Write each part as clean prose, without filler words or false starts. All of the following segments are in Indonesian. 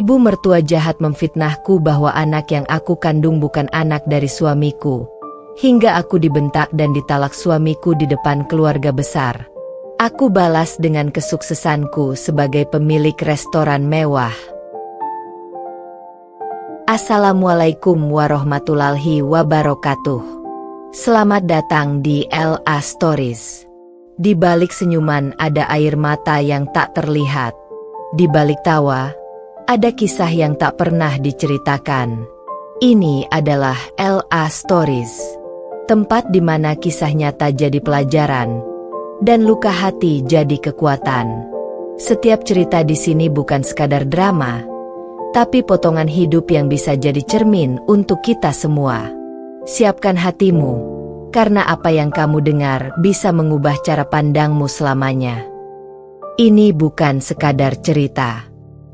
Ibu mertua jahat memfitnahku bahwa anak yang aku kandung bukan anak dari suamiku. Hingga aku dibentak dan ditalak suamiku di depan keluarga besar. Aku balas dengan kesuksesanku sebagai pemilik restoran mewah. Assalamualaikum warahmatullahi wabarakatuh. Selamat datang di LA Stories. Di balik senyuman ada air mata yang tak terlihat. Di balik tawa, ada kisah yang tak pernah diceritakan. Ini adalah LA Stories. Tempat di mana kisah nyata jadi pelajaran, dan luka hati jadi kekuatan. Setiap cerita di sini bukan sekadar drama, tapi potongan hidup yang bisa jadi cermin untuk kita semua. Siapkan hatimu, karena apa yang kamu dengar bisa mengubah cara pandangmu selamanya. Ini bukan sekadar cerita.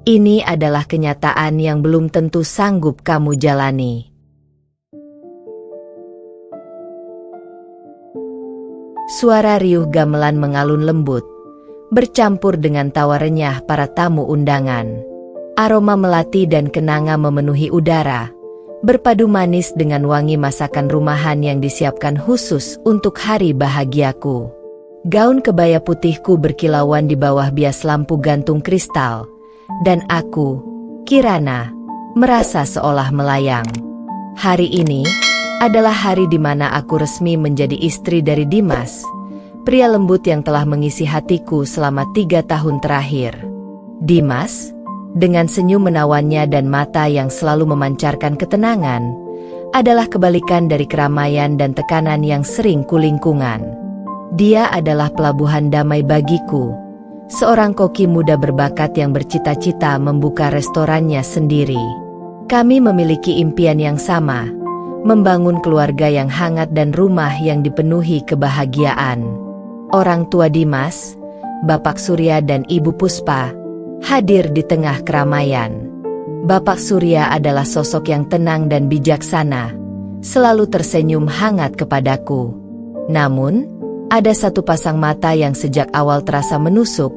Ini adalah kenyataan yang belum tentu sanggup kamu jalani. Suara riuh gamelan mengalun lembut, bercampur dengan tawa renyah para tamu undangan. Aroma melati dan kenanga memenuhi udara, berpadu manis dengan wangi masakan rumahan yang disiapkan khusus untuk hari bahagiaku. Gaun kebaya putihku berkilauan di bawah bias lampu gantung kristal, dan aku, Kirana, merasa seolah melayang. Hari ini adalah hari di mana aku resmi menjadi istri dari Dimas, pria lembut yang telah mengisi hatiku selama 3 tahun terakhir. Dimas, dengan senyum menawannya dan mata yang selalu memancarkan ketenangan, adalah kebalikan dari keramaian dan tekanan yang sering kulingkungan. Dia adalah pelabuhan damai bagiku, seorang koki muda berbakat yang bercita-cita membuka restorannya sendiri. Kami memiliki impian yang sama, membangun keluarga yang hangat dan rumah yang dipenuhi kebahagiaan. Orang tua Dimas, Bapak Surya dan Ibu Puspa, hadir di tengah keramaian. Bapak Surya adalah sosok yang tenang dan bijaksana, selalu tersenyum hangat kepadaku. Namun, ada satu pasang mata yang sejak awal terasa menusuk,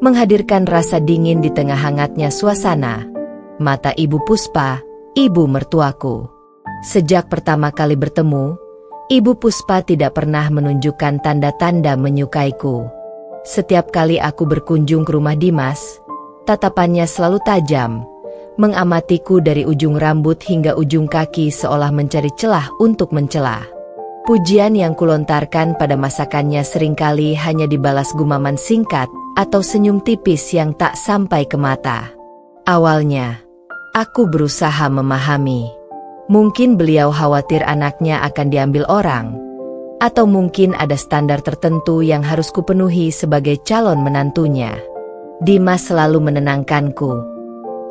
menghadirkan rasa dingin di tengah hangatnya suasana. Mata Ibu Puspa, ibu mertuaku. Sejak pertama kali bertemu, Ibu Puspa tidak pernah menunjukkan tanda-tanda menyukaiku. Setiap kali aku berkunjung ke rumah Dimas, tatapannya selalu tajam, mengamatiku dari ujung rambut hingga ujung kaki seolah mencari celah untuk mencela. Pujian yang kulontarkan pada masakannya seringkali hanya dibalas gumaman singkat atau senyum tipis yang tak sampai ke mata. Awalnya, aku berusaha memahami. Mungkin beliau khawatir anaknya akan diambil orang, atau mungkin ada standar tertentu yang harus kupenuhi sebagai calon menantunya. Dimas selalu menenangkanku.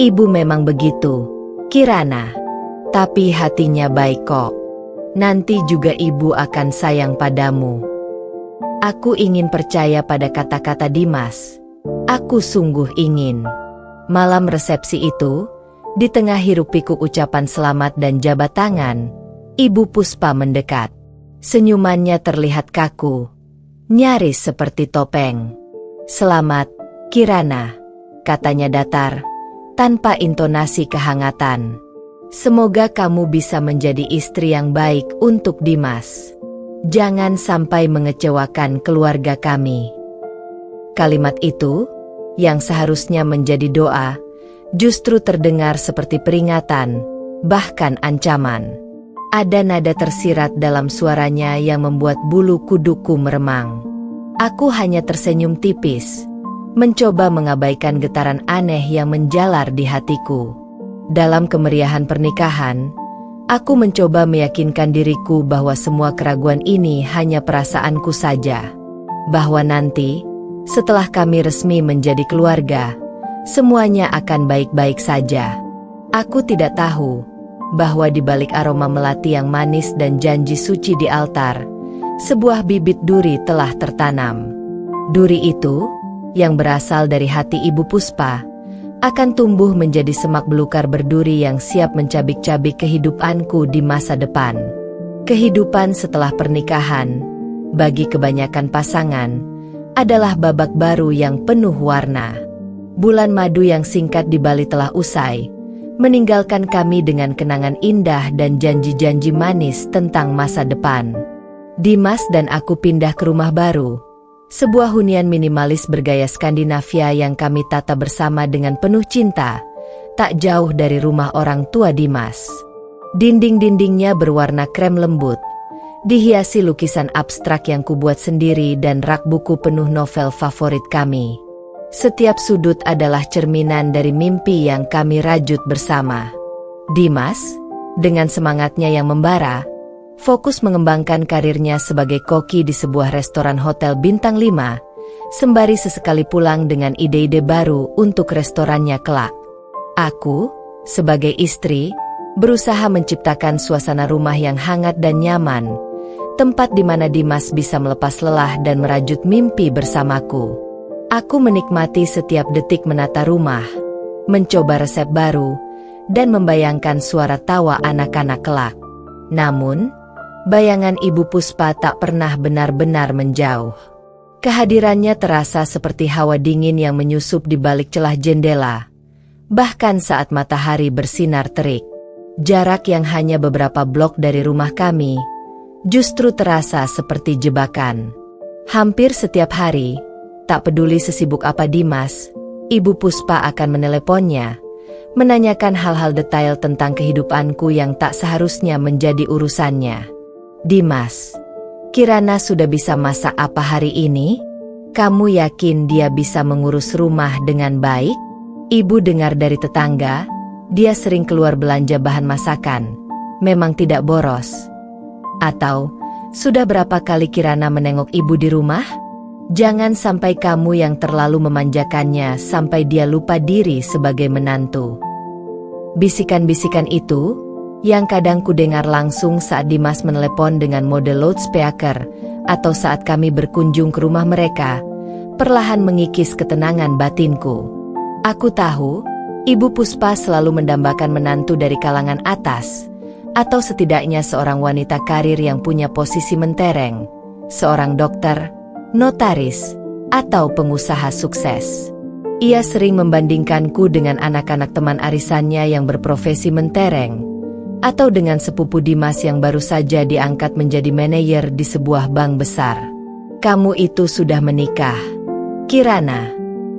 Ibu memang begitu, Kirana. Tapi hatinya baik kok. Nanti juga ibu akan sayang padamu. Aku ingin percaya pada kata-kata Dimas. Aku sungguh ingin. Malam resepsi itu, di tengah hiruk-pikuk ucapan selamat dan jabat tangan, Ibu Puspa mendekat. Senyumannya terlihat kaku, nyaris seperti topeng. "Selamat, Kirana," katanya datar, tanpa intonasi kehangatan. "Semoga kamu bisa menjadi istri yang baik untuk Dimas. Jangan sampai mengecewakan keluarga kami." Kalimat itu, yang seharusnya menjadi doa, justru terdengar seperti peringatan, bahkan ancaman. Ada nada tersirat dalam suaranya yang membuat bulu kuduku meremang. Aku hanya tersenyum tipis, mencoba mengabaikan getaran aneh yang menjalar di hatiku. Dalam kemeriahan pernikahan, aku mencoba meyakinkan diriku bahwa semua keraguan ini hanya perasaanku saja. Bahwa nanti, setelah kami resmi menjadi keluarga, semuanya akan baik-baik saja. Aku tidak tahu bahwa di balik aroma melati yang manis dan janji suci di altar, sebuah bibit duri telah tertanam. Duri itu, yang berasal dari hati Ibu Puspa, akan tumbuh menjadi semak belukar berduri yang siap mencabik-cabik kehidupanku di masa depan. Kehidupan setelah pernikahan, bagi kebanyakan pasangan, adalah babak baru yang penuh warna. Bulan madu yang singkat di Bali telah usai, meninggalkan kami dengan kenangan indah dan janji-janji manis tentang masa depan. Dimas dan aku pindah ke rumah baru, sebuah hunian minimalis bergaya Skandinavia yang kami tata bersama dengan penuh cinta, tak jauh dari rumah orang tua Dimas. Dinding-dindingnya berwarna krem lembut, dihiasi lukisan abstrak yang kubuat sendiri dan rak buku penuh novel favorit kami. Setiap sudut adalah cerminan dari mimpi yang kami rajut bersama. Dimas, dengan semangatnya yang membara, fokus mengembangkan karirnya sebagai koki di sebuah restoran hotel bintang 5, sembari sesekali pulang dengan ide-ide baru untuk restorannya kelak. Aku, sebagai istri, berusaha menciptakan suasana rumah yang hangat dan nyaman, tempat di mana Dimas bisa melepas lelah dan merajut mimpi bersamaku. Aku menikmati setiap detik menata rumah, mencoba resep baru, dan membayangkan suara tawa anak-anak kelak. Namun, bayangan Ibu Puspa tak pernah benar-benar menjauh. Kehadirannya terasa seperti hawa dingin yang menyusup di balik celah jendela, bahkan saat matahari bersinar terik. Jarak yang hanya beberapa blok dari rumah kami justru terasa seperti jebakan. Hampir setiap hari, tak peduli sesibuk apa Dimas, Ibu Puspa akan meneleponnya, menanyakan hal-hal detail tentang kehidupanku yang tak seharusnya menjadi urusannya. Dimas, Kirana sudah bisa masak apa hari ini? Kamu yakin dia bisa mengurus rumah dengan baik? Ibu dengar dari tetangga, dia sering keluar belanja bahan masakan, memang tidak boros. Atau, sudah berapa kali Kirana menengok ibu di rumah? Jangan sampai kamu yang terlalu memanjakannya sampai dia lupa diri sebagai menantu. Bisikan-bisikan itu, yang kadang ku dengar langsung saat Dimas menelepon dengan mode loudspeaker, atau saat kami berkunjung ke rumah mereka, perlahan mengikis ketenangan batinku. Aku tahu, Ibu Puspa selalu mendambakan menantu dari kalangan atas, atau setidaknya seorang wanita karir yang punya posisi mentereng, seorang dokter, notaris, atau pengusaha sukses. Ia sering membandingkanku dengan anak-anak teman arisannya yang berprofesi mentereng, atau dengan sepupu Dimas yang baru saja diangkat menjadi manajer di sebuah bank besar. Kamu itu sudah menikah, Kirana.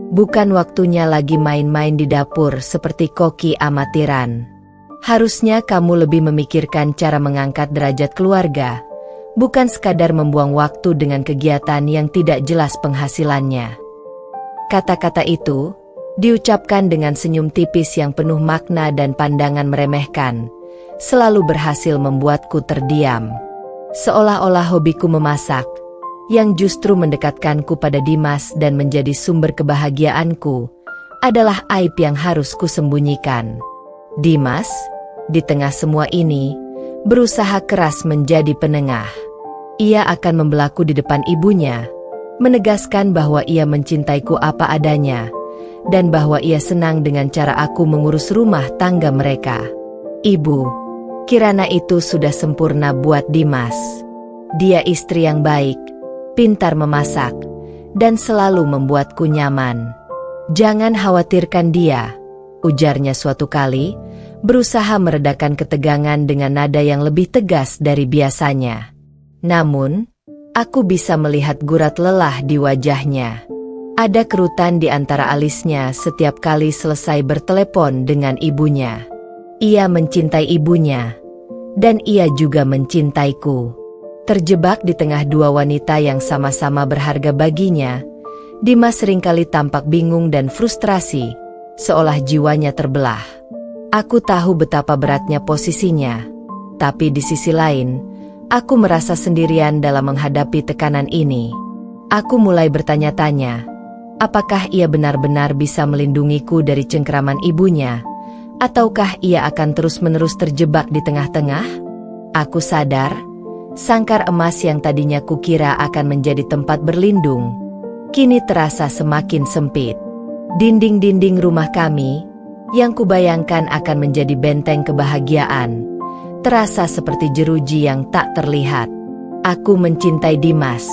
Bukan waktunya lagi main-main di dapur seperti koki amatiran. Harusnya kamu lebih memikirkan cara mengangkat derajat keluarga, bukan sekadar membuang waktu dengan kegiatan yang tidak jelas penghasilannya. Kata-kata itu diucapkan dengan senyum tipis yang penuh makna dan pandangan meremehkan, selalu berhasil membuatku terdiam. Seolah-olah hobiku memasak, yang justru mendekatkanku pada Dimas dan menjadi sumber kebahagiaanku, adalah aib yang harus kusembunyikan. Dimas, di tengah semua ini, berusaha keras menjadi penengah. Ia akan membelaku di depan ibunya, menegaskan bahwa ia mencintaiku apa adanya, dan bahwa ia senang dengan cara aku mengurus rumah tangga mereka. Ibu, Kirana itu sudah sempurna buat Dimas. Dia istri yang baik, pintar memasak, dan selalu membuatku nyaman. Jangan khawatirkan dia, ujarnya suatu kali, berusaha meredakan ketegangan dengan nada yang lebih tegas dari biasanya. Namun, aku bisa melihat gurat lelah di wajahnya. Ada kerutan di antara alisnya setiap kali selesai bertelepon dengan ibunya. Ia mencintai ibunya, dan ia juga mencintaiku. Terjebak di tengah dua wanita yang sama-sama berharga baginya, Dimas seringkali tampak bingung dan frustrasi, seolah jiwanya terbelah. Aku tahu betapa beratnya posisinya, tapi di sisi lain, aku merasa sendirian dalam menghadapi tekanan ini. Aku mulai bertanya-tanya, apakah ia benar-benar bisa melindungiku dari cengkeraman ibunya, ataukah ia akan terus-menerus terjebak di tengah-tengah? Aku sadar, sangkar emas yang tadinya kukira akan menjadi tempat berlindung, kini terasa semakin sempit. Dinding-dinding rumah kami, yang kubayangkan akan menjadi benteng kebahagiaan, terasa seperti jeruji yang tak terlihat. Aku mencintai Dimas,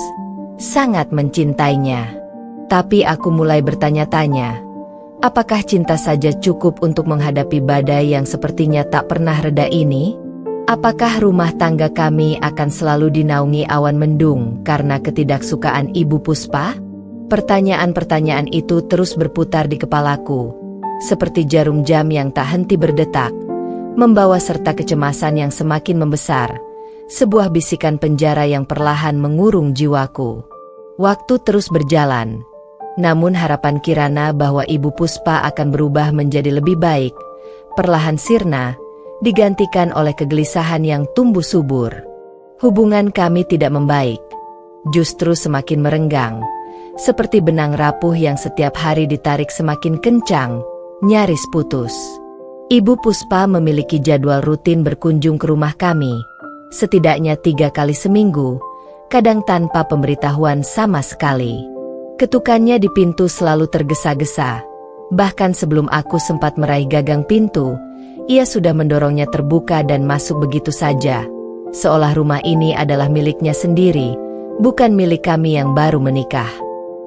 sangat mencintainya. Tapi aku mulai bertanya-tanya, Apakah cinta saja cukup untuk menghadapi badai yang sepertinya tak pernah reda ini? Apakah rumah tangga kami akan selalu dinaungi awan mendung karena ketidaksukaan Ibu Puspa? Pertanyaan-pertanyaan itu terus berputar di kepalaku, seperti jarum jam yang tak henti berdetak, membawa serta kecemasan yang semakin membesar, sebuah bisikan penjara yang perlahan mengurung jiwaku. Waktu terus berjalan. Namun harapan Kirana bahwa Ibu Puspa akan berubah menjadi lebih baik, perlahan sirna, digantikan oleh kegelisahan yang tumbuh subur. Hubungan kami tidak membaik, justru semakin merenggang, seperti benang rapuh yang setiap hari ditarik semakin kencang, nyaris putus. Ibu Puspa memiliki jadwal rutin berkunjung ke rumah kami, setidaknya 3 kali seminggu, kadang tanpa pemberitahuan sama sekali. Ketukannya di pintu selalu tergesa-gesa. Bahkan sebelum aku sempat meraih gagang pintu, ia sudah mendorongnya terbuka dan masuk begitu saja. Seolah rumah ini adalah miliknya sendiri, bukan milik kami yang baru menikah.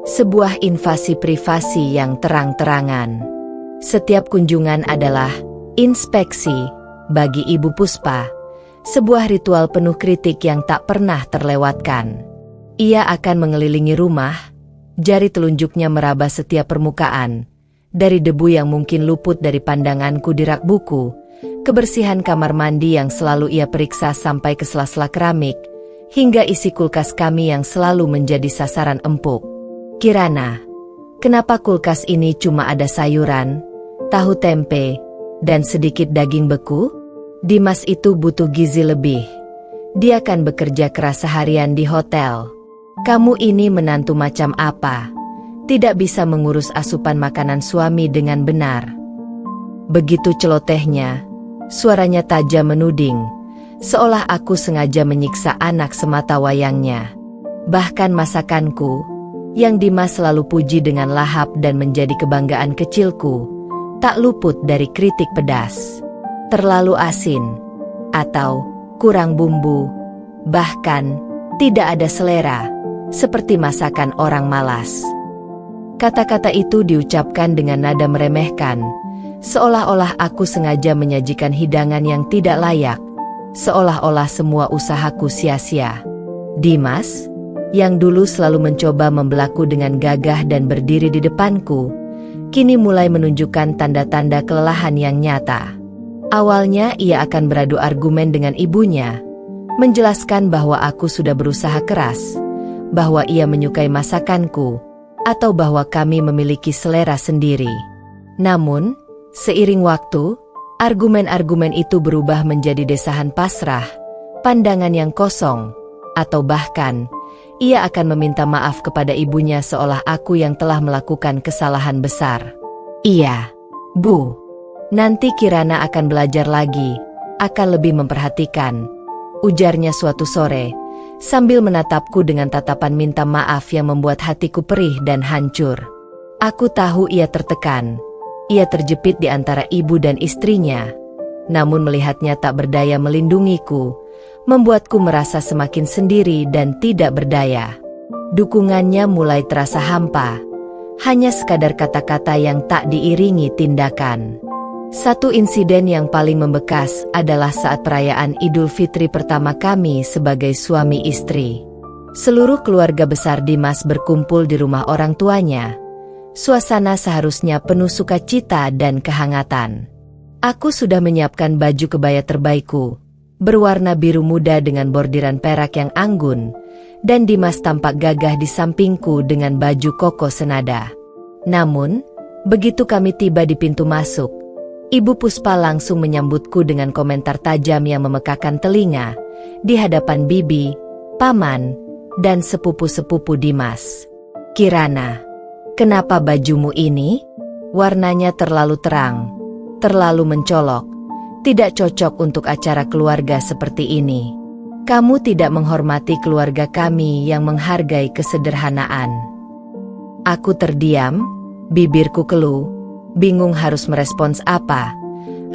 Sebuah invasi privasi yang terang-terangan. Setiap kunjungan adalah inspeksi bagi Ibu Puspa, sebuah ritual penuh kritik yang tak pernah terlewatkan. Ia akan mengelilingi rumah, jari telunjuknya meraba setiap permukaan, dari debu yang mungkin luput dari pandanganku di rak buku, kebersihan kamar mandi yang selalu ia periksa sampai ke sela-sela keramik, hingga isi kulkas kami yang selalu menjadi sasaran empuk. Kirana, kenapa kulkas ini cuma ada sayuran, tahu tempe, dan sedikit daging beku? Dimas itu butuh gizi lebih. Dia kan bekerja keras seharian di hotel. Kamu ini menantu macam apa? Tidak bisa mengurus asupan makanan suami dengan benar. Begitu celotehnya, suaranya tajam menuding, seolah aku sengaja menyiksa anak semata wayangnya. Bahkan masakanku, yang Dimas selalu puji dengan lahap dan menjadi kebanggaan kecilku, tak luput dari kritik pedas. Terlalu asin, atau kurang bumbu, bahkan tidak ada selera, seperti masakan orang malas. Kata-kata itu diucapkan dengan nada meremehkan, seolah-olah aku sengaja menyajikan hidangan yang tidak layak, seolah-olah semua usahaku sia-sia. Dimas, yang dulu selalu mencoba membelaku dengan gagah dan berdiri di depanku, kini mulai menunjukkan tanda-tanda kelelahan yang nyata. Awalnya ia akan beradu argumen dengan ibunya, menjelaskan bahwa aku sudah berusaha keras, bahwa ia menyukai masakanku, atau bahwa kami memiliki selera sendiri. Namun, seiring waktu, argumen-argumen itu berubah menjadi desahan pasrah, pandangan yang kosong, atau bahkan, ia akan meminta maaf kepada ibunya seolah aku yang telah melakukan kesalahan besar. Iya, Bu. Nanti Kirana akan belajar lagi, akan lebih memperhatikan, ujarnya suatu sore, sambil menatapku dengan tatapan minta maaf yang membuat hatiku perih dan hancur. Aku tahu ia tertekan, ia terjepit di antara ibu dan istrinya, namun melihatnya tak berdaya melindungiku, membuatku merasa semakin sendiri dan tidak berdaya. Dukungannya mulai terasa hampa, hanya sekadar kata-kata yang tak diiringi tindakan. Satu insiden yang paling membekas adalah saat perayaan Idul Fitri pertama kami sebagai suami istri. Seluruh keluarga besar Dimas berkumpul di rumah orang tuanya. Suasana seharusnya penuh sukacita dan kehangatan. Aku sudah menyiapkan baju kebaya terbaikku, berwarna biru muda dengan bordiran perak yang anggun, dan Dimas tampak gagah di sampingku dengan baju koko senada. Namun, begitu kami tiba di pintu masuk, Ibu Puspa langsung menyambutku dengan komentar tajam yang memekakan telinga, di hadapan bibi, paman, dan sepupu-sepupu Dimas. Kirana, kenapa bajumu ini? Warnanya terlalu terang, terlalu mencolok, tidak cocok untuk acara keluarga seperti ini. Kamu tidak menghormati keluarga kami yang menghargai kesederhanaan. Aku terdiam, bibirku keluh, bingung harus merespons apa.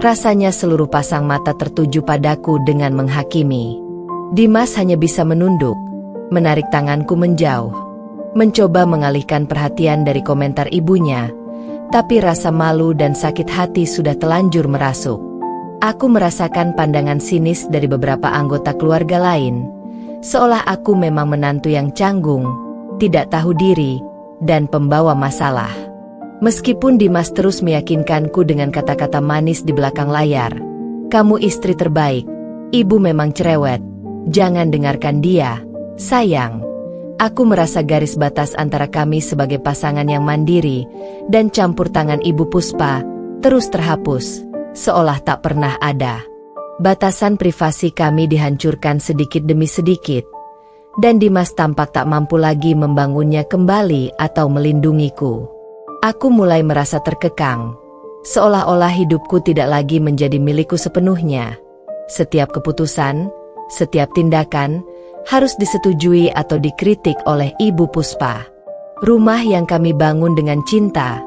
Rasanya seluruh pasang mata tertuju padaku dengan menghakimi. Dimas hanya bisa menunduk, menarik tanganku menjauh, mencoba mengalihkan perhatian dari komentar ibunya, Tapi rasa malu dan sakit hati sudah telanjur merasuk. Aku merasakan pandangan sinis dari beberapa anggota keluarga lain, seolah aku memang menantu yang canggung, tidak tahu diri, dan pembawa masalah. Meskipun Dimas terus meyakinkanku dengan kata-kata manis di belakang layar, "Kamu istri terbaik, ibu memang cerewet, jangan dengarkan dia, sayang." Aku merasa garis batas antara kami sebagai pasangan yang mandiri dan campur tangan Ibu Puspa terus terhapus, seolah tak pernah ada. Batasan privasi kami dihancurkan sedikit demi sedikit, dan Dimas tampak tak mampu lagi membangunnya kembali atau melindungiku. Aku mulai merasa terkekang, seolah-olah hidupku tidak lagi menjadi milikku sepenuhnya. Setiap keputusan, setiap tindakan, harus disetujui atau dikritik oleh Ibu Puspa. Rumah yang kami bangun dengan cinta,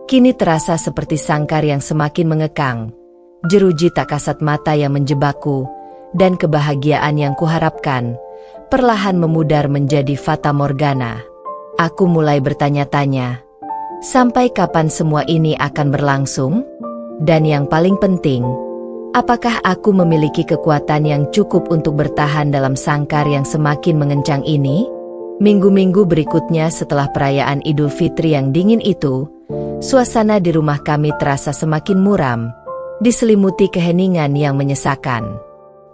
kini terasa seperti sangkar yang semakin mengekang. Jeruji tak kasat mata yang menjebakku, dan kebahagiaan yang kuharapkan, perlahan memudar menjadi fata morgana. Aku mulai bertanya-tanya, sampai kapan semua ini akan berlangsung? Dan yang paling penting, apakah aku memiliki kekuatan yang cukup untuk bertahan dalam sangkar yang semakin mengencang ini? Minggu-minggu berikutnya setelah perayaan Idul Fitri yang dingin itu, suasana di rumah kami terasa semakin muram, diselimuti keheningan yang menyesakan.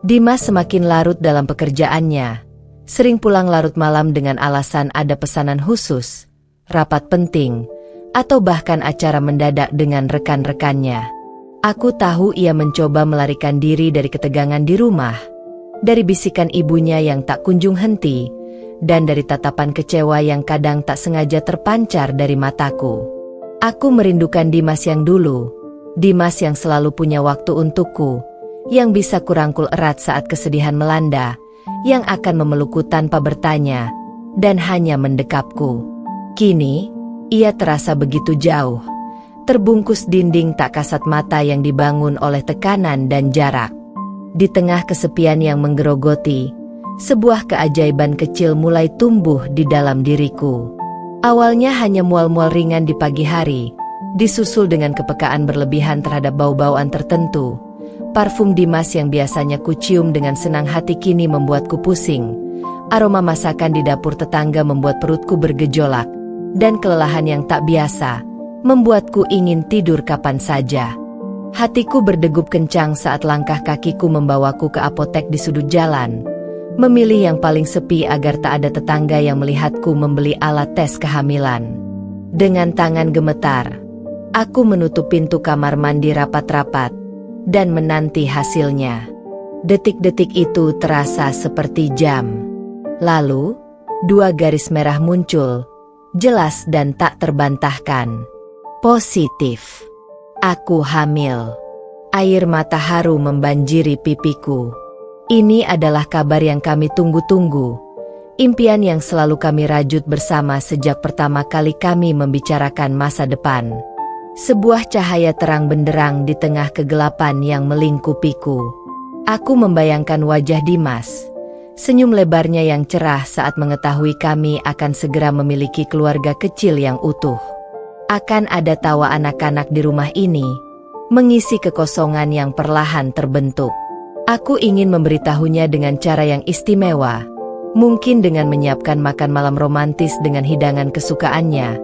Dimas semakin larut dalam pekerjaannya, sering pulang larut malam dengan alasan ada pesanan khusus, rapat penting, atau bahkan acara mendadak dengan rekan-rekannya. Aku tahu ia mencoba melarikan diri dari ketegangan di rumah, dari bisikan ibunya yang tak kunjung henti, dan dari tatapan kecewa yang kadang tak sengaja terpancar dari mataku. Aku merindukan Dimas yang dulu, Dimas yang selalu punya waktu untukku, yang bisa kurangkul erat saat kesedihan melanda, yang akan memelukku tanpa bertanya, dan hanya mendekapku. Kini, ia terasa begitu jauh, terbungkus dinding tak kasat mata yang dibangun oleh tekanan dan jarak. Di tengah kesepian yang menggerogoti, sebuah keajaiban kecil mulai tumbuh di dalam diriku. Awalnya hanya mual-mual ringan di pagi hari, disusul dengan kepekaan berlebihan terhadap bau-bauan tertentu. Parfum Dimas yang biasanya kucium dengan senang hati kini membuatku pusing. Aroma masakan di dapur tetangga membuat perutku bergejolak, dan kelelahan yang tak biasa membuatku ingin tidur kapan saja. Hatiku berdegup kencang saat langkah kakiku membawaku ke apotek di sudut jalan, memilih yang paling sepi agar tak ada tetangga yang melihatku membeli alat tes kehamilan. Dengan tangan gemetar, aku menutup pintu kamar mandi rapat-rapat, dan menanti hasilnya. Detik-detik itu terasa seperti jam. Lalu, 2 garis merah muncul, jelas dan tak terbantahkan. Positif. Aku hamil. Air mata haru membanjiri pipiku. Ini adalah kabar yang kami tunggu-tunggu. Impian yang selalu kami rajut bersama sejak pertama kali kami membicarakan masa depan. Sebuah cahaya terang benderang di tengah kegelapan yang melingkupiku. Aku membayangkan wajah Dimas, senyum lebarnya yang cerah saat mengetahui kami akan segera memiliki keluarga kecil yang utuh. Akan ada tawa anak-anak di rumah ini, mengisi kekosongan yang perlahan terbentuk. Aku ingin memberitahunya dengan cara yang istimewa, mungkin dengan menyiapkan makan malam romantis dengan hidangan kesukaannya,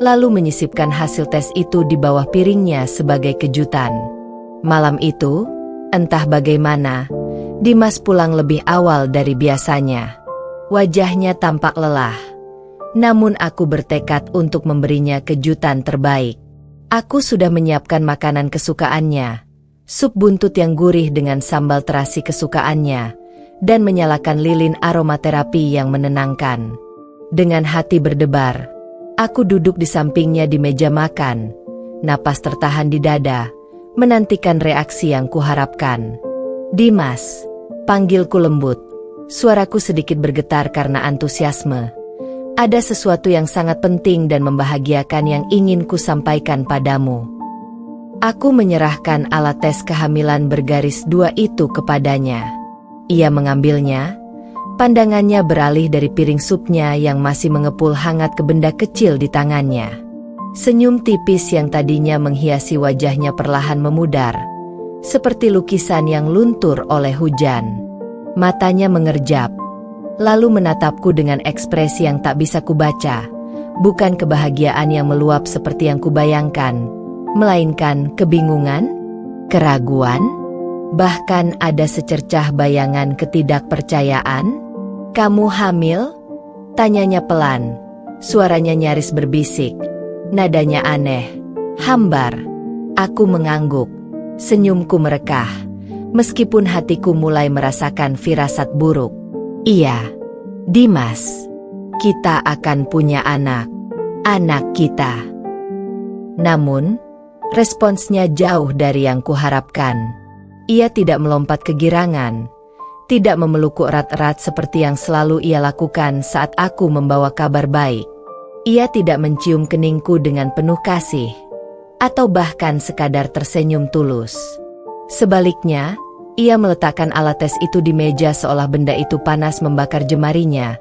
lalu menyisipkan hasil tes itu di bawah piringnya sebagai kejutan. Malam itu, entah bagaimana, Dimas pulang lebih awal dari biasanya. Wajahnya tampak lelah. Namun aku bertekad untuk memberinya kejutan terbaik. Aku sudah menyiapkan makanan kesukaannya, sup buntut yang gurih dengan sambal terasi kesukaannya, dan menyalakan lilin aromaterapi yang menenangkan. Dengan hati berdebar, aku duduk di sampingnya di meja makan, napas tertahan di dada, menantikan reaksi yang kuharapkan. "Dimas," panggilku lembut, suaraku sedikit bergetar karena antusiasme. "Ada sesuatu yang sangat penting dan membahagiakan yang ingin ku sampaikan padamu." Aku menyerahkan alat tes kehamilan bergaris 2 itu kepadanya. Ia mengambilnya, pandangannya beralih dari piring supnya yang masih mengepul hangat ke benda kecil di tangannya. Senyum tipis yang tadinya menghiasi wajahnya perlahan memudar, seperti lukisan yang luntur oleh hujan. Matanya mengerjap, lalu menatapku dengan ekspresi yang tak bisa kubaca. Bukan kebahagiaan yang meluap seperti yang kubayangkan, melainkan kebingungan, keraguan, bahkan ada secercah bayangan ketidakpercayaan. "Kamu hamil?" tanyanya pelan, suaranya nyaris berbisik. Nadanya aneh, hambar. Aku mengangguk, senyumku merekah, meskipun hatiku mulai merasakan firasat buruk. "Iya, Dimas, kita akan punya anak kita." Namun, responsnya jauh dari yang kuharapkan. Ia tidak melompat kegirangan, tidak memelukku erat-erat seperti yang selalu ia lakukan saat aku membawa kabar baik. Ia tidak mencium keningku dengan penuh kasih, atau bahkan sekadar tersenyum tulus. Sebaliknya, ia meletakkan alat tes itu di meja seolah benda itu panas membakar jemarinya,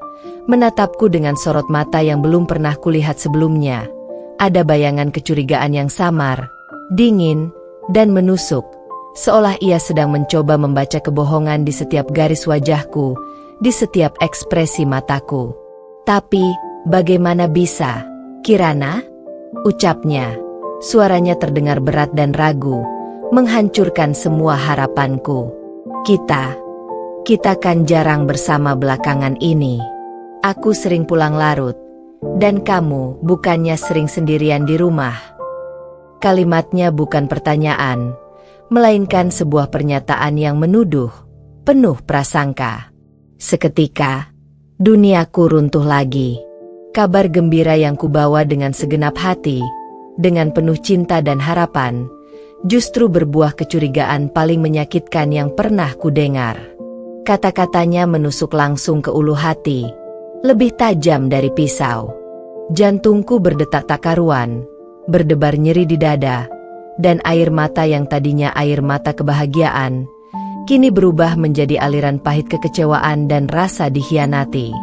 menatapku dengan sorot mata yang belum pernah kulihat sebelumnya. Ada bayangan kecurigaan yang samar, dingin, dan menusuk, seolah ia sedang mencoba membaca kebohongan di setiap garis wajahku, di setiap ekspresi mataku. "Tapi, bagaimana bisa, Kirana?" ucapnya. Suaranya terdengar berat dan ragu, menghancurkan semua harapanku. Kita kan jarang bersama belakangan ini. Aku sering pulang larut, dan kamu bukannya sering sendirian di rumah." Kalimatnya bukan pertanyaan, melainkan sebuah pernyataan yang menuduh, penuh prasangka. Seketika, duniaku runtuh lagi. Kabar gembira yang kubawa dengan segenap hati, dengan penuh cinta dan harapan, justru berbuah kecurigaan paling menyakitkan yang pernah kudengar. Kata-katanya menusuk langsung ke ulu hati, lebih tajam dari pisau. Jantungku berdetak tak karuan, berdebar nyeri di dada, dan air mata yang tadinya air mata kebahagiaan, kini berubah menjadi aliran pahit kekecewaan dan rasa dikhianati.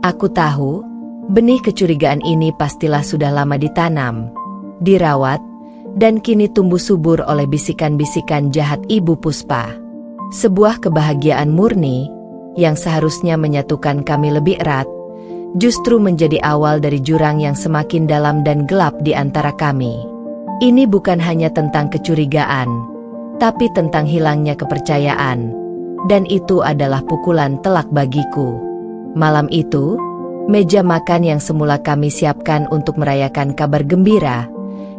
Aku tahu, benih kecurigaan ini pastilah sudah lama ditanam, dirawat, dan kini tumbuh subur oleh bisikan-bisikan jahat Ibu Puspa. Sebuah kebahagiaan murni, yang seharusnya menyatukan kami lebih erat, justru menjadi awal dari jurang yang semakin dalam dan gelap di antara kami. Ini bukan hanya tentang kecurigaan, tapi tentang hilangnya kepercayaan, dan itu adalah pukulan telak bagiku. Malam itu, meja makan yang semula kami siapkan untuk merayakan kabar gembira,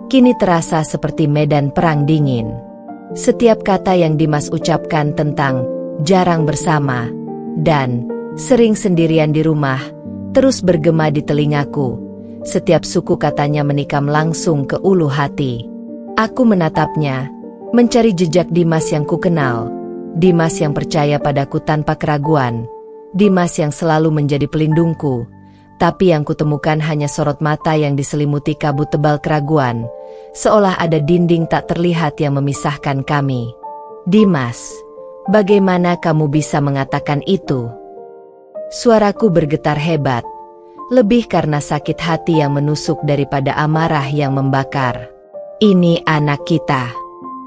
kini terasa seperti medan perang dingin. Setiap kata yang Dimas ucapkan tentang jarang bersama dan sering sendirian di rumah terus bergema di telingaku. Setiap suku katanya menikam langsung ke ulu hati. Aku menatapnya, mencari jejak Dimas yang kukenal, Dimas yang percaya padaku tanpa keraguan, Dimas yang selalu menjadi pelindungku. Tapi yang kutemukan hanya sorot mata yang diselimuti kabut tebal keraguan, seolah ada dinding tak terlihat yang memisahkan kami. "Dimas, bagaimana kamu bisa mengatakan itu?" Suaraku bergetar hebat, lebih karena sakit hati yang menusuk daripada amarah yang membakar. "Ini anak kita,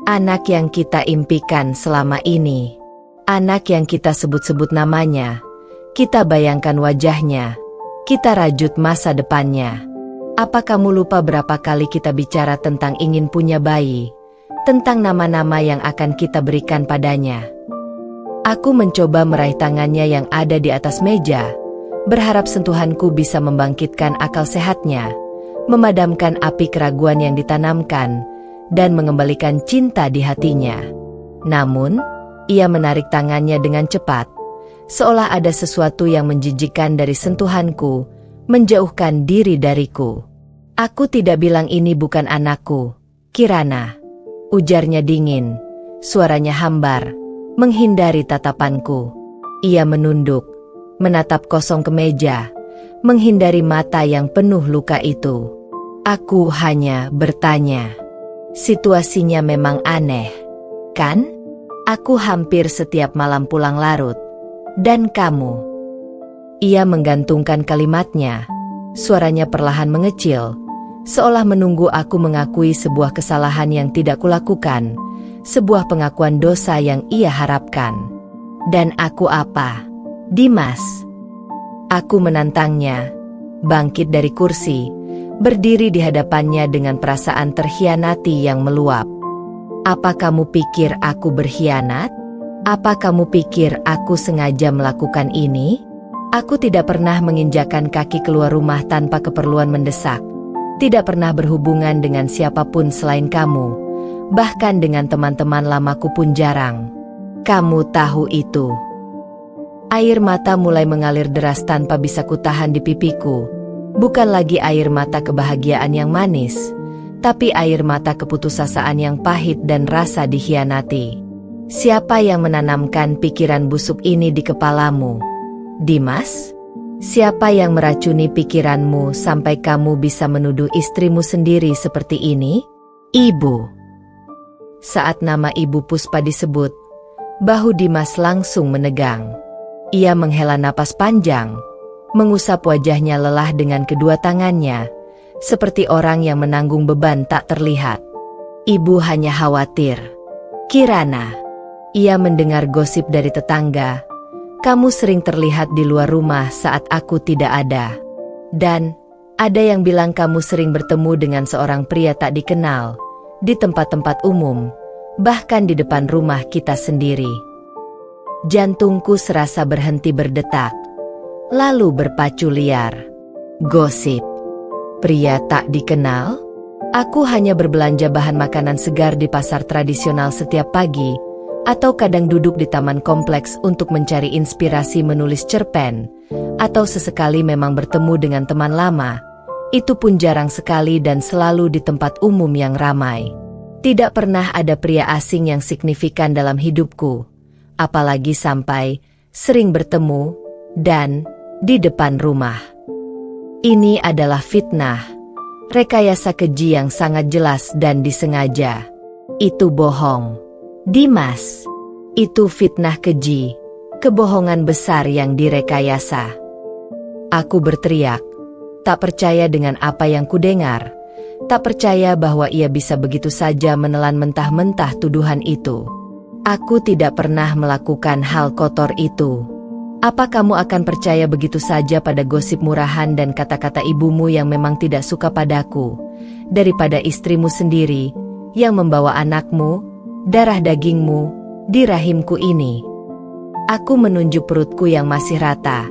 anak yang kita impikan selama ini, anak yang kita sebut-sebut namanya, kita bayangkan wajahnya, kita rajut masa depannya. Apa kamu lupa berapa kali kita bicara tentang ingin punya bayi, tentang nama-nama yang akan kita berikan padanya?" Aku mencoba meraih tangannya yang ada di atas meja, berharap sentuhanku bisa membangkitkan akal sehatnya, memadamkan api keraguan yang ditanamkan, dan mengembalikan cinta di hatinya. Namun, ia menarik tangannya dengan cepat, seolah ada sesuatu yang menjijikkan dari sentuhanku, menjauhkan diri dariku. "Aku tidak bilang ini bukan anakku, Kirana," ujarnya dingin, suaranya hambar, menghindari tatapanku. Ia menunduk, menatap kosong ke meja, menghindari mata yang penuh luka itu. Aku hanya bertanya, "Situasinya memang aneh, kan? Aku hampir setiap malam pulang larut. Dan kamu?" Ia menggantungkan kalimatnya, suaranya perlahan mengecil, seolah menunggu aku mengakui sebuah kesalahan yang tidak kulakukan, sebuah pengakuan dosa yang ia harapkan. Dan aku apa? Dimas. Aku menantangnya, bangkit dari kursi, berdiri di hadapannya dengan perasaan terhianati yang meluap. Apa kamu pikir aku berkhianat? Apa kamu pikir aku sengaja melakukan ini? Aku tidak pernah menginjakkan kaki keluar rumah tanpa keperluan mendesak. Tidak pernah berhubungan dengan siapapun selain kamu. Bahkan dengan teman-teman lamaku pun jarang. Kamu tahu itu. Air mata mulai mengalir deras tanpa bisa kutahan di pipiku. Bukan lagi air mata kebahagiaan yang manis, tapi air mata keputusasaan yang pahit dan rasa dikhianati. Siapa yang menanamkan pikiran busuk ini di kepalamu? Dimas? Siapa yang meracuni pikiranmu sampai kamu bisa menuduh istrimu sendiri seperti ini? Ibu. Saat nama Ibu Puspa disebut, bahu Dimas langsung menegang. Ia menghela napas panjang, mengusap wajahnya lelah dengan kedua tangannya, seperti orang yang menanggung beban tak terlihat. Ibu hanya khawatir. Kirana. Ia mendengar gosip dari tetangga. Kamu sering terlihat di luar rumah saat aku tidak ada. Dan ada yang bilang kamu sering bertemu dengan seorang pria tak dikenal, di tempat-tempat umum, bahkan di depan rumah kita sendiri. Jantungku serasa berhenti berdetak, lalu berpacu liar. Gosip. Pria tak dikenal? Aku hanya berbelanja bahan makanan segar di pasar tradisional setiap pagi, atau kadang duduk di taman kompleks untuk mencari inspirasi menulis cerpen, atau sesekali memang bertemu dengan teman lama. Itu pun jarang sekali dan selalu di tempat umum yang ramai. Tidak pernah ada pria asing yang signifikan dalam hidupku, apalagi sampai sering bertemu dan di depan rumah. Ini adalah fitnah, rekayasa keji yang sangat jelas dan disengaja. Itu bohong. Dimas, itu fitnah keji, kebohongan besar yang direkayasa. Aku berteriak, tak percaya dengan apa yang kudengar, tak percaya bahwa ia bisa begitu saja menelan mentah-mentah tuduhan itu. Aku tidak pernah melakukan hal kotor itu. Apa kamu akan percaya begitu saja pada gosip murahan dan kata-kata ibumu yang memang tidak suka padaku, daripada istrimu sendiri, yang membawa anakmu, darah dagingmu, di rahimku ini? Aku menunjuk perutku yang masih rata,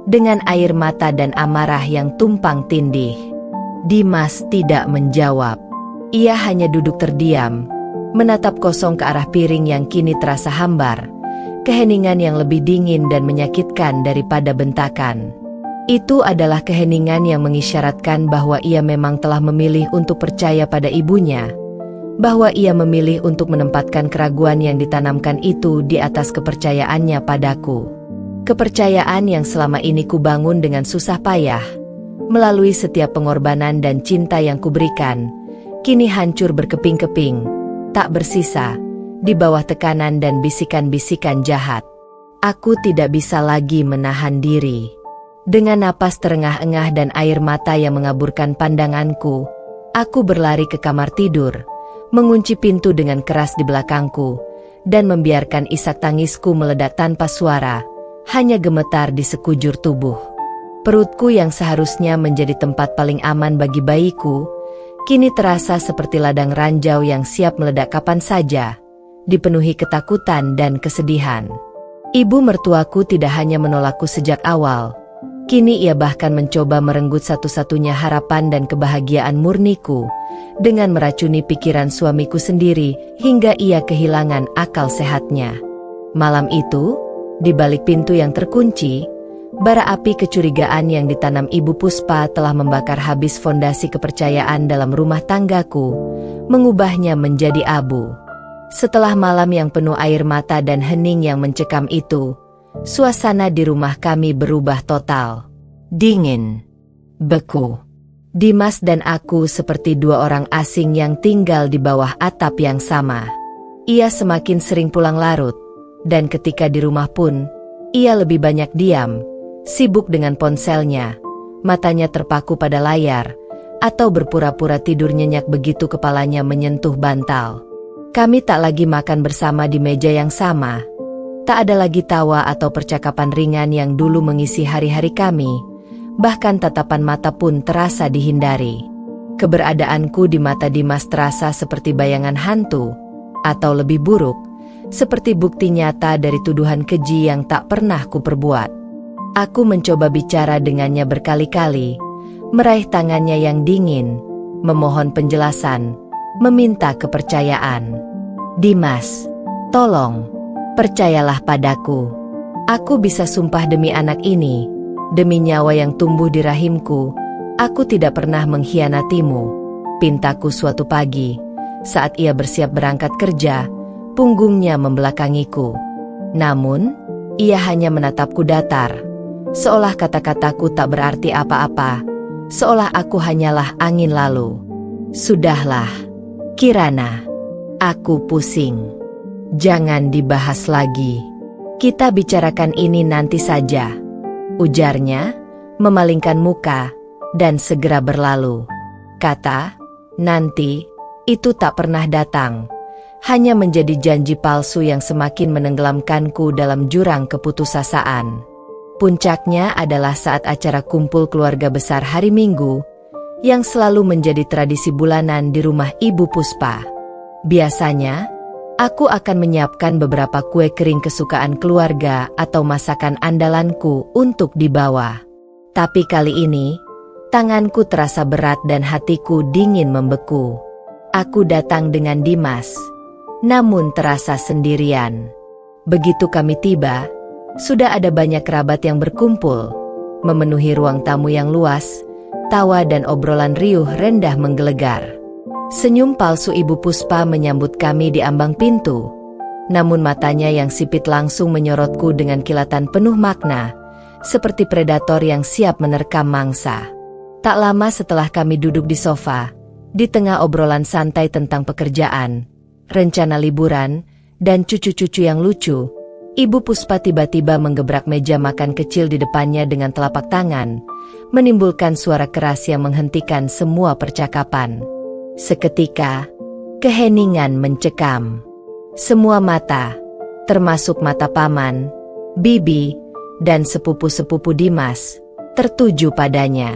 dengan air mata dan amarah yang tumpang tindih. Dimas tidak menjawab. Ia hanya duduk terdiam, menatap kosong ke arah piring yang kini terasa hambar, keheningan yang lebih dingin dan menyakitkan daripada bentakan. Itu adalah keheningan yang mengisyaratkan bahwa ia memang telah memilih untuk percaya pada ibunya, bahwa ia memilih untuk menempatkan keraguan yang ditanamkan itu di atas kepercayaannya padaku. Kepercayaan yang selama ini kubangun dengan susah payah, melalui setiap pengorbanan dan cinta yang kuberikan, kini hancur berkeping-keping, tak bersisa, di bawah tekanan dan bisikan-bisikan jahat. Aku tidak bisa lagi menahan diri. Dengan napas terengah-engah dan air mata yang mengaburkan pandanganku, aku berlari ke kamar tidur, mengunci pintu dengan keras di belakangku, dan membiarkan isak tangisku meledak tanpa suara, hanya gemetar di sekujur tubuh. Perutku yang seharusnya menjadi tempat paling aman bagi bayiku, kini terasa seperti ladang ranjau yang siap meledak kapan saja, dipenuhi ketakutan dan kesedihan. Ibu mertuaku tidak hanya menolakku sejak awal, kini ia bahkan mencoba merenggut satu-satunya harapan dan kebahagiaan murniku, dengan meracuni pikiran suamiku sendiri hingga ia kehilangan akal sehatnya. Malam itu, di balik pintu yang terkunci, bara api kecurigaan yang ditanam Ibu Puspa telah membakar habis fondasi kepercayaan dalam rumah tanggaku, mengubahnya menjadi abu. Setelah malam yang penuh air mata dan hening yang mencekam itu, suasana di rumah kami berubah total. Dingin, beku. Dimas dan aku seperti dua orang asing yang tinggal di bawah atap yang sama. Ia semakin sering pulang larut, dan ketika di rumah pun, ia lebih banyak diam, sibuk dengan ponselnya, matanya terpaku pada layar, atau berpura-pura tidur nyenyak begitu kepalanya menyentuh bantal. Kami tak lagi makan bersama di meja yang sama. Tak ada lagi tawa atau percakapan ringan yang dulu mengisi hari-hari kami. Bahkan tatapan mata pun terasa dihindari. Keberadaanku di mata Dimas terasa seperti bayangan hantu, atau lebih buruk, seperti bukti nyata dari tuduhan keji yang tak pernah kuperbuat. Aku mencoba bicara dengannya berkali-kali, meraih tangannya yang dingin, memohon penjelasan, meminta kepercayaan. Dimas, tolong, percayalah padaku. Aku bisa sumpah demi anak ini, demi nyawa yang tumbuh di rahimku, aku tidak pernah mengkhianatimu, pintaku suatu pagi, saat ia bersiap berangkat kerja, punggungnya membelakangiku. Namun, ia hanya menatapku datar, seolah kata-kataku tak berarti apa-apa, seolah aku hanyalah angin lalu. Sudahlah, Kirana, aku pusing. Jangan dibahas lagi. Kita bicarakan ini nanti saja, ujarnya, memalingkan muka, dan segera berlalu. Kata, nanti, itu tak pernah datang. Hanya menjadi janji palsu yang semakin menenggelamkanku dalam jurang keputusasaan. Puncaknya adalah saat acara kumpul keluarga besar hari Minggu, yang selalu menjadi tradisi bulanan di rumah Ibu Puspa. Biasanya, aku akan menyiapkan beberapa kue kering kesukaan keluarga atau masakan andalanku untuk dibawa. Tapi kali ini, tanganku terasa berat dan hatiku dingin membeku. Aku datang dengan Dimas, namun terasa sendirian. Begitu kami tiba, sudah ada banyak kerabat yang berkumpul, memenuhi ruang tamu yang luas, tawa dan obrolan riuh rendah menggelegar. Senyum palsu Ibu Puspa menyambut kami di ambang pintu, namun matanya yang sipit langsung menyorotku dengan kilatan penuh makna, seperti predator yang siap menerkam mangsa. Tak lama setelah kami duduk di sofa, di tengah obrolan santai tentang pekerjaan, rencana liburan, dan cucu-cucu yang lucu, Ibu Puspa tiba-tiba menggebrak meja makan kecil di depannya dengan telapak tangan, menimbulkan suara keras yang menghentikan semua percakapan. Seketika, keheningan mencekam. Semua mata, termasuk mata paman, bibi, dan sepupu-sepupu Dimas, tertuju padanya.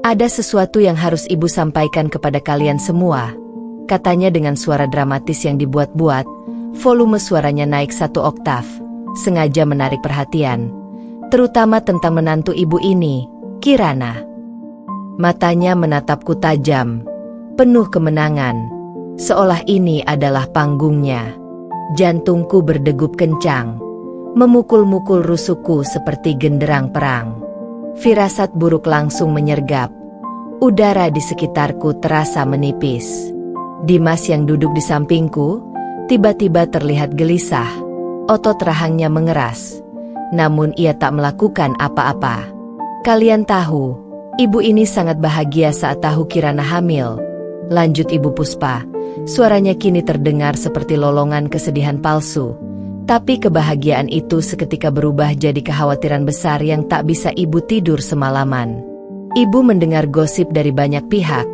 Ada sesuatu yang harus ibu sampaikan kepada kalian semua, katanya dengan suara dramatis yang dibuat-buat, volume suaranya naik 1 oktav, sengaja menarik perhatian, terutama tentang menantu ibu ini, Kirana. Matanya menatapku tajam, penuh kemenangan, seolah ini adalah panggungnya. Jantungku berdegup kencang, memukul-mukul rusukku seperti genderang perang. Firasat buruk langsung menyergap. Udara di sekitarku terasa menipis. Dimas yang duduk di sampingku, tiba-tiba terlihat gelisah. Otot rahangnya mengeras. Namun ia tak melakukan apa-apa. Kalian tahu, ibu ini sangat bahagia saat tahu Kirana hamil. Lanjut Ibu Puspa, suaranya kini terdengar seperti lolongan kesedihan palsu. Tapi kebahagiaan itu seketika berubah jadi kekhawatiran besar yang tak bisa ibu tidur semalaman. Ibu mendengar gosip dari banyak pihak,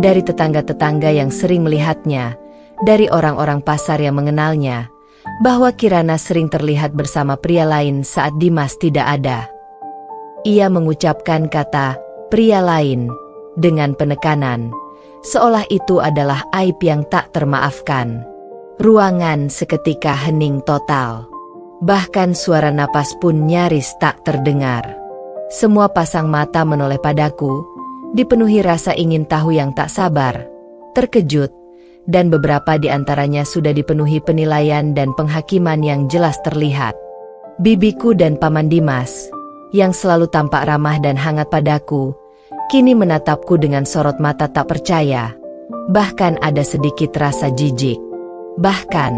dari tetangga-tetangga yang sering melihatnya, dari orang-orang pasar yang mengenalnya, bahwa Kirana sering terlihat bersama pria lain saat Dimas tidak ada. Ia mengucapkan kata, pria lain, dengan penekanan, seolah itu adalah aib yang tak termaafkan. Ruangan seketika hening total. Bahkan suara napas pun nyaris tak terdengar. Semua pasang mata menoleh padaku, dipenuhi rasa ingin tahu yang tak sabar, terkejut, dan beberapa di antaranya sudah dipenuhi penilaian dan penghakiman yang jelas terlihat. Bibiku dan Paman Dimas, yang selalu tampak ramah dan hangat padaku, kini menatapku dengan sorot mata tak percaya. Bahkan ada sedikit rasa jijik. Bahkan,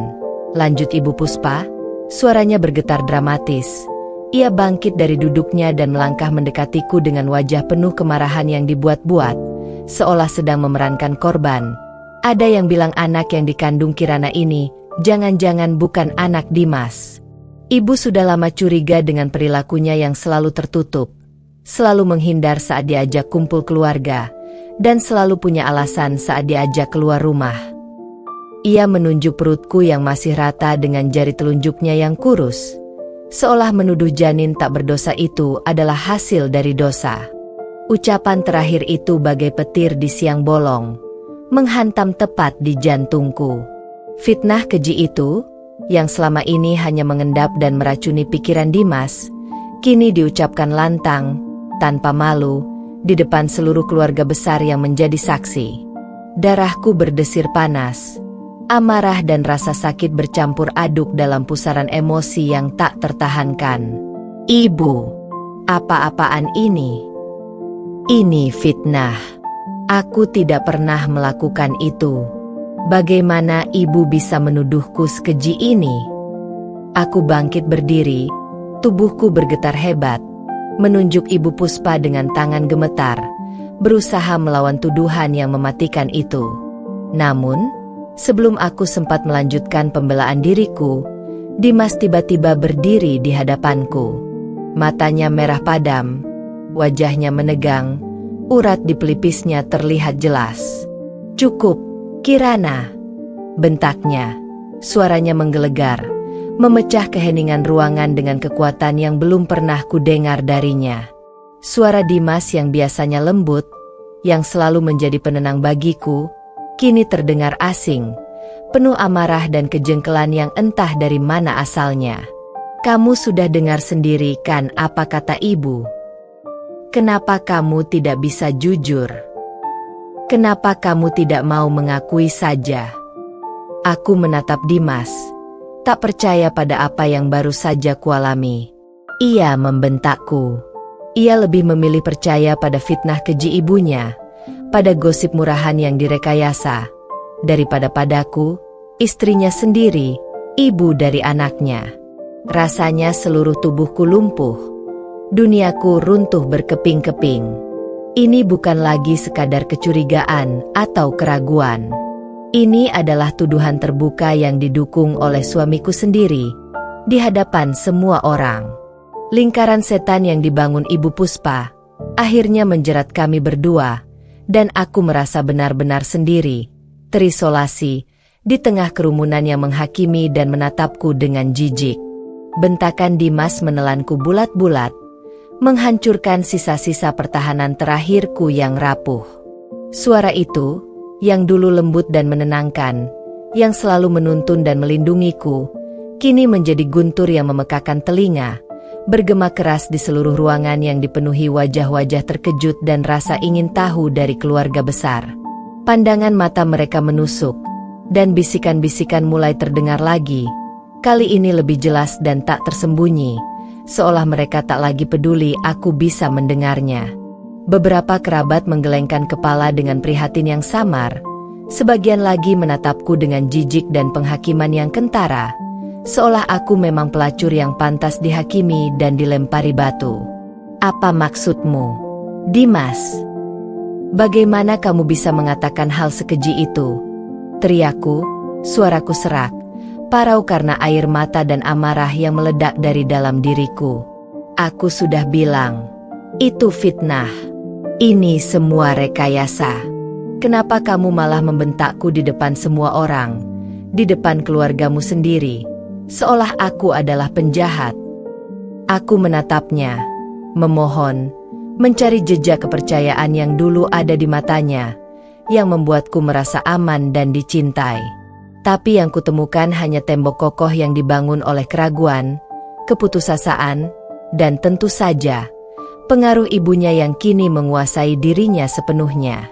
lanjut Ibu Puspa, suaranya bergetar dramatis. Ia bangkit dari duduknya dan melangkah mendekatiku dengan wajah penuh kemarahan yang dibuat-buat, seolah sedang memerankan korban. Ada yang bilang anak yang dikandung Kirana ini, jangan-jangan bukan anak Dimas. Ibu sudah lama curiga dengan perilakunya yang selalu tertutup, selalu menghindar saat diajak kumpul keluarga, dan selalu punya alasan saat diajak keluar rumah. Ia menunjuk perutku yang masih rata dengan jari telunjuknya yang kurus, seolah menuduh janin tak berdosa itu adalah hasil dari dosa. Ucapan terakhir itu bagai petir di siang bolong, menghantam tepat di jantungku. Fitnah keji itu, yang selama ini hanya mengendap dan meracuni pikiran Dimas, kini diucapkan lantang, tanpa malu, di depan seluruh keluarga besar yang menjadi saksi. Darahku berdesir panas. Amarah dan rasa sakit bercampur aduk dalam pusaran emosi yang tak tertahankan. Ibu, apa-apaan ini? Ini fitnah. Aku tidak pernah melakukan itu. Bagaimana ibu bisa menuduhku sekeji ini? Aku bangkit berdiri, tubuhku bergetar hebat, menunjuk Ibu Puspa dengan tangan gemetar, berusaha melawan tuduhan yang mematikan itu. Namun, sebelum aku sempat melanjutkan pembelaan diriku, Dimas tiba-tiba berdiri di hadapanku. Matanya merah padam, wajahnya menegang, urat di pelipisnya terlihat jelas. "Cukup, Kirana," bentaknya. Suaranya menggelegar, memecah keheningan ruangan dengan kekuatan yang belum pernah kudengar darinya. Suara Dimas yang biasanya lembut, yang selalu menjadi penenang bagiku, kini terdengar asing, penuh amarah dan kejengkelan yang entah dari mana asalnya. "Kamu sudah dengar sendiri kan apa kata ibu? Kenapa kamu tidak bisa jujur? Kenapa kamu tidak mau mengakui saja?" Aku menatap Dimas, tak percaya pada apa yang baru saja kualami. Ia membentakku. Ia lebih memilih percaya pada fitnah keji ibunya, pada gosip murahan yang direkayasa, daripada padaku, istrinya sendiri, ibu dari anaknya. Rasanya seluruh tubuhku lumpuh. Duniaku runtuh berkeping-keping. Ini bukan lagi sekadar kecurigaan atau keraguan. Ini adalah tuduhan terbuka yang didukung oleh suamiku sendiri, di hadapan semua orang. Lingkaran setan yang dibangun Ibu Puspa, akhirnya menjerat kami berdua, dan aku merasa benar-benar sendiri, terisolasi, di tengah kerumunan yang menghakimi dan menatapku dengan jijik. Bentakan Dimas menelanku bulat-bulat, menghancurkan sisa-sisa pertahanan terakhirku yang rapuh. Suara itu, yang dulu lembut dan menenangkan, yang selalu menuntun dan melindungiku, kini menjadi guntur yang memekakan telinga, bergema keras di seluruh ruangan yang dipenuhi wajah-wajah terkejut dan rasa ingin tahu dari keluarga besar. Pandangan mata mereka menusuk, dan bisikan-bisikan mulai terdengar lagi, kali ini lebih jelas dan tak tersembunyi, seolah mereka tak lagi peduli aku bisa mendengarnya. Beberapa kerabat menggelengkan kepala dengan prihatin yang samar, sebagian lagi menatapku dengan jijik dan penghakiman yang kentara, seolah aku memang pelacur yang pantas dihakimi dan dilempari batu. "Apa maksudmu, Dimas? Bagaimana kamu bisa mengatakan hal sekeji itu?" teriakku, suaraku serak, parau karena air mata dan amarah yang meledak dari dalam diriku. "Aku sudah bilang, itu fitnah. Ini semua rekayasa. Kenapa kamu malah membentakku di depan semua orang, di depan keluargamu sendiri, seolah aku adalah penjahat?" Aku menatapnya, memohon, mencari jejak kepercayaan yang dulu ada di matanya, yang membuatku merasa aman dan dicintai. Tapi yang kutemukan hanya tembok kokoh yang dibangun oleh keraguan, keputusasaan, dan tentu saja pengaruh ibunya yang kini menguasai dirinya sepenuhnya.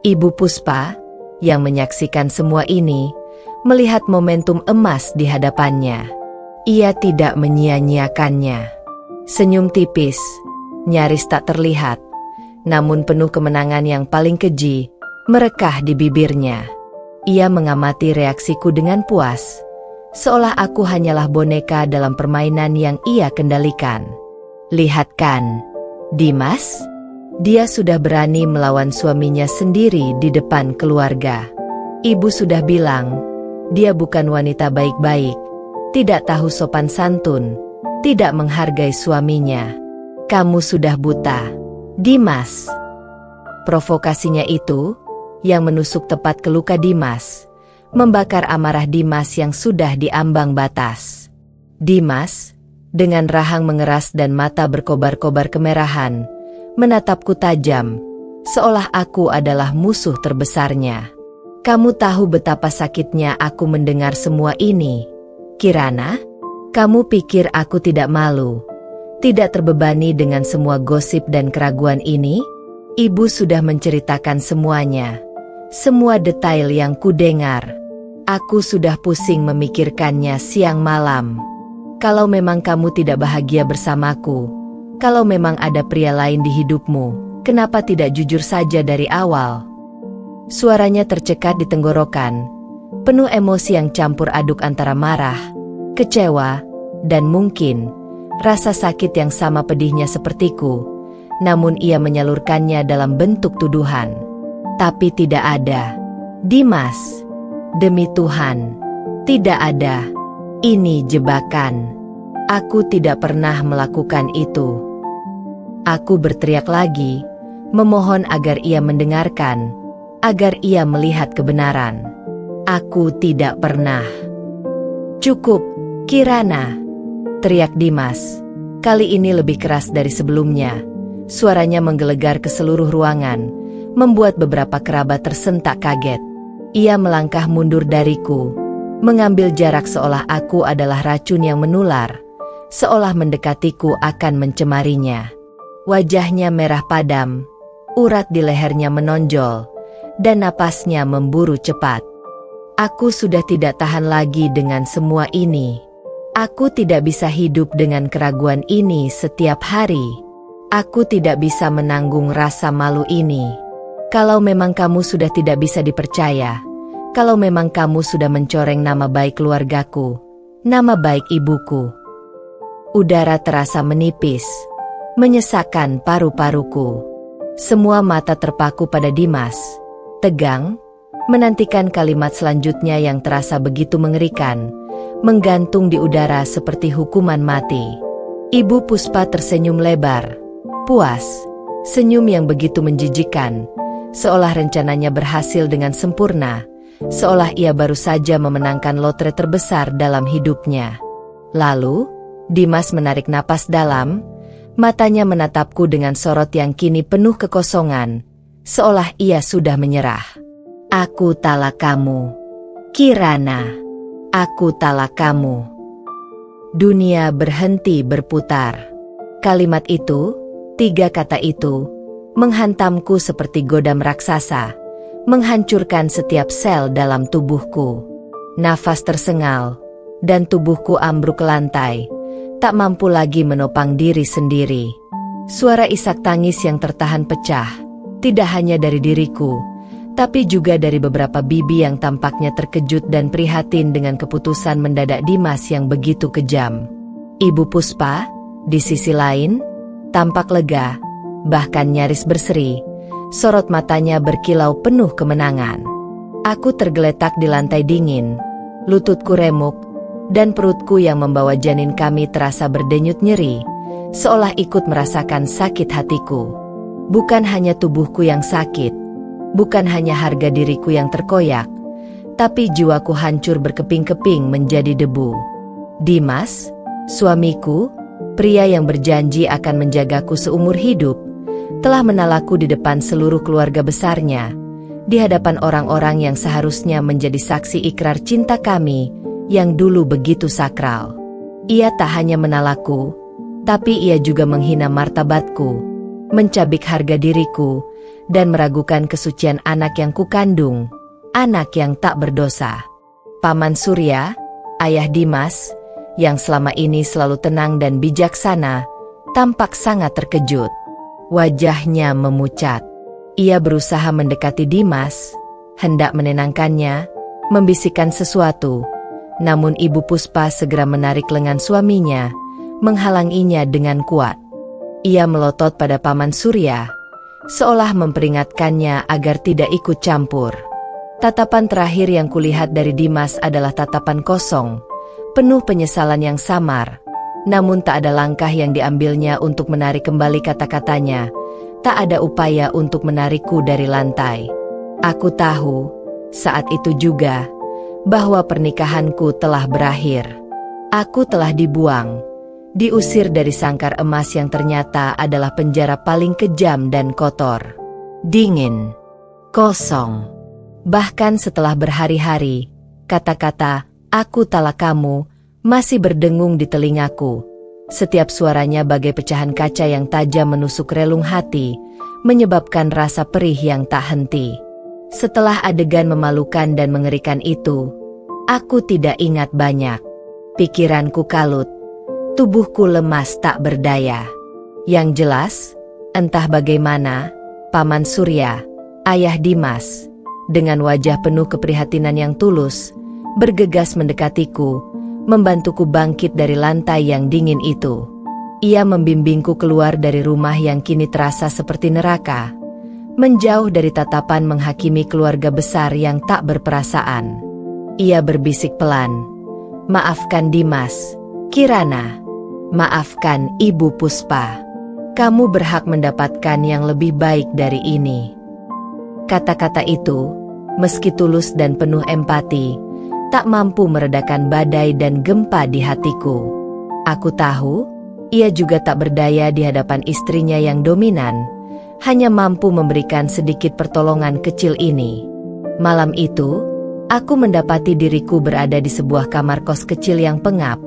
Ibu Puspa, yang menyaksikan semua ini, melihat momentum emas di hadapannya. Ia tidak menyia-nyiakannya. Senyum tipis, nyaris tak terlihat, namun penuh kemenangan yang paling keji, merekah di bibirnya. Ia mengamati reaksiku dengan puas, seolah aku hanyalah boneka dalam permainan yang ia kendalikan. "Lihat kan, Dimas, dia sudah berani melawan suaminya sendiri di depan keluarga. Ibu sudah bilang, dia bukan wanita baik-baik, tidak tahu sopan santun, tidak menghargai suaminya. Kamu sudah buta, Dimas." Provokasinya itu, yang menusuk tepat ke luka Dimas, membakar amarah Dimas yang sudah diambang batas. Dimas, dengan rahang mengeras dan mata berkobar-kobar kemerahan, menatapku tajam, seolah aku adalah musuh terbesarnya. Kamu tahu betapa sakitnya aku mendengar semua ini, Kirana? Kamu pikir aku tidak malu, tidak terbebani dengan semua gosip dan keraguan ini? Ibu sudah menceritakan semuanya, semua detail yang kudengar. Aku sudah pusing memikirkannya siang malam. Kalau memang kamu tidak bahagia bersamaku, kalau memang ada pria lain di hidupmu, kenapa tidak jujur saja dari awal? Suaranya tercekat di tenggorokan, penuh emosi yang campur aduk antara marah, kecewa, dan mungkin rasa sakit yang sama pedihnya sepertiku, namun ia menyalurkannya dalam bentuk tuduhan. Tapi tidak ada. Dimas, demi Tuhan, tidak ada. Ini jebakan. Aku tidak pernah melakukan itu. Aku berteriak lagi, memohon agar ia mendengarkan, agar ia melihat kebenaran. Aku tidak pernah. Cukup, Kirana, teriak Dimas. Kali ini lebih keras dari sebelumnya. Suaranya menggelegar ke seluruh ruangan, membuat beberapa kerabat tersentak kaget. Ia melangkah mundur dariku, mengambil jarak seolah aku adalah racun yang menular, seolah mendekatiku akan mencemarinya. Wajahnya merah padam, urat di lehernya menonjol, dan napasnya memburu cepat. Aku sudah tidak tahan lagi dengan semua ini. Aku tidak bisa hidup dengan keraguan ini setiap hari. Aku tidak bisa menanggung rasa malu ini. Kalau memang kamu sudah tidak bisa dipercaya, kalau memang kamu sudah mencoreng nama baik keluargaku, nama baik ibuku. Udara terasa menipis, menyesakkan paru-paruku. Semua mata terpaku pada Dimas, tegang, menantikan kalimat selanjutnya yang terasa begitu mengerikan, menggantung di udara seperti hukuman mati. Ibu Puspa tersenyum lebar, puas, senyum yang begitu menjijikkan, seolah rencananya berhasil dengan sempurna, seolah ia baru saja memenangkan lotre terbesar dalam hidupnya. Lalu, Dimas menarik napas dalam, matanya menatapku dengan sorot yang kini penuh kekosongan, seolah ia sudah menyerah. Aku talak kamu, Kirana. Aku talak kamu. Dunia berhenti berputar. Kalimat itu, 3 kata itu, menghantamku seperti godam raksasa, menghancurkan setiap sel dalam tubuhku. Nafas tersengal, dan tubuhku ambruk ke lantai, tak mampu lagi menopang diri sendiri. Suara isak tangis yang tertahan pecah, tidak hanya dari diriku, tapi juga dari beberapa bibi yang tampaknya terkejut dan prihatin dengan keputusan mendadak Dimas yang begitu kejam. Ibu Puspa, di sisi lain, tampak lega, bahkan nyaris berseri, sorot matanya berkilau penuh kemenangan. Aku tergeletak di lantai dingin, lututku remuk, dan perutku yang membawa janin kami terasa berdenyut nyeri, seolah ikut merasakan sakit hatiku. Bukan hanya tubuhku yang sakit, bukan hanya harga diriku yang terkoyak, tapi jiwaku hancur berkeping-keping menjadi debu. Dimas, suamiku, pria yang berjanji akan menjagaku seumur hidup, telah menalaku di depan seluruh keluarga besarnya, di hadapan orang-orang yang seharusnya menjadi saksi ikrar cinta kami, yang dulu begitu sakral. Ia tak hanya menalaku, tapi ia juga menghina martabatku, mencabik harga diriku, dan meragukan kesucian anak yang kukandung, anak yang tak berdosa. Paman Surya, ayah Dimas, yang selama ini selalu tenang dan bijaksana, tampak sangat terkejut. Wajahnya memucat. Ia berusaha mendekati Dimas, hendak menenangkannya, membisikkan sesuatu. Namun Ibu Puspa segera menarik lengan suaminya, menghalanginya dengan kuat. Ia melotot pada Paman Surya, seolah memperingatkannya agar tidak ikut campur. Tatapan terakhir yang kulihat dari Dimas adalah tatapan kosong, penuh penyesalan yang samar, namun tak ada langkah yang diambilnya untuk menarik kembali kata-katanya, Tak ada upaya untuk menarikku dari lantai. Aku tahu, saat itu juga, bahwa pernikahanku telah berakhir. Aku telah dibuang, diusir dari sangkar emas yang ternyata adalah penjara paling kejam dan kotor. Dingin, kosong. Bahkan setelah berhari-hari, kata-kata, "Aku talak kamu," masih berdengung di telingaku. Setiap suaranya bagai pecahan kaca yang tajam menusuk relung hati, menyebabkan rasa perih yang tak henti. Setelah adegan memalukan dan mengerikan itu, aku tidak ingat banyak. Pikiranku kalut, tubuhku lemas tak berdaya. Yang jelas, entah bagaimana, Paman Surya, ayah Dimas, dengan wajah penuh keprihatinan yang tulus, bergegas mendekatiku, membantuku bangkit dari lantai yang dingin itu. Ia membimbingku keluar dari rumah yang kini terasa seperti neraka, menjauh dari tatapan menghakimi keluarga besar yang tak berperasaan. Ia berbisik pelan, "Maafkan Dimas, Kirana. Maafkan Ibu Puspa. Kamu berhak mendapatkan yang lebih baik dari ini." Kata-kata itu, meski tulus dan penuh empati, tak mampu meredakan badai dan gempa di hatiku. Aku tahu, ia juga tak berdaya di hadapan istrinya yang dominan, hanya mampu memberikan sedikit pertolongan kecil ini. Malam itu, aku mendapati diriku berada di sebuah kamar kos kecil yang pengap,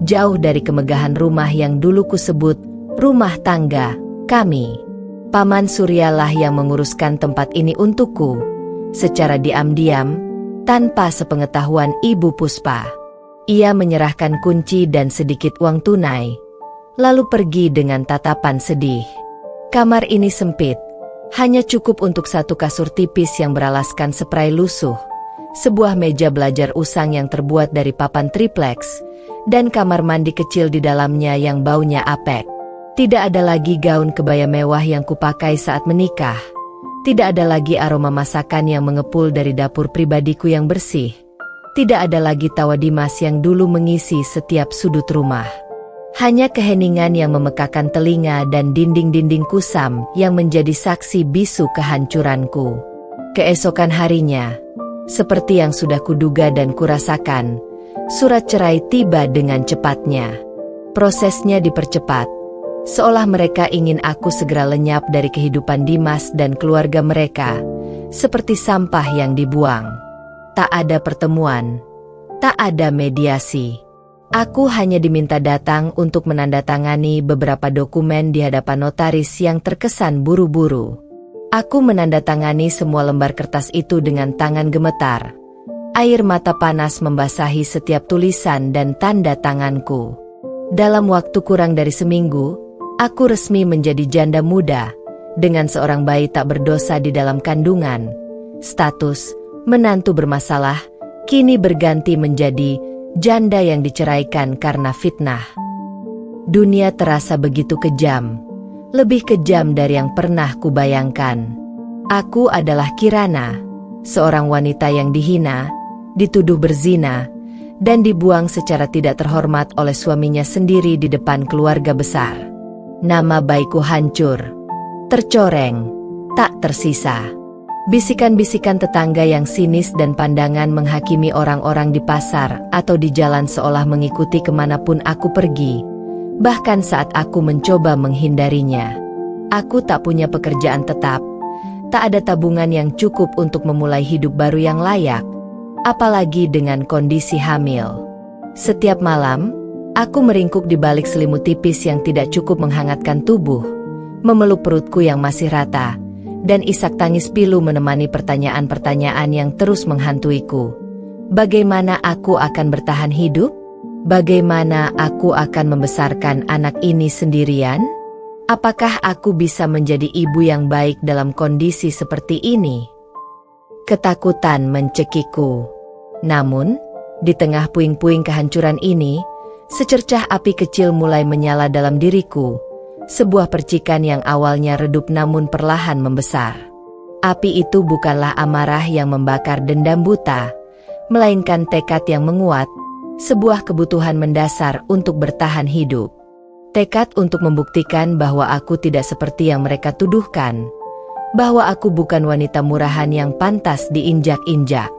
jauh dari kemegahan rumah yang dulu kusebut rumah tangga kami. Paman Suryalah yang menguruskan tempat ini untukku, secara diam-diam, tanpa sepengetahuan Ibu Puspa. Ia menyerahkan kunci dan sedikit uang tunai, lalu pergi dengan tatapan sedih. Kamar ini sempit, hanya cukup untuk satu kasur tipis yang beralaskan spray lusuh, sebuah meja belajar usang yang terbuat dari papan triplex, dan kamar mandi kecil di dalamnya yang baunya apek. Tidak ada lagi gaun kebaya mewah yang kupakai saat menikah. Tidak ada lagi aroma masakan yang mengepul dari dapur pribadiku yang bersih. Tidak ada lagi tawa Dimas yang dulu mengisi setiap sudut rumah. Hanya keheningan yang memekakan telinga dan dinding-dinding kusam yang menjadi saksi bisu kehancuranku. Keesokan harinya, seperti yang sudah kuduga dan kurasakan, surat cerai tiba dengan cepatnya. Prosesnya dipercepat, seolah mereka ingin aku segera lenyap dari kehidupan Dimas dan keluarga mereka, seperti sampah yang dibuang. Tak ada pertemuan, tak ada mediasi. Aku hanya diminta datang untuk menandatangani beberapa dokumen di hadapan notaris yang terkesan buru-buru. Aku menandatangani semua lembar kertas itu dengan tangan gemetar. Air mata panas membasahi setiap tulisan dan tanda tanganku. Dalam waktu kurang dari seminggu, aku resmi menjadi janda muda, dengan seorang bayi tak berdosa di dalam kandungan. Status menantu bermasalah kini berganti menjadi janda yang diceraikan karena fitnah. Dunia terasa begitu kejam, lebih kejam dari yang pernah kubayangkan. Aku adalah Kirana, seorang wanita yang dihina, dituduh berzina, dan dibuang secara tidak terhormat oleh suaminya sendiri di depan keluarga besar. Nama baikku hancur, tercoreng, tak tersisa. Bisikan-bisikan tetangga yang sinis dan pandangan menghakimi orang-orang di pasar atau di jalan seolah mengikuti kemanapun aku pergi, bahkan saat aku mencoba menghindarinya. Aku tak punya pekerjaan tetap, tak ada tabungan yang cukup untuk memulai hidup baru yang layak, apalagi dengan kondisi hamil. Setiap malam, aku meringkuk di balik selimut tipis yang tidak cukup menghangatkan tubuh, memeluk perutku yang masih rata, dan isak tangis pilu menemani pertanyaan-pertanyaan yang terus menghantuiku. Bagaimana aku akan bertahan hidup? Bagaimana aku akan membesarkan anak ini sendirian? Apakah aku bisa menjadi ibu yang baik dalam kondisi seperti ini? Ketakutan mencekikku. Namun, di tengah puing-puing kehancuran ini, secercah api kecil mulai menyala dalam diriku, sebuah percikan yang awalnya redup namun perlahan membesar. Api itu bukanlah amarah yang membakar dendam buta, melainkan tekad yang menguat, sebuah kebutuhan mendasar untuk bertahan hidup. Tekad untuk membuktikan bahwa aku tidak seperti yang mereka tuduhkan. Bahwa aku bukan wanita murahan yang pantas diinjak-injak.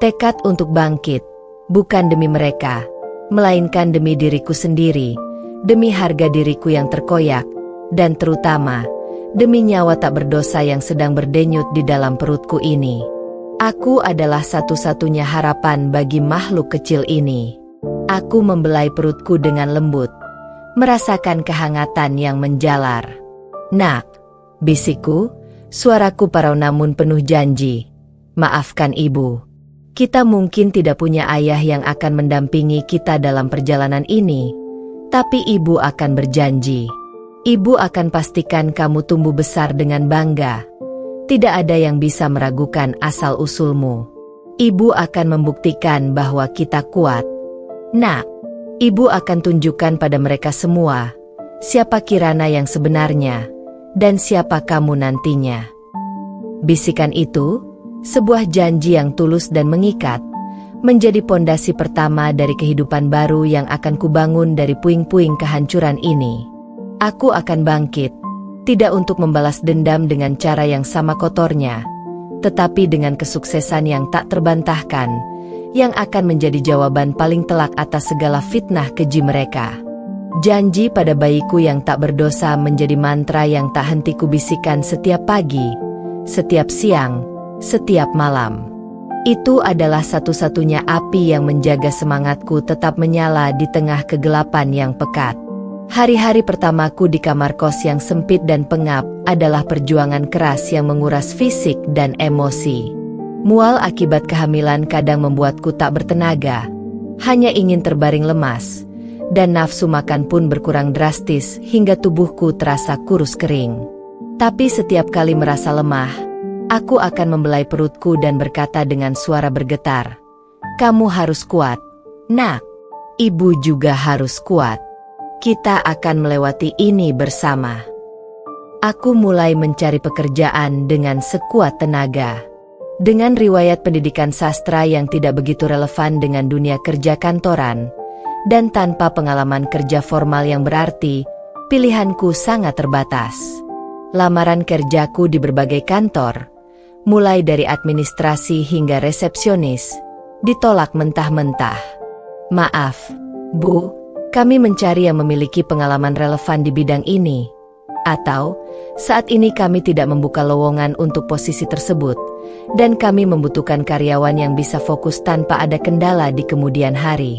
Tekad untuk bangkit, bukan demi mereka, melainkan demi diriku sendiri, demi harga diriku yang terkoyak, dan terutama, demi nyawa tak berdosa yang sedang berdenyut di dalam perutku ini. Aku adalah satu-satunya harapan bagi makhluk kecil ini. Aku membelai perutku dengan lembut, merasakan kehangatan yang menjalar. Nak, bisikku, suaraku parau namun penuh janji. Maafkan ibu. Kita mungkin tidak punya ayah yang akan mendampingi kita dalam perjalanan ini, tapi ibu akan berjanji. Ibu akan pastikan kamu tumbuh besar dengan bangga. Tidak ada yang bisa meragukan asal-usulmu. Ibu akan membuktikan bahwa kita kuat. Nak, ibu akan tunjukkan pada mereka semua siapa Kirana yang sebenarnya dan siapa kamu nantinya. Bisikan itu, sebuah janji yang tulus dan mengikat, menjadi pondasi pertama dari kehidupan baru yang akan kubangun dari puing-puing kehancuran ini. Aku akan bangkit, tidak untuk membalas dendam dengan cara yang sama kotornya, tetapi dengan kesuksesan yang tak terbantahkan, yang akan menjadi jawaban paling telak atas segala fitnah keji mereka. Janji pada bayiku yang tak berdosa menjadi mantra yang tak henti kubisikkan setiap pagi, setiap siang, setiap malam. Itu adalah satu-satunya api yang menjaga semangatku tetap menyala di tengah kegelapan yang pekat. Hari-hari pertamaku di kamar kos yang sempit dan pengap adalah perjuangan keras yang menguras fisik dan emosi. Mual akibat kehamilan kadang membuatku tak bertenaga, hanya ingin terbaring lemas, dan nafsu makan pun berkurang drastis hingga tubuhku terasa kurus kering. Tapi setiap kali merasa lemah, aku akan membelai perutku dan berkata dengan suara bergetar, "Kamu harus kuat, Nak. Ibu juga harus kuat. Kita akan melewati ini bersama." Aku mulai mencari pekerjaan dengan sekuat tenaga. Dengan riwayat pendidikan sastra yang tidak begitu relevan dengan dunia kerja kantoran, dan tanpa pengalaman kerja formal yang berarti, pilihanku sangat terbatas. Lamaran kerjaku di berbagai kantor, mulai dari administrasi hingga resepsionis, ditolak mentah-mentah. "Maaf, Bu, kami mencari yang memiliki pengalaman relevan di bidang ini." Atau, "Saat ini kami tidak membuka lowongan untuk posisi tersebut, dan kami membutuhkan karyawan yang bisa fokus tanpa ada kendala di kemudian hari."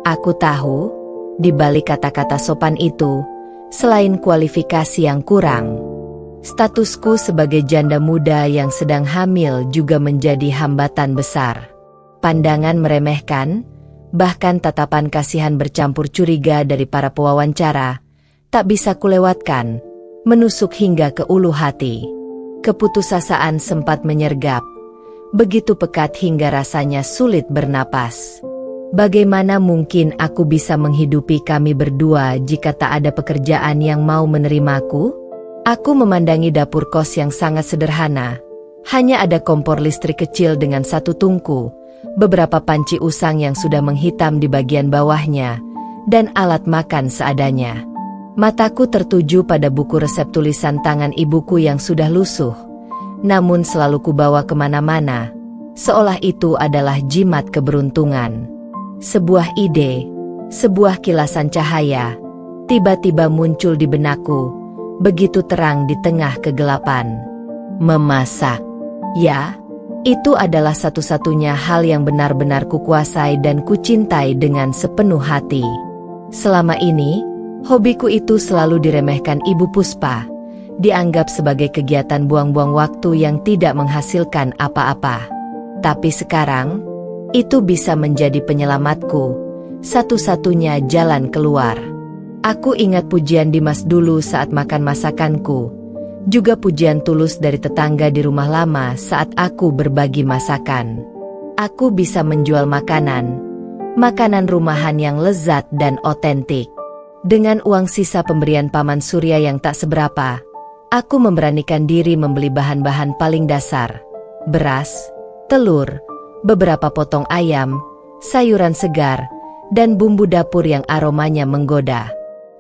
Aku tahu, di balik kata-kata sopan itu, selain kualifikasi yang kurang, statusku sebagai janda muda yang sedang hamil juga menjadi hambatan besar. Pandangan meremehkan, bahkan tatapan kasihan bercampur curiga dari para pewawancara, tak bisa kulewatkan, menusuk hingga ke ulu hati. Keputusasaan sempat menyergap, begitu pekat hingga rasanya sulit bernapas. Bagaimana mungkin aku bisa menghidupi kami berdua jika tak ada pekerjaan yang mau menerimaku? Aku memandangi dapur kos yang sangat sederhana. Hanya ada kompor listrik kecil dengan satu tungku, beberapa panci usang yang sudah menghitam di bagian bawahnya, dan alat makan seadanya. Mataku tertuju pada buku resep tulisan tangan ibuku yang sudah lusuh, namun selalu kubawa kemana-mana, seolah itu adalah jimat keberuntungan. Sebuah ide, sebuah kilasan cahaya, tiba-tiba muncul di benakku, begitu terang di tengah kegelapan. Memasak. Ya, itu adalah satu-satunya hal yang benar-benar kukuasai dan kucintai dengan sepenuh hati. Selama ini, hobiku itu selalu diremehkan Ibu Puspa, dianggap sebagai kegiatan buang-buang waktu yang tidak menghasilkan apa-apa. Tapi sekarang, itu bisa menjadi penyelamatku, satu-satunya jalan keluar. Aku ingat pujian Dimas dulu saat makan masakanku, juga pujian tulus dari tetangga di rumah lama saat aku berbagi masakan. Aku bisa menjual makanan rumahan yang lezat dan otentik. Dengan uang sisa pemberian Paman Surya yang tak seberapa, aku memberanikan diri membeli bahan-bahan paling dasar, beras, telur, beberapa potong ayam, sayuran segar, dan bumbu dapur yang aromanya menggoda.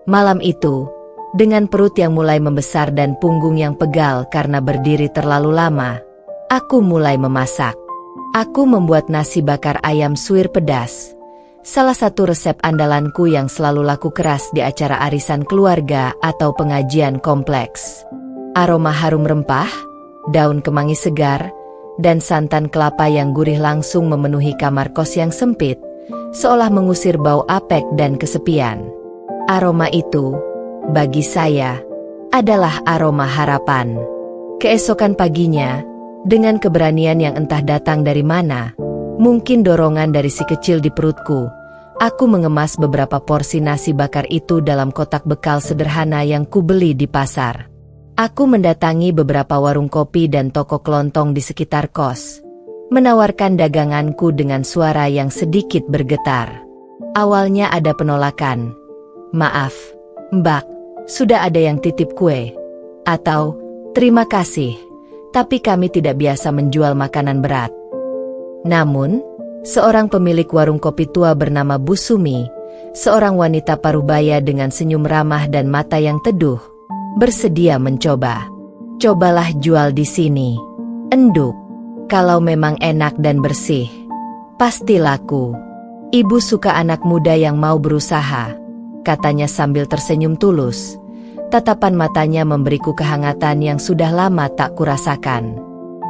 Malam itu, dengan perut yang mulai membesar dan punggung yang pegal karena berdiri terlalu lama, aku mulai memasak. Aku membuat nasi bakar ayam suwir pedas, salah satu resep andalanku yang selalu laku keras di acara arisan keluarga atau pengajian kompleks. Aroma harum rempah, daun kemangi segar, dan santan kelapa yang gurih langsung memenuhi kamar kos yang sempit, seolah mengusir bau apek dan kesepian. Aroma itu, bagi saya, adalah aroma harapan. Keesokan paginya, dengan keberanian yang entah datang dari mana, mungkin dorongan dari si kecil di perutku, aku mengemas beberapa porsi nasi bakar itu dalam kotak bekal sederhana yang kubeli di pasar. Aku mendatangi beberapa warung kopi dan toko kelontong di sekitar kos, menawarkan daganganku dengan suara yang sedikit bergetar. Awalnya ada penolakan. "Maaf, Mbak, sudah ada yang titip kue." Atau, "Terima kasih, tapi kami tidak biasa menjual makanan berat." Namun, seorang pemilik warung kopi tua bernama Bu Sumi, seorang wanita parubaya dengan senyum ramah dan mata yang teduh, bersedia mencoba. "Cobalah jual di sini, Enduk. Kalau memang enak dan bersih, pasti laku. Ibu suka anak muda yang mau berusaha," katanya sambil tersenyum tulus. Tatapan matanya memberiku kehangatan yang sudah lama tak kurasakan.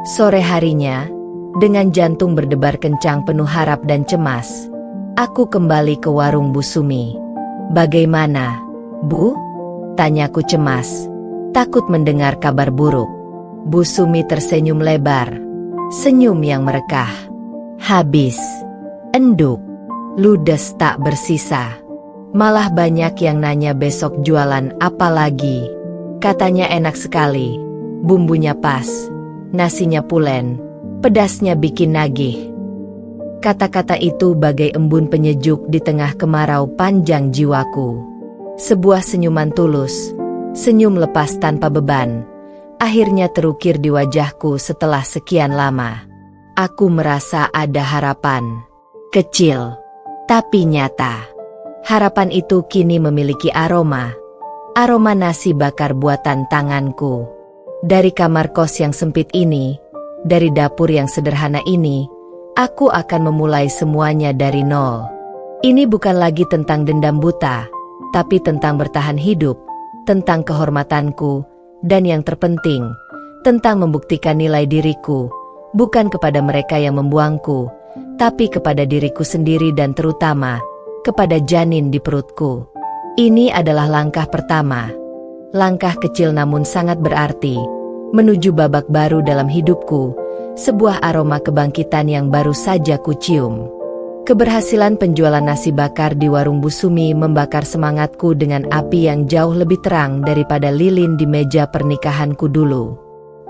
Sore harinya, dengan jantung berdebar kencang penuh harap dan cemas, aku kembali ke warung Bu Sumi. "Bagaimana, Bu?" tanyaku cemas, takut mendengar kabar buruk. Bu Sumi tersenyum lebar, senyum yang merekah. "Habis, Enduk. Ludes tak bersisa. Malah banyak yang nanya besok jualan apa lagi. Katanya enak sekali, bumbunya pas, nasinya pulen, pedasnya bikin nagih." Kata-kata itu bagai embun penyejuk di tengah kemarau panjang jiwaku. Sebuah senyuman tulus, senyum lepas tanpa beban, akhirnya terukir di wajahku setelah sekian lama. Aku merasa ada harapan. Kecil, tapi nyata. Harapan itu kini memiliki aroma nasi bakar buatan tanganku. Dari kamar kos yang sempit ini, dari dapur yang sederhana ini, aku akan memulai semuanya dari nol. Ini bukan lagi tentang dendam buta, tapi tentang bertahan hidup, tentang kehormatanku, dan yang terpenting, tentang membuktikan nilai diriku, bukan kepada mereka yang membuangku, tapi kepada diriku sendiri dan terutama, kepada janin di perutku. Ini adalah langkah pertama. Langkah kecil namun sangat berarti, menuju babak baru dalam hidupku, sebuah aroma kebangkitan yang baru saja kucium. Keberhasilan penjualan nasi bakar di warung Bu Sumi membakar semangatku dengan api yang jauh lebih terang daripada lilin di meja pernikahanku dulu.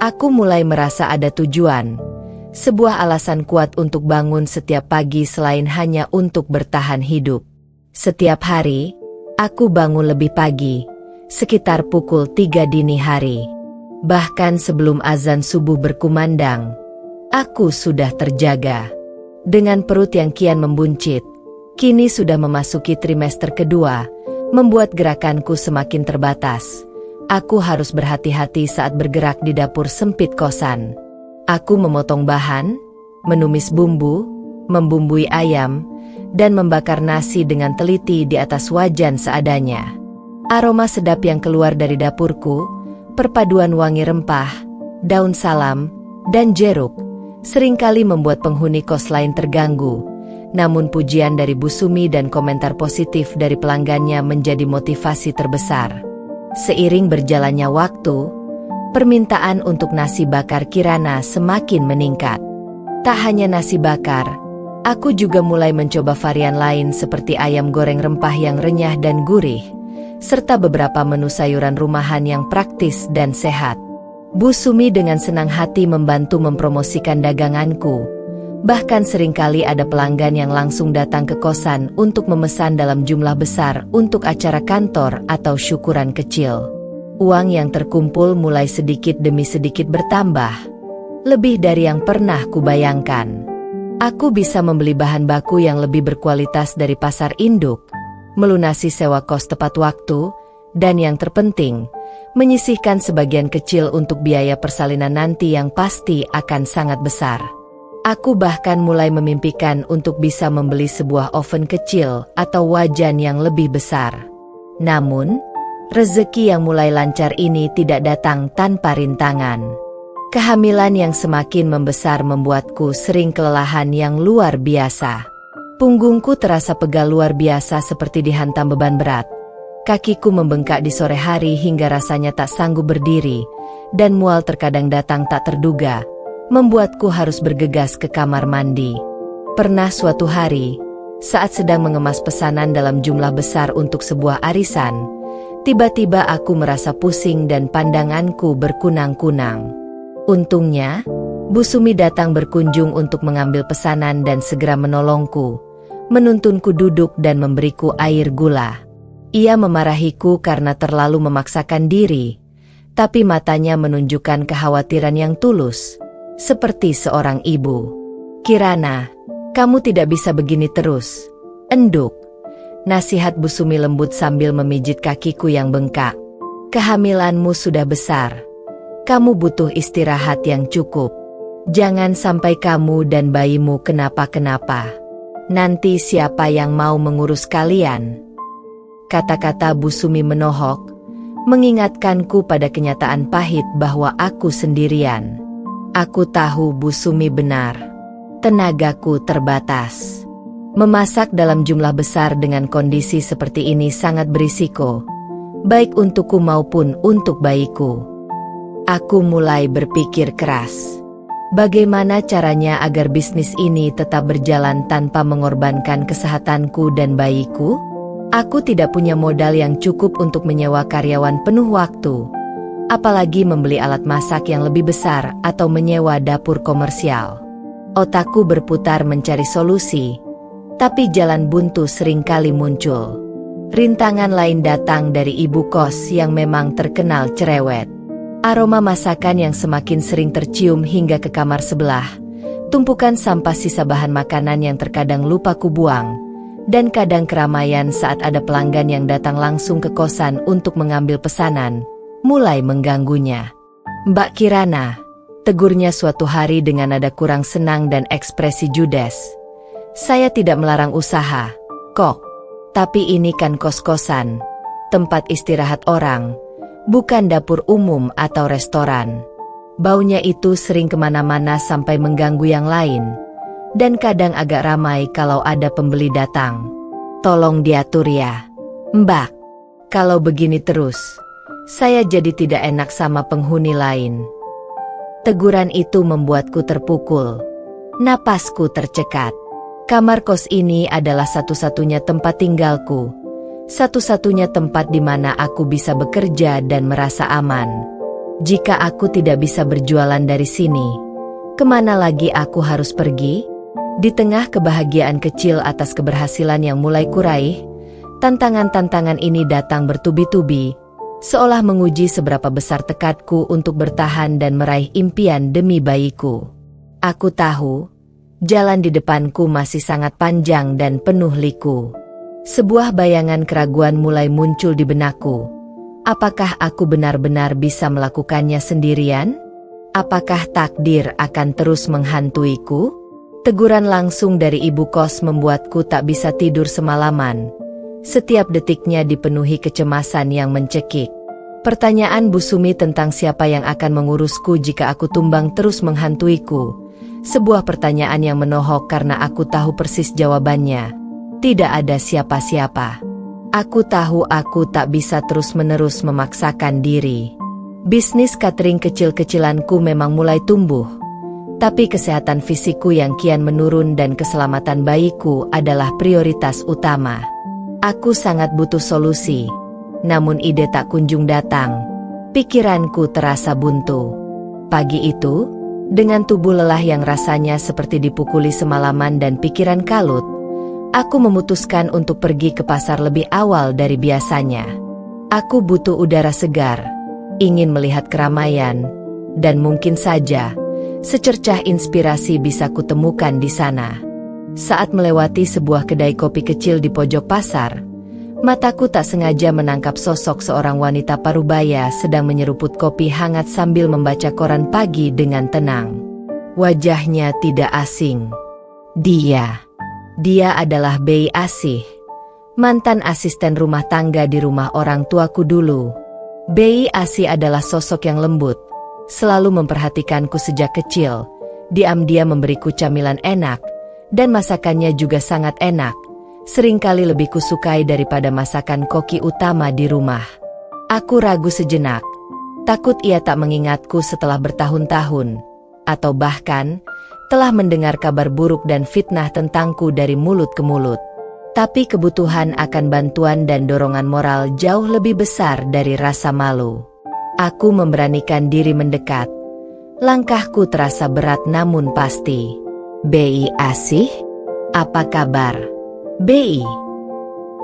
Aku mulai merasa ada tujuan, sebuah alasan kuat untuk bangun setiap pagi selain hanya untuk bertahan hidup. Setiap hari, aku bangun lebih pagi, sekitar pukul 3 dini hari. Bahkan sebelum azan subuh berkumandang, aku sudah terjaga. Dengan perut yang kian membuncit, kini sudah memasuki trimester kedua, membuat gerakanku semakin terbatas. Aku harus berhati-hati saat bergerak di dapur sempit kosan. Aku memotong bahan, menumis bumbu, membumbui ayam, dan membakar nasi dengan teliti di atas wajan seadanya. Aroma sedap yang keluar dari dapurku, perpaduan wangi rempah, daun salam, dan jeruk, seringkali membuat penghuni kos lain terganggu. Namun pujian dari Bu Sumi dan komentar positif dari pelanggannya menjadi motivasi terbesar. Seiring berjalannya waktu, permintaan untuk nasi bakar Kirana semakin meningkat. Tak hanya nasi bakar, aku juga mulai mencoba varian lain seperti ayam goreng rempah yang renyah dan gurih, serta beberapa menu sayuran rumahan yang praktis dan sehat. Bu Sumi dengan senang hati membantu mempromosikan daganganku. Bahkan seringkali ada pelanggan yang langsung datang ke kosan untuk memesan dalam jumlah besar untuk acara kantor atau syukuran kecil. Uang yang terkumpul mulai sedikit demi sedikit bertambah, lebih dari yang pernah kubayangkan. Aku bisa membeli bahan baku yang lebih berkualitas dari pasar induk, melunasi sewa kos tepat waktu, dan yang terpenting, menyisihkan sebagian kecil untuk biaya persalinan nanti yang pasti akan sangat besar. Aku bahkan mulai memimpikan untuk bisa membeli sebuah oven kecil atau wajan yang lebih besar. Namun, rezeki yang mulai lancar ini tidak datang tanpa rintangan. Kehamilan yang semakin membesar membuatku sering kelelahan yang luar biasa. Punggungku terasa pegal luar biasa seperti dihantam beban berat. Kakiku membengkak di sore hari hingga rasanya tak sanggup berdiri, dan mual terkadang datang tak terduga, membuatku harus bergegas ke kamar mandi. Pernah suatu hari, saat sedang mengemas pesanan dalam jumlah besar untuk sebuah arisan, tiba-tiba aku merasa pusing dan pandanganku berkunang-kunang. Untungnya, Bu Sumi datang berkunjung untuk mengambil pesanan dan segera menolongku, menuntunku duduk dan memberiku air gula. Ia memarahiku karena terlalu memaksakan diri, tapi matanya menunjukkan kekhawatiran yang tulus, seperti seorang ibu. "Kirana, kamu tidak bisa begini terus. Enduk," nasihat Bu Sumi lembut sambil memijit kakiku yang bengkak. "Kehamilanmu sudah besar. Kamu butuh istirahat yang cukup. Jangan sampai kamu dan bayimu kenapa-kenapa. Nanti siapa yang mau mengurus kalian?" Kata-kata Bu Sumi menohok, mengingatkanku pada kenyataan pahit bahwa aku sendirian. Aku tahu Bu Sumi benar. Tenagaku terbatas. Memasak dalam jumlah besar dengan kondisi seperti ini sangat berisiko, baik untukku maupun untuk bayiku. Aku mulai berpikir keras. Bagaimana caranya agar bisnis ini tetap berjalan tanpa mengorbankan kesehatanku dan bayiku? Aku tidak punya modal yang cukup untuk menyewa karyawan penuh waktu, apalagi membeli alat masak yang lebih besar atau menyewa dapur komersial. Otakku berputar mencari solusi, tapi jalan buntu seringkali muncul. Rintangan lain datang dari ibu kos yang memang terkenal cerewet. Aroma masakan yang semakin sering tercium hingga ke kamar sebelah, tumpukan sampah sisa bahan makanan yang terkadang lupa kubuang, dan kadang keramaian saat ada pelanggan yang datang langsung ke kosan untuk mengambil pesanan, mulai mengganggunya. "Mbak Kirana," tegurnya suatu hari dengan nada kurang senang dan ekspresi judes. "Saya tidak melarang usaha, kok. Tapi ini kan kos-kosan, tempat istirahat orang, bukan dapur umum atau restoran. Baunya itu sering kemana-mana sampai mengganggu yang lain, dan kadang agak ramai kalau ada pembeli datang. Tolong diatur ya, Mbak. Kalau begini terus, saya jadi tidak enak sama penghuni lain." Teguran itu membuatku terpukul. Napasku tercekat. Kamar kos ini adalah satu-satunya tempat tinggalku. Satu-satunya tempat di mana aku bisa bekerja dan merasa aman. Jika aku tidak bisa berjualan dari sini, kemana lagi aku harus pergi? Di tengah kebahagiaan kecil atas keberhasilan yang mulai kuraih, tantangan-tantangan ini datang bertubi-tubi, seolah menguji seberapa besar tekadku untuk bertahan dan meraih impian demi bayiku. Aku tahu, jalan di depanku masih sangat panjang dan penuh liku. Sebuah bayangan keraguan mulai muncul di benakku. Apakah aku benar-benar bisa melakukannya sendirian? Apakah takdir akan terus menghantuiku? Teguran langsung dari ibu kos membuatku tak bisa tidur semalaman. Setiap detiknya dipenuhi kecemasan yang mencekik. Pertanyaan Bu Sumi tentang siapa yang akan mengurusku jika aku tumbang terus menghantuiku. Sebuah pertanyaan yang menohok karena aku tahu persis jawabannya. Tidak ada siapa-siapa. Aku tahu aku tak bisa terus-menerus memaksakan diri. Bisnis catering kecil-kecilanku memang mulai tumbuh, tapi kesehatan fisikku yang kian menurun dan keselamatan bayiku adalah prioritas utama. Aku sangat butuh solusi, namun ide tak kunjung datang. Pikiranku terasa buntu. Pagi itu, dengan tubuh lelah yang rasanya seperti dipukuli semalaman dan pikiran kalut, aku memutuskan untuk pergi ke pasar lebih awal dari biasanya. Aku butuh udara segar, ingin melihat keramaian, dan mungkin saja secercah inspirasi bisa kutemukan di sana. Saat melewati sebuah kedai kopi kecil di pojok pasar, Mataku tak sengaja menangkap sosok seorang wanita parubaya sedang menyeruput kopi hangat sambil membaca koran pagi dengan tenang. Wajahnya tidak asing. Dia adalah Bei Asih, mantan asisten rumah tangga di rumah orang tuaku dulu. Bei Asih adalah sosok yang lembut, selalu memperhatikanku sejak kecil. Diam-diam memberiku camilan enak, dan masakannya juga sangat enak. Seringkali lebih kusukai daripada masakan koki utama di rumah. Aku ragu sejenak, takut ia tak mengingatku setelah bertahun-tahun, atau bahkan telah mendengar kabar buruk dan fitnah tentangku dari mulut ke mulut. Tapi kebutuhan akan bantuan dan dorongan moral jauh lebih besar dari rasa malu. Aku memberanikan diri mendekat. Langkahku terasa berat namun pasti. Bei Asih, apa kabar? Bei.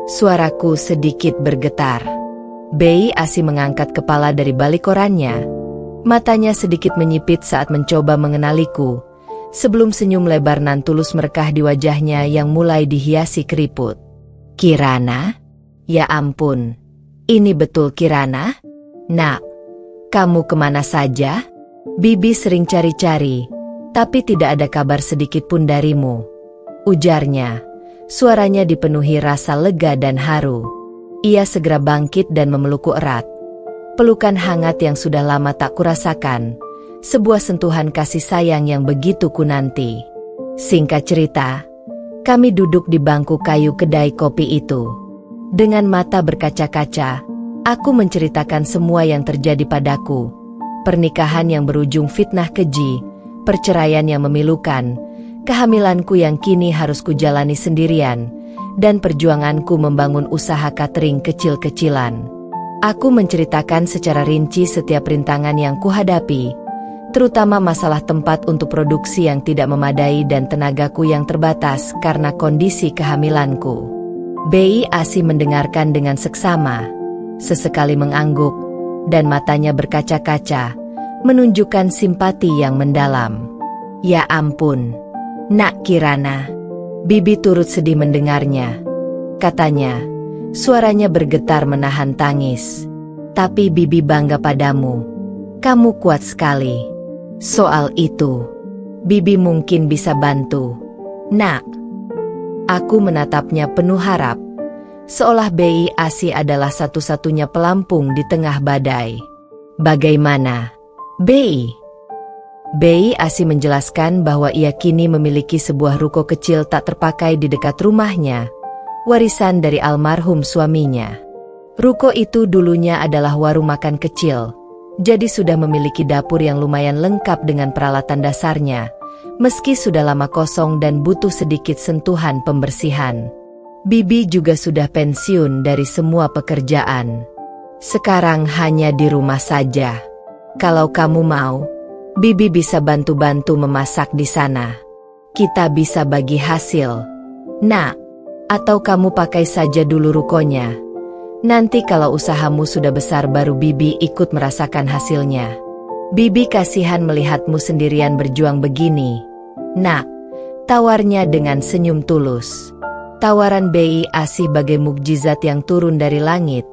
Suaraku sedikit bergetar. Bei Asih mengangkat kepala dari balik korannya. Matanya sedikit menyipit saat mencoba mengenaliku, sebelum senyum lebar nan tulus merekah di wajahnya yang mulai dihiasi keriput. Kirana? Ya ampun, ini betul Kirana? Nak, kamu kemana saja? Bibi sering cari-cari, tapi tidak ada kabar sedikit pun darimu, ujarnya. Suaranya dipenuhi rasa lega dan haru. Ia segera bangkit dan memelukku erat. Pelukan hangat yang sudah lama tak kurasakan. Sebuah sentuhan kasih sayang yang begitu kunanti. Singkat cerita, kami duduk di bangku kayu kedai kopi itu. Dengan mata berkaca-kaca, aku menceritakan semua yang terjadi padaku. Pernikahan yang berujung fitnah keji, perceraian yang memilukan, kehamilanku yang kini harus kujalani sendirian, dan perjuanganku membangun usaha catering kecil-kecilan. Aku menceritakan secara rinci setiap rintangan yang kuhadapi, terutama masalah tempat untuk produksi yang tidak memadai dan tenagaku yang terbatas karena kondisi kehamilanku. Bei Asih mendengarkan dengan seksama, sesekali mengangguk, dan matanya berkaca-kaca, menunjukkan simpati yang mendalam. Ya ampun, Nak Kirana. Bibi turut sedih mendengarnya. Katanya, suaranya bergetar menahan tangis. Tapi Bibi bangga padamu. Kamu kuat sekali. Soal itu, Bibi mungkin bisa bantu. Nak. Aku menatapnya penuh harap. Seolah Bei Asih adalah satu-satunya pelampung di tengah badai. Bagaimana, Bei? Bei Asih menjelaskan bahwa ia kini memiliki sebuah ruko kecil tak terpakai di dekat rumahnya, warisan dari almarhum suaminya. Ruko itu dulunya adalah warung makan kecil, jadi sudah memiliki dapur yang lumayan lengkap dengan peralatan dasarnya, meski sudah lama kosong dan butuh sedikit sentuhan pembersihan. Bibi juga sudah pensiun dari semua pekerjaan. Sekarang hanya di rumah saja. Kalau kamu mau, Bibi bisa bantu-bantu memasak di sana. Kita bisa bagi hasil. Nak, atau kamu pakai saja dulu rukonya. Nanti kalau usahamu sudah besar baru Bibi ikut merasakan hasilnya. Bibi kasihan melihatmu sendirian berjuang begini. Nak, tawarnya dengan senyum tulus. Tawaran Bei Asih bagai mukjizat yang turun dari langit.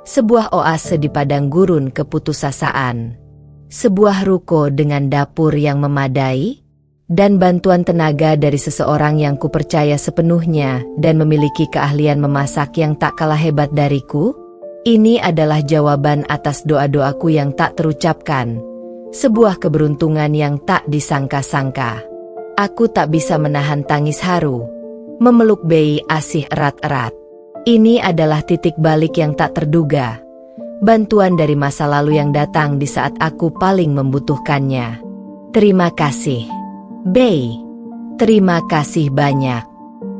Sebuah oase di padang gurun keputusasaan. Sebuah ruko dengan dapur yang memadai, dan bantuan tenaga dari seseorang yang kupercaya sepenuhnya dan memiliki keahlian memasak yang tak kalah hebat dariku. Ini adalah jawaban atas doa-doaku yang tak terucapkan. Sebuah keberuntungan yang tak disangka-sangka. Aku tak bisa menahan tangis haru, memeluk Bei Asih erat-erat. Ini adalah titik balik yang tak terduga. Bantuan dari masa lalu yang datang di saat aku paling membutuhkannya. Terima kasih, Bei. Terima kasih banyak.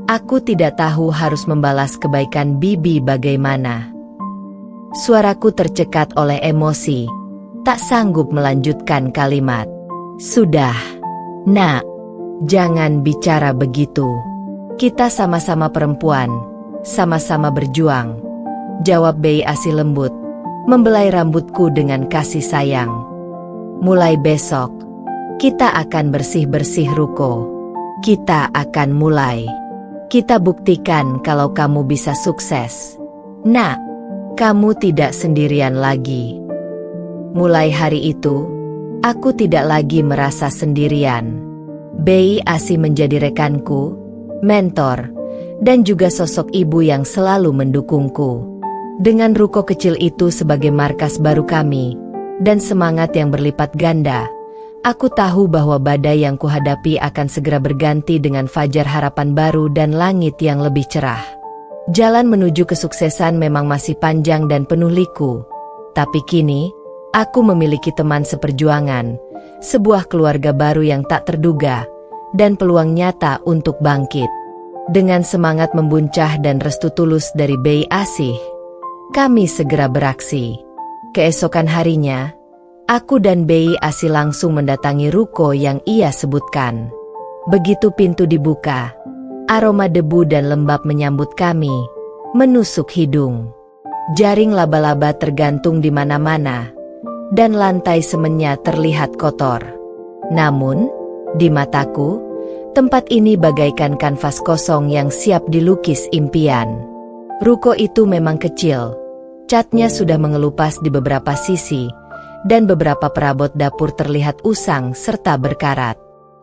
Aku tidak tahu harus membalas kebaikan Bibi bagaimana. Suaraku tercekat oleh emosi, tak sanggup melanjutkan kalimat. Sudah, Nak, jangan bicara begitu. Kita sama-sama perempuan, sama-sama berjuang, jawab Bei Asih lembut, membelai rambutku dengan kasih sayang. Mulai besok, kita akan bersih-bersih ruko. Kita akan mulai. Kita buktikan kalau kamu bisa sukses. "Nak, kamu tidak sendirian lagi." Mulai hari itu, aku tidak lagi merasa sendirian. Bei Asi menjadi rekanku, mentor, dan juga sosok ibu yang selalu mendukungku. Dengan ruko kecil itu sebagai markas baru kami, dan semangat yang berlipat ganda, aku tahu bahwa badai yang kuhadapi akan segera berganti dengan fajar harapan baru dan langit yang lebih cerah. Jalan menuju kesuksesan memang masih panjang dan penuh liku, tapi kini, aku memiliki teman seperjuangan, sebuah keluarga baru yang tak terduga, dan peluang nyata untuk bangkit. Dengan semangat membuncah dan restu tulus dari Bei Asih, kami segera beraksi. Keesokan harinya, aku dan Bei Asih langsung mendatangi ruko yang ia sebutkan. Begitu pintu dibuka, aroma debu dan lembab menyambut kami, menusuk hidung. Jaring laba-laba tergantung di mana-mana, dan lantai semennya terlihat kotor. Namun, di mataku, tempat ini bagaikan kanvas kosong yang siap dilukis impian. Ruko itu memang kecil, catnya sudah mengelupas di beberapa sisi, dan beberapa perabot dapur terlihat usang serta berkarat.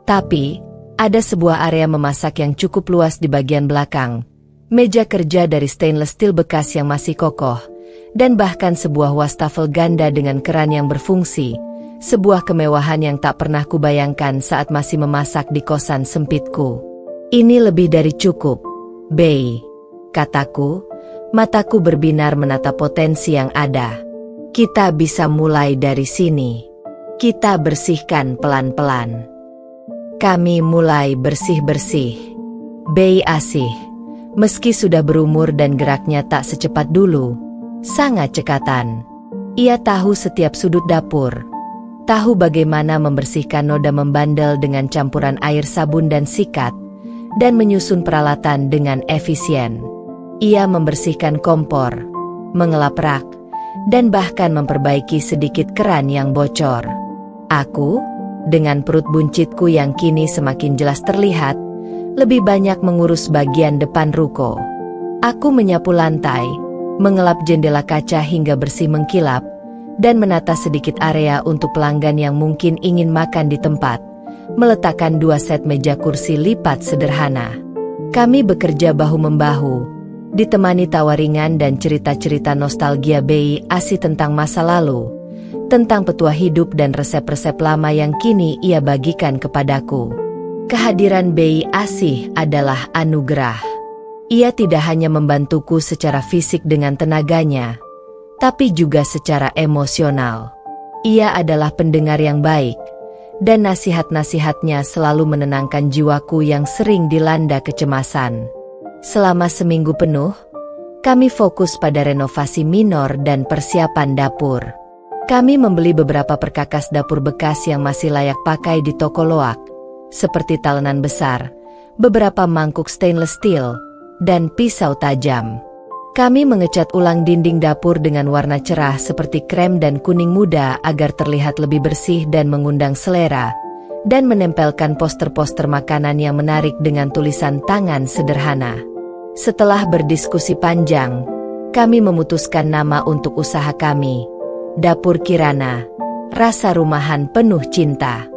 Tapi, ada sebuah area memasak yang cukup luas di bagian belakang, meja kerja dari stainless steel bekas yang masih kokoh, dan bahkan sebuah wastafel ganda dengan keran yang berfungsi, sebuah kemewahan yang tak pernah kubayangkan saat masih memasak di kosan sempitku. "Ini lebih dari cukup, Bei," kataku, mataku berbinar menatap potensi yang ada. "Kita bisa mulai dari sini. Kita bersihkan pelan-pelan." Kami mulai bersih-bersih. Bei Asih, meski sudah berumur dan geraknya tak secepat dulu, sangat cekatan. Ia tahu setiap sudut dapur, tahu bagaimana membersihkan noda membandel dengan campuran air sabun dan sikat, dan menyusun peralatan dengan efisien. Ia membersihkan kompor, mengelap rak, dan bahkan memperbaiki sedikit keran yang bocor. Aku, dengan perut buncitku yang kini semakin jelas terlihat, lebih banyak mengurus bagian depan ruko. Aku menyapu lantai, mengelap jendela kaca hingga bersih mengkilap, dan menata sedikit area untuk pelanggan yang mungkin ingin makan di tempat, meletakkan 2 set meja kursi lipat sederhana. Kami bekerja bahu-membahu, ditemani tawa ringan dan cerita-cerita nostalgia Bei Asih tentang masa lalu, tentang petua hidup dan resep-resep lama yang kini ia bagikan kepadaku. Kehadiran Bei Asih adalah anugerah. Ia tidak hanya membantuku secara fisik dengan tenaganya, tapi juga secara emosional. Ia adalah pendengar yang baik, dan nasihat-nasihatnya selalu menenangkan jiwaku yang sering dilanda kecemasan. Selama seminggu penuh, kami fokus pada renovasi minor dan persiapan dapur. Kami membeli beberapa perkakas dapur bekas yang masih layak pakai di toko loak, seperti talenan besar, beberapa mangkuk stainless steel, dan pisau tajam. Kami mengecat ulang dinding dapur dengan warna cerah seperti krem dan kuning muda agar terlihat lebih bersih dan mengundang selera, dan menempelkan poster-poster makanan yang menarik dengan tulisan tangan sederhana. Setelah berdiskusi panjang, kami memutuskan nama untuk usaha kami, Dapur Kirana, rasa rumahan penuh cinta.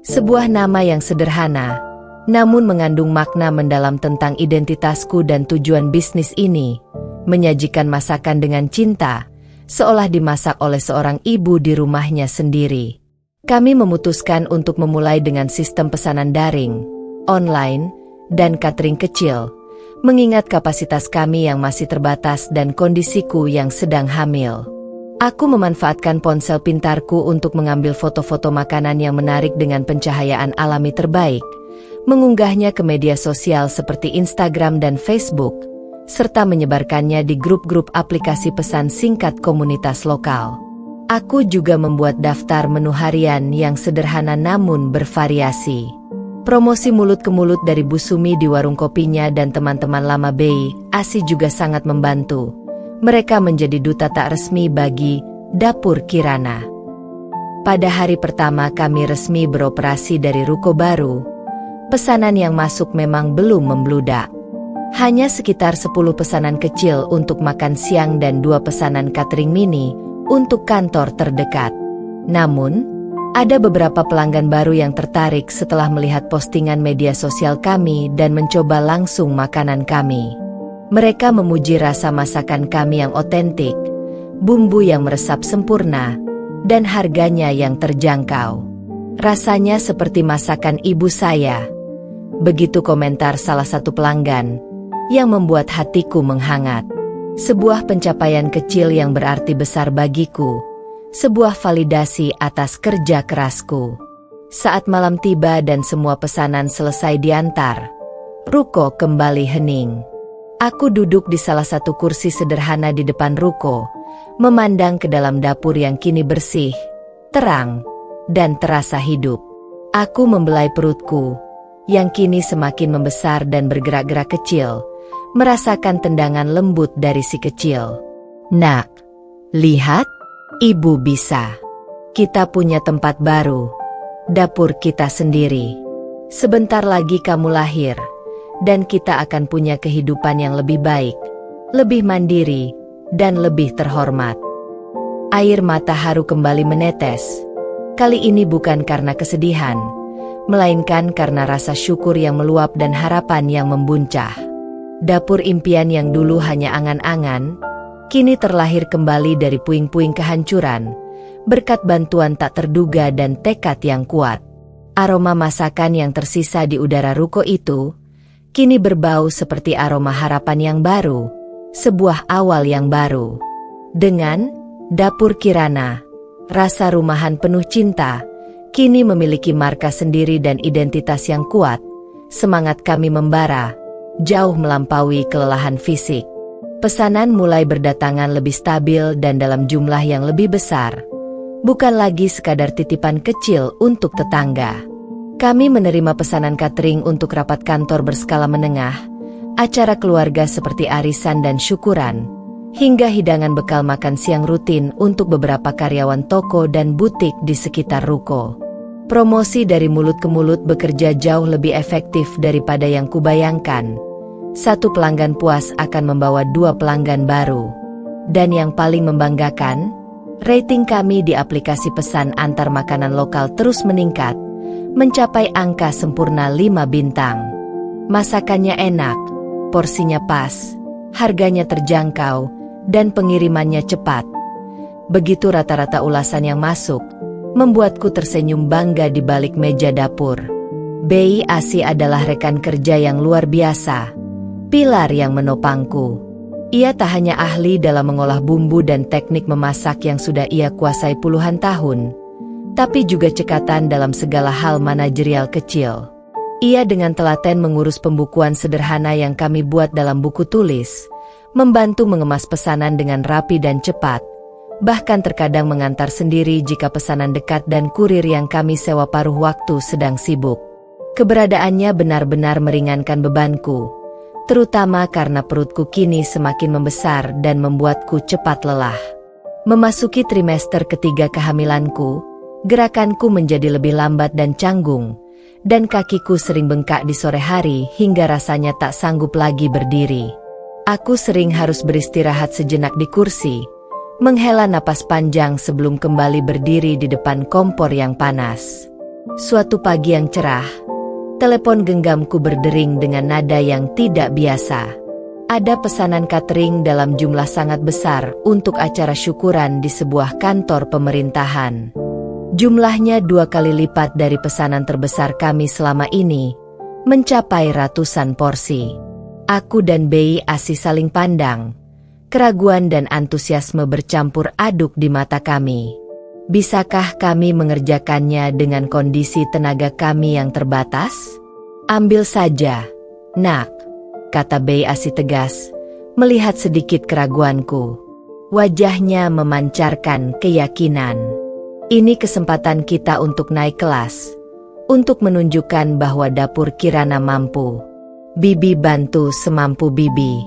Sebuah nama yang sederhana, namun mengandung makna mendalam tentang identitasku dan tujuan bisnis ini, menyajikan masakan dengan cinta, seolah dimasak oleh seorang ibu di rumahnya sendiri. Kami memutuskan untuk memulai dengan sistem pesanan daring, online, dan catering kecil, mengingat kapasitas kami yang masih terbatas dan kondisiku yang sedang hamil. Aku memanfaatkan ponsel pintarku untuk mengambil foto-foto makanan yang menarik dengan pencahayaan alami terbaik, mengunggahnya ke media sosial seperti Instagram dan Facebook, serta menyebarkannya di grup-grup aplikasi pesan singkat komunitas lokal. Aku juga membuat daftar menu harian yang sederhana namun bervariasi. Promosi mulut ke mulut dari Bu Sumi di warung kopinya dan teman-teman lama Bei Asih juga sangat membantu. Mereka menjadi duta tak resmi bagi Dapur Kirana. Pada hari pertama kami resmi beroperasi dari ruko baru, pesanan yang masuk memang belum membludak. Hanya sekitar 10 pesanan kecil untuk makan siang dan 2 pesanan catering mini untuk kantor terdekat. Namun, ada beberapa pelanggan baru yang tertarik setelah melihat postingan media sosial kami dan mencoba langsung makanan kami. Mereka memuji rasa masakan kami yang otentik, bumbu yang meresap sempurna, dan harganya yang terjangkau. Rasanya seperti masakan ibu saya. Begitu komentar salah satu pelanggan, yang membuat hatiku menghangat. Sebuah pencapaian kecil yang berarti besar bagiku. Sebuah validasi atas kerja kerasku. Saat malam tiba dan semua pesanan selesai diantar, ruko kembali hening. Aku duduk di salah satu kursi sederhana di depan ruko, memandang ke dalam dapur yang kini bersih, terang, dan terasa hidup. Aku membelai perutku, yang kini semakin membesar dan bergerak-gerak kecil, merasakan tendangan lembut dari si kecil. Nak, lihat, ibu bisa. Kita punya tempat baru, dapur kita sendiri. Sebentar lagi kamu lahir, dan kita akan punya kehidupan yang lebih baik, lebih mandiri, dan lebih terhormat. Air mata haru kembali menetes. Kali ini bukan karena kesedihan, melainkan karena rasa syukur yang meluap dan harapan yang membuncah. Dapur impian yang dulu hanya angan-angan, kini terlahir kembali dari puing-puing kehancuran, berkat bantuan tak terduga dan tekad yang kuat. Aroma masakan yang tersisa di udara ruko itu, kini berbau seperti aroma harapan yang baru, sebuah awal yang baru. Dengan dapur Kirana, rasa rumahan penuh cinta, kini memiliki marka sendiri dan identitas yang kuat. Semangat kami membara, jauh melampaui kelelahan fisik. Pesanan mulai berdatangan lebih stabil dan dalam jumlah yang lebih besar. Bukan lagi sekadar titipan kecil untuk tetangga. Kami menerima pesanan catering untuk rapat kantor berskala menengah, acara keluarga seperti arisan dan syukuran, hingga hidangan bekal makan siang rutin untuk beberapa karyawan toko dan butik di sekitar ruko. Promosi dari mulut ke mulut bekerja jauh lebih efektif daripada yang kubayangkan. Satu pelanggan puas akan membawa 2 pelanggan baru. Dan yang paling membanggakan, rating kami di aplikasi pesan antar makanan lokal terus meningkat, mencapai angka sempurna 5 bintang. Masakannya enak, porsinya pas, harganya terjangkau, dan pengirimannya cepat. Begitu rata-rata ulasan yang masuk, membuatku tersenyum bangga di balik meja dapur. Bei Asi adalah rekan kerja yang luar biasa, pilar yang menopangku. Ia tak hanya ahli dalam mengolah bumbu dan teknik memasak yang sudah ia kuasai puluhan tahun, tapi juga cekatan dalam segala hal manajerial kecil. Ia dengan telaten mengurus pembukuan sederhana yang kami buat dalam buku tulis, membantu mengemas pesanan dengan rapi dan cepat, bahkan terkadang mengantar sendiri jika pesanan dekat dan kurir yang kami sewa paruh waktu sedang sibuk. Keberadaannya benar-benar meringankan bebanku, terutama karena perutku kini semakin membesar dan membuatku cepat lelah. Memasuki trimester ketiga kehamilanku, gerakanku menjadi lebih lambat dan canggung, dan kakiku sering bengkak di sore hari hingga rasanya tak sanggup lagi berdiri. Aku sering harus beristirahat sejenak di kursi, menghela napas panjang sebelum kembali berdiri di depan kompor yang panas. Suatu pagi yang cerah, telepon genggamku berdering dengan nada yang tidak biasa. Ada pesanan catering dalam jumlah sangat besar untuk acara syukuran di sebuah kantor pemerintahan. Jumlahnya 2 kali lipat dari pesanan terbesar kami selama ini, mencapai ratusan porsi. Aku dan Bei Asi saling pandang. Keraguan dan antusiasme bercampur aduk di mata kami. Bisakah kami mengerjakannya dengan kondisi tenaga kami yang terbatas? Ambil saja, nak, kata Bei Asi tegas, melihat sedikit keraguanku. Wajahnya memancarkan keyakinan. Ini kesempatan kita untuk naik kelas, untuk menunjukkan bahwa dapur Kirana mampu. Bibi bantu semampu Bibi.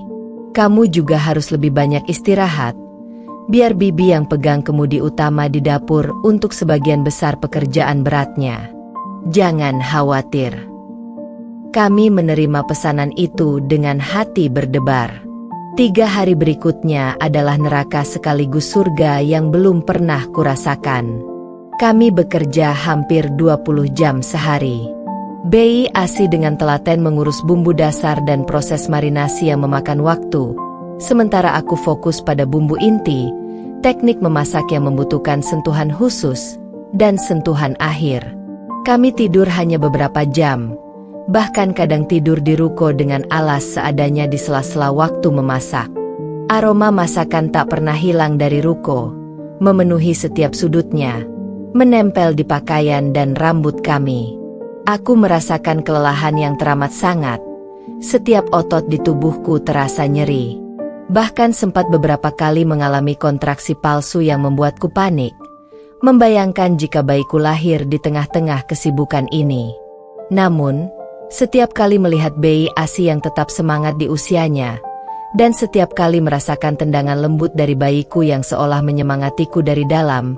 Kamu juga harus lebih banyak istirahat. Biar Bibi yang pegang kemudi utama di dapur untuk sebagian besar pekerjaan beratnya. Jangan khawatir. Kami menerima pesanan itu dengan hati berdebar. 3 hari berikutnya adalah neraka sekaligus surga yang belum pernah kurasakan. Kami bekerja hampir 20 jam sehari. Bei Asi dengan telaten mengurus bumbu dasar dan proses marinasi yang memakan waktu, sementara aku fokus pada bumbu inti, teknik memasak yang membutuhkan sentuhan khusus, dan sentuhan akhir. Kami tidur hanya beberapa jam, bahkan kadang tidur di ruko dengan alas seadanya di sela-sela waktu memasak. Aroma masakan tak pernah hilang dari ruko, memenuhi setiap sudutnya, menempel di pakaian dan rambut kami. Aku merasakan kelelahan yang teramat sangat. Setiap otot di tubuhku terasa nyeri. Bahkan sempat beberapa kali mengalami kontraksi palsu yang membuatku panik, membayangkan jika bayiku lahir di tengah-tengah kesibukan ini. Namun, setiap kali melihat Bei Asi yang tetap semangat di usianya, dan setiap kali merasakan tendangan lembut dari bayiku yang seolah menyemangatiku dari dalam,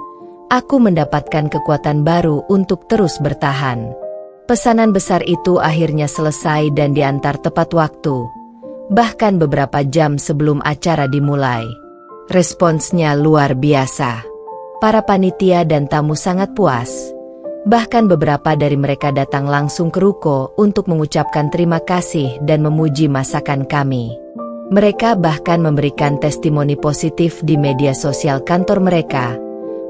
aku mendapatkan kekuatan baru untuk terus bertahan. Pesanan besar itu akhirnya selesai dan diantar tepat waktu, bahkan beberapa jam sebelum acara dimulai. Responsnya luar biasa. Para panitia dan tamu sangat puas. Bahkan beberapa dari mereka datang langsung ke ruko untuk mengucapkan terima kasih dan memuji masakan kami. Mereka bahkan memberikan testimoni positif di media sosial kantor mereka,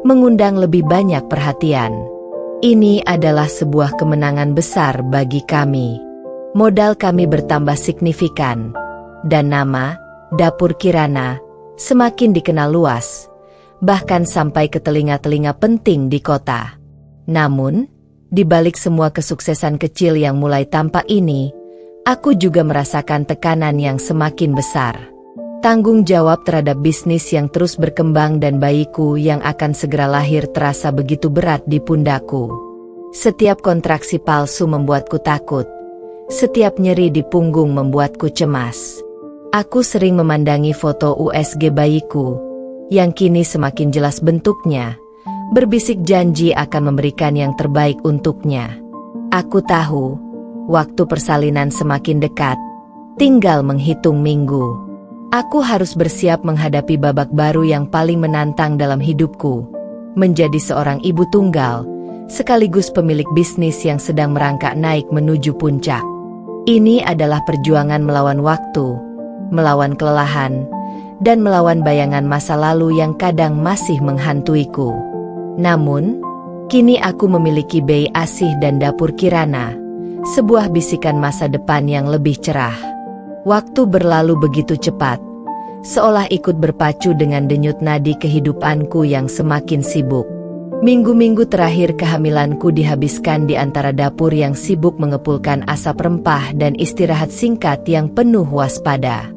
mengundang lebih banyak perhatian. Ini adalah sebuah kemenangan besar bagi kami. Modal kami bertambah signifikan, dan nama Dapur Kirana semakin dikenal luas, bahkan sampai ke telinga-telinga penting di kota. Namun, di balik semua kesuksesan kecil yang mulai tampak ini, aku juga merasakan tekanan yang semakin besar. Tanggung jawab terhadap bisnis yang terus berkembang dan bayiku yang akan segera lahir terasa begitu berat di pundakku. Setiap kontraksi palsu membuatku takut. Setiap nyeri di punggung membuatku cemas. Aku sering memandangi foto USG bayiku, yang kini semakin jelas bentuknya, berbisik janji akan memberikan yang terbaik untuknya. Aku tahu, waktu persalinan semakin dekat, tinggal menghitung minggu. Aku harus bersiap menghadapi babak baru yang paling menantang dalam hidupku, menjadi seorang ibu tunggal, sekaligus pemilik bisnis yang sedang merangkak naik menuju puncak. Ini adalah perjuangan melawan waktu, melawan kelelahan, dan melawan bayangan masa lalu yang kadang masih menghantuiku. Namun, kini aku memiliki Bei Asih dan Dapur Kirana, sebuah bisikan masa depan yang lebih cerah. Waktu berlalu begitu cepat, seolah ikut berpacu dengan denyut nadi kehidupanku yang semakin sibuk. Minggu-minggu terakhir kehamilanku dihabiskan di antara dapur yang sibuk mengepulkan asap rempah dan istirahat singkat yang penuh waspada.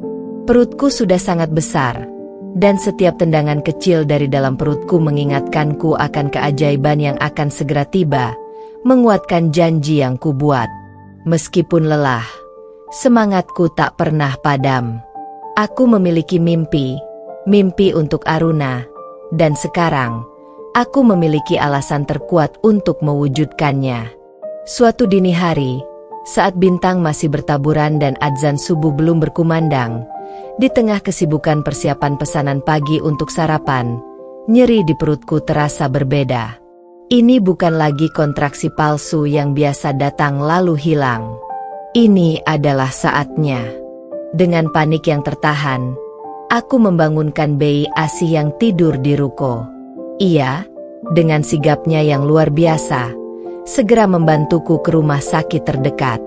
Perutku sudah sangat besar, dan setiap tendangan kecil dari dalam perutku mengingatkanku akan keajaiban yang akan segera tiba, menguatkan janji yang kubuat. Meskipun lelah, semangatku tak pernah padam. Aku memiliki mimpi, mimpi untuk Aruna, dan sekarang, aku memiliki alasan terkuat untuk mewujudkannya. Suatu dini hari, saat bintang masih bertaburan dan adzan subuh belum berkumandang, di tengah kesibukan persiapan pesanan pagi untuk sarapan, nyeri di perutku terasa berbeda. Ini bukan lagi kontraksi palsu yang biasa datang lalu hilang. Ini adalah saatnya. Dengan panik yang tertahan, aku membangunkan Bei Asih yang tidur di ruko. Ia, dengan sigapnya yang luar biasa, segera membantuku ke rumah sakit terdekat.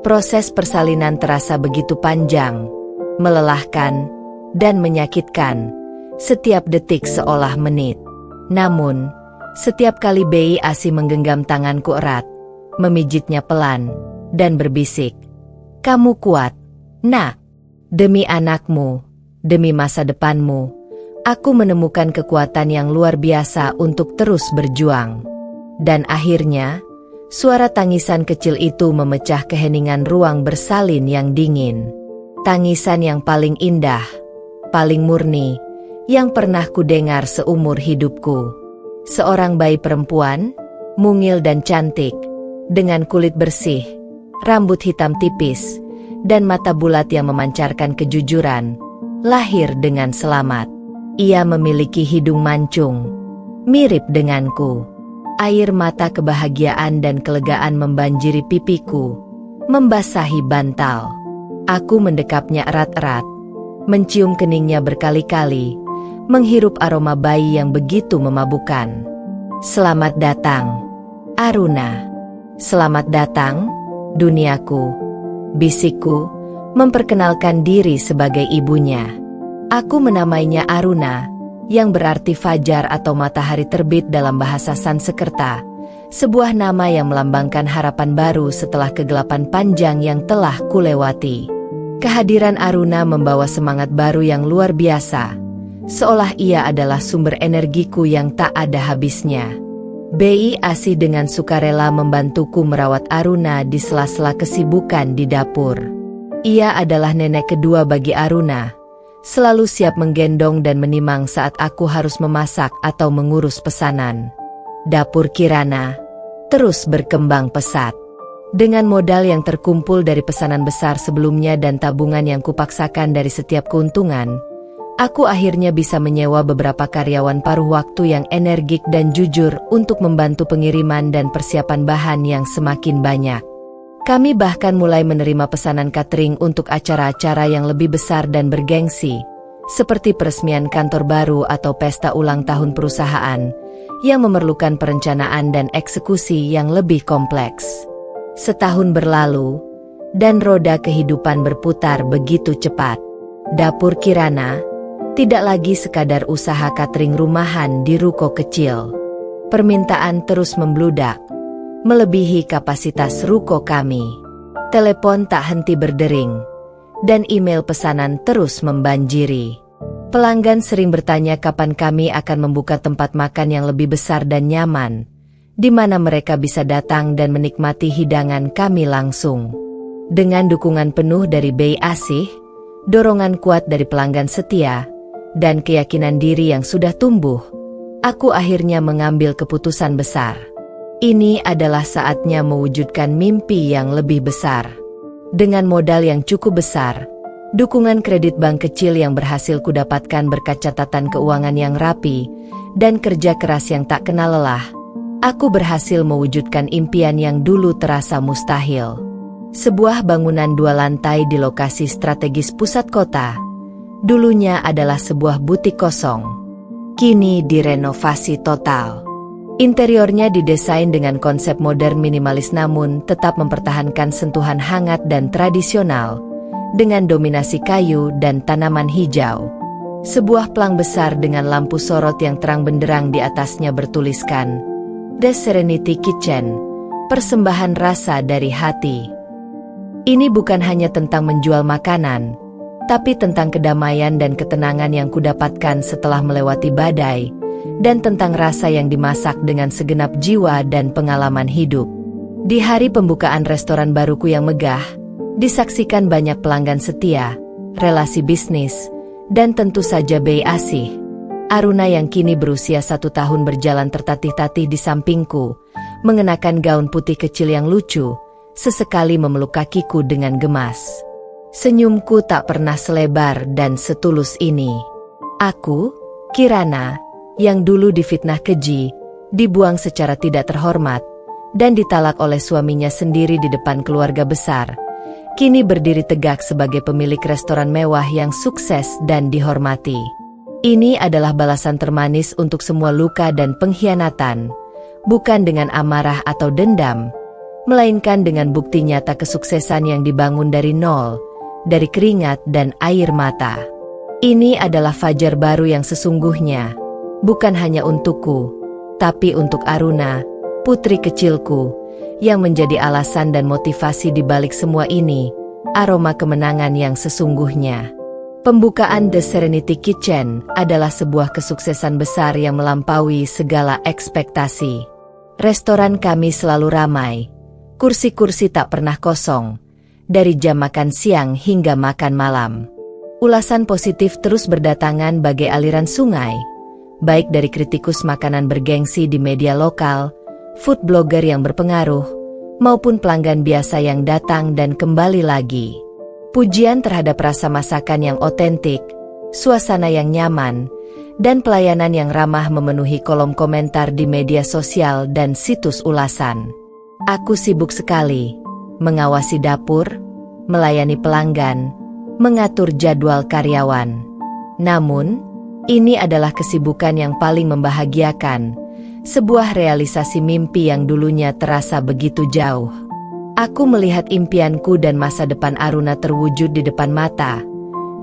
Proses persalinan terasa begitu panjang, melelahkan, dan menyakitkan, setiap detik seolah menit. Namun, setiap kali Bei Asih menggenggam tanganku erat, memijitnya pelan, dan berbisik, "Kamu kuat, nak. Demi anakmu, demi masa depanmu, aku menemukan kekuatan yang luar biasa untuk terus berjuang." Dan akhirnya, suara tangisan kecil itu memecah keheningan ruang bersalin yang dingin. Tangisan yang paling indah, paling murni, yang pernah kudengar seumur hidupku. Seorang bayi perempuan, mungil dan cantik, dengan kulit bersih, rambut hitam tipis, dan mata bulat yang memancarkan kejujuran, lahir dengan selamat. Ia memiliki hidung mancung, mirip denganku. Air mata kebahagiaan dan kelegaan membanjiri pipiku, membasahi bantal. Aku mendekapnya erat-erat, mencium keningnya berkali-kali, menghirup aroma bayi yang begitu memabukkan. Selamat datang, Aruna. Selamat datang, duniaku, bisikku, memperkenalkan diri sebagai ibunya. Aku menamainya Aruna, yang berarti fajar atau matahari terbit dalam bahasa Sanskerta, sebuah nama yang melambangkan harapan baru setelah kegelapan panjang yang telah kulewati. Kehadiran Aruna membawa semangat baru yang luar biasa, seolah ia adalah sumber energiku yang tak ada habisnya. Bi Asih dengan sukarela membantuku merawat Aruna di sela-sela kesibukan di dapur. Ia adalah nenek kedua bagi Aruna, selalu siap menggendong dan menimang saat aku harus memasak atau mengurus pesanan. Dapur Kirana terus berkembang pesat. Dengan modal yang terkumpul dari pesanan besar sebelumnya dan tabungan yang kupaksakan dari setiap keuntungan, aku akhirnya bisa menyewa beberapa karyawan paruh waktu yang energik dan jujur untuk membantu pengiriman dan persiapan bahan yang semakin banyak. Kami bahkan mulai menerima pesanan catering untuk acara-acara yang lebih besar dan bergengsi, seperti peresmian kantor baru atau pesta ulang tahun perusahaan, yang memerlukan perencanaan dan eksekusi yang lebih kompleks. Setahun berlalu, dan roda kehidupan berputar begitu cepat. Dapur Kirana tidak lagi sekadar usaha catering rumahan di ruko kecil. Permintaan terus membludak, melebihi kapasitas ruko kami. Telepon tak henti berdering, dan email pesanan terus membanjiri. Pelanggan sering bertanya kapan kami akan membuka tempat makan yang lebih besar dan nyaman, di mana mereka bisa datang dan menikmati hidangan kami langsung. Dengan dukungan penuh dari Bi Asih, dorongan kuat dari pelanggan setia, dan keyakinan diri yang sudah tumbuh, aku akhirnya mengambil keputusan besar. Ini adalah saatnya mewujudkan mimpi yang lebih besar. Dengan modal yang cukup besar, dukungan kredit bank kecil yang berhasil kudapatkan berkat catatan keuangan yang rapi, dan kerja keras yang tak kenal lelah, aku berhasil mewujudkan impian yang dulu terasa mustahil. Sebuah bangunan 2 lantai di lokasi strategis pusat kota, dulunya adalah sebuah butik kosong, kini direnovasi total. Interiornya didesain dengan konsep modern minimalis namun tetap mempertahankan sentuhan hangat dan tradisional, dengan dominasi kayu dan tanaman hijau. Sebuah plang besar dengan lampu sorot yang terang benderang di atasnya bertuliskan, The Serenity Kitchen, persembahan rasa dari hati. Ini bukan hanya tentang menjual makanan, tapi tentang kedamaian dan ketenangan yang kudapatkan setelah melewati badai, dan tentang rasa yang dimasak dengan segenap jiwa dan pengalaman hidup. Di hari pembukaan restoran baruku yang megah, disaksikan banyak pelanggan setia, relasi bisnis, dan tentu saja Bi Asih. Aruna yang kini berusia 1 tahun berjalan tertatih-tatih di sampingku, mengenakan gaun putih kecil yang lucu, sesekali memeluk kakiku dengan gemas. Senyumku tak pernah selebar dan setulus ini. Aku, Kirana, yang dulu difitnah keji, dibuang secara tidak terhormat, dan ditalak oleh suaminya sendiri di depan keluarga besar, kini berdiri tegak sebagai pemilik restoran mewah yang sukses dan dihormati. Ini adalah balasan termanis untuk semua luka dan pengkhianatan, bukan dengan amarah atau dendam, melainkan dengan bukti nyata kesuksesan yang dibangun dari nol, dari keringat dan air mata. Ini adalah fajar baru yang sesungguhnya, bukan hanya untukku, tapi untuk Aruna, putri kecilku, yang menjadi alasan dan motivasi di balik semua ini, aroma kemenangan yang sesungguhnya. Pembukaan The Serenity Kitchen adalah sebuah kesuksesan besar yang melampaui segala ekspektasi. Restoran kami selalu ramai, kursi-kursi tak pernah kosong, dari jam makan siang hingga makan malam. Ulasan positif terus berdatangan bagai aliran sungai, baik dari kritikus makanan bergengsi di media lokal, food blogger yang berpengaruh, maupun pelanggan biasa yang datang dan kembali lagi. Pujian terhadap rasa masakan yang otentik, suasana yang nyaman, dan pelayanan yang ramah memenuhi kolom komentar di media sosial dan situs ulasan. Aku sibuk sekali, mengawasi dapur, melayani pelanggan, mengatur jadwal karyawan. Namun, ini adalah kesibukan yang paling membahagiakan, sebuah realisasi mimpi yang dulunya terasa begitu jauh. Aku melihat impianku dan masa depan Aruna terwujud di depan mata,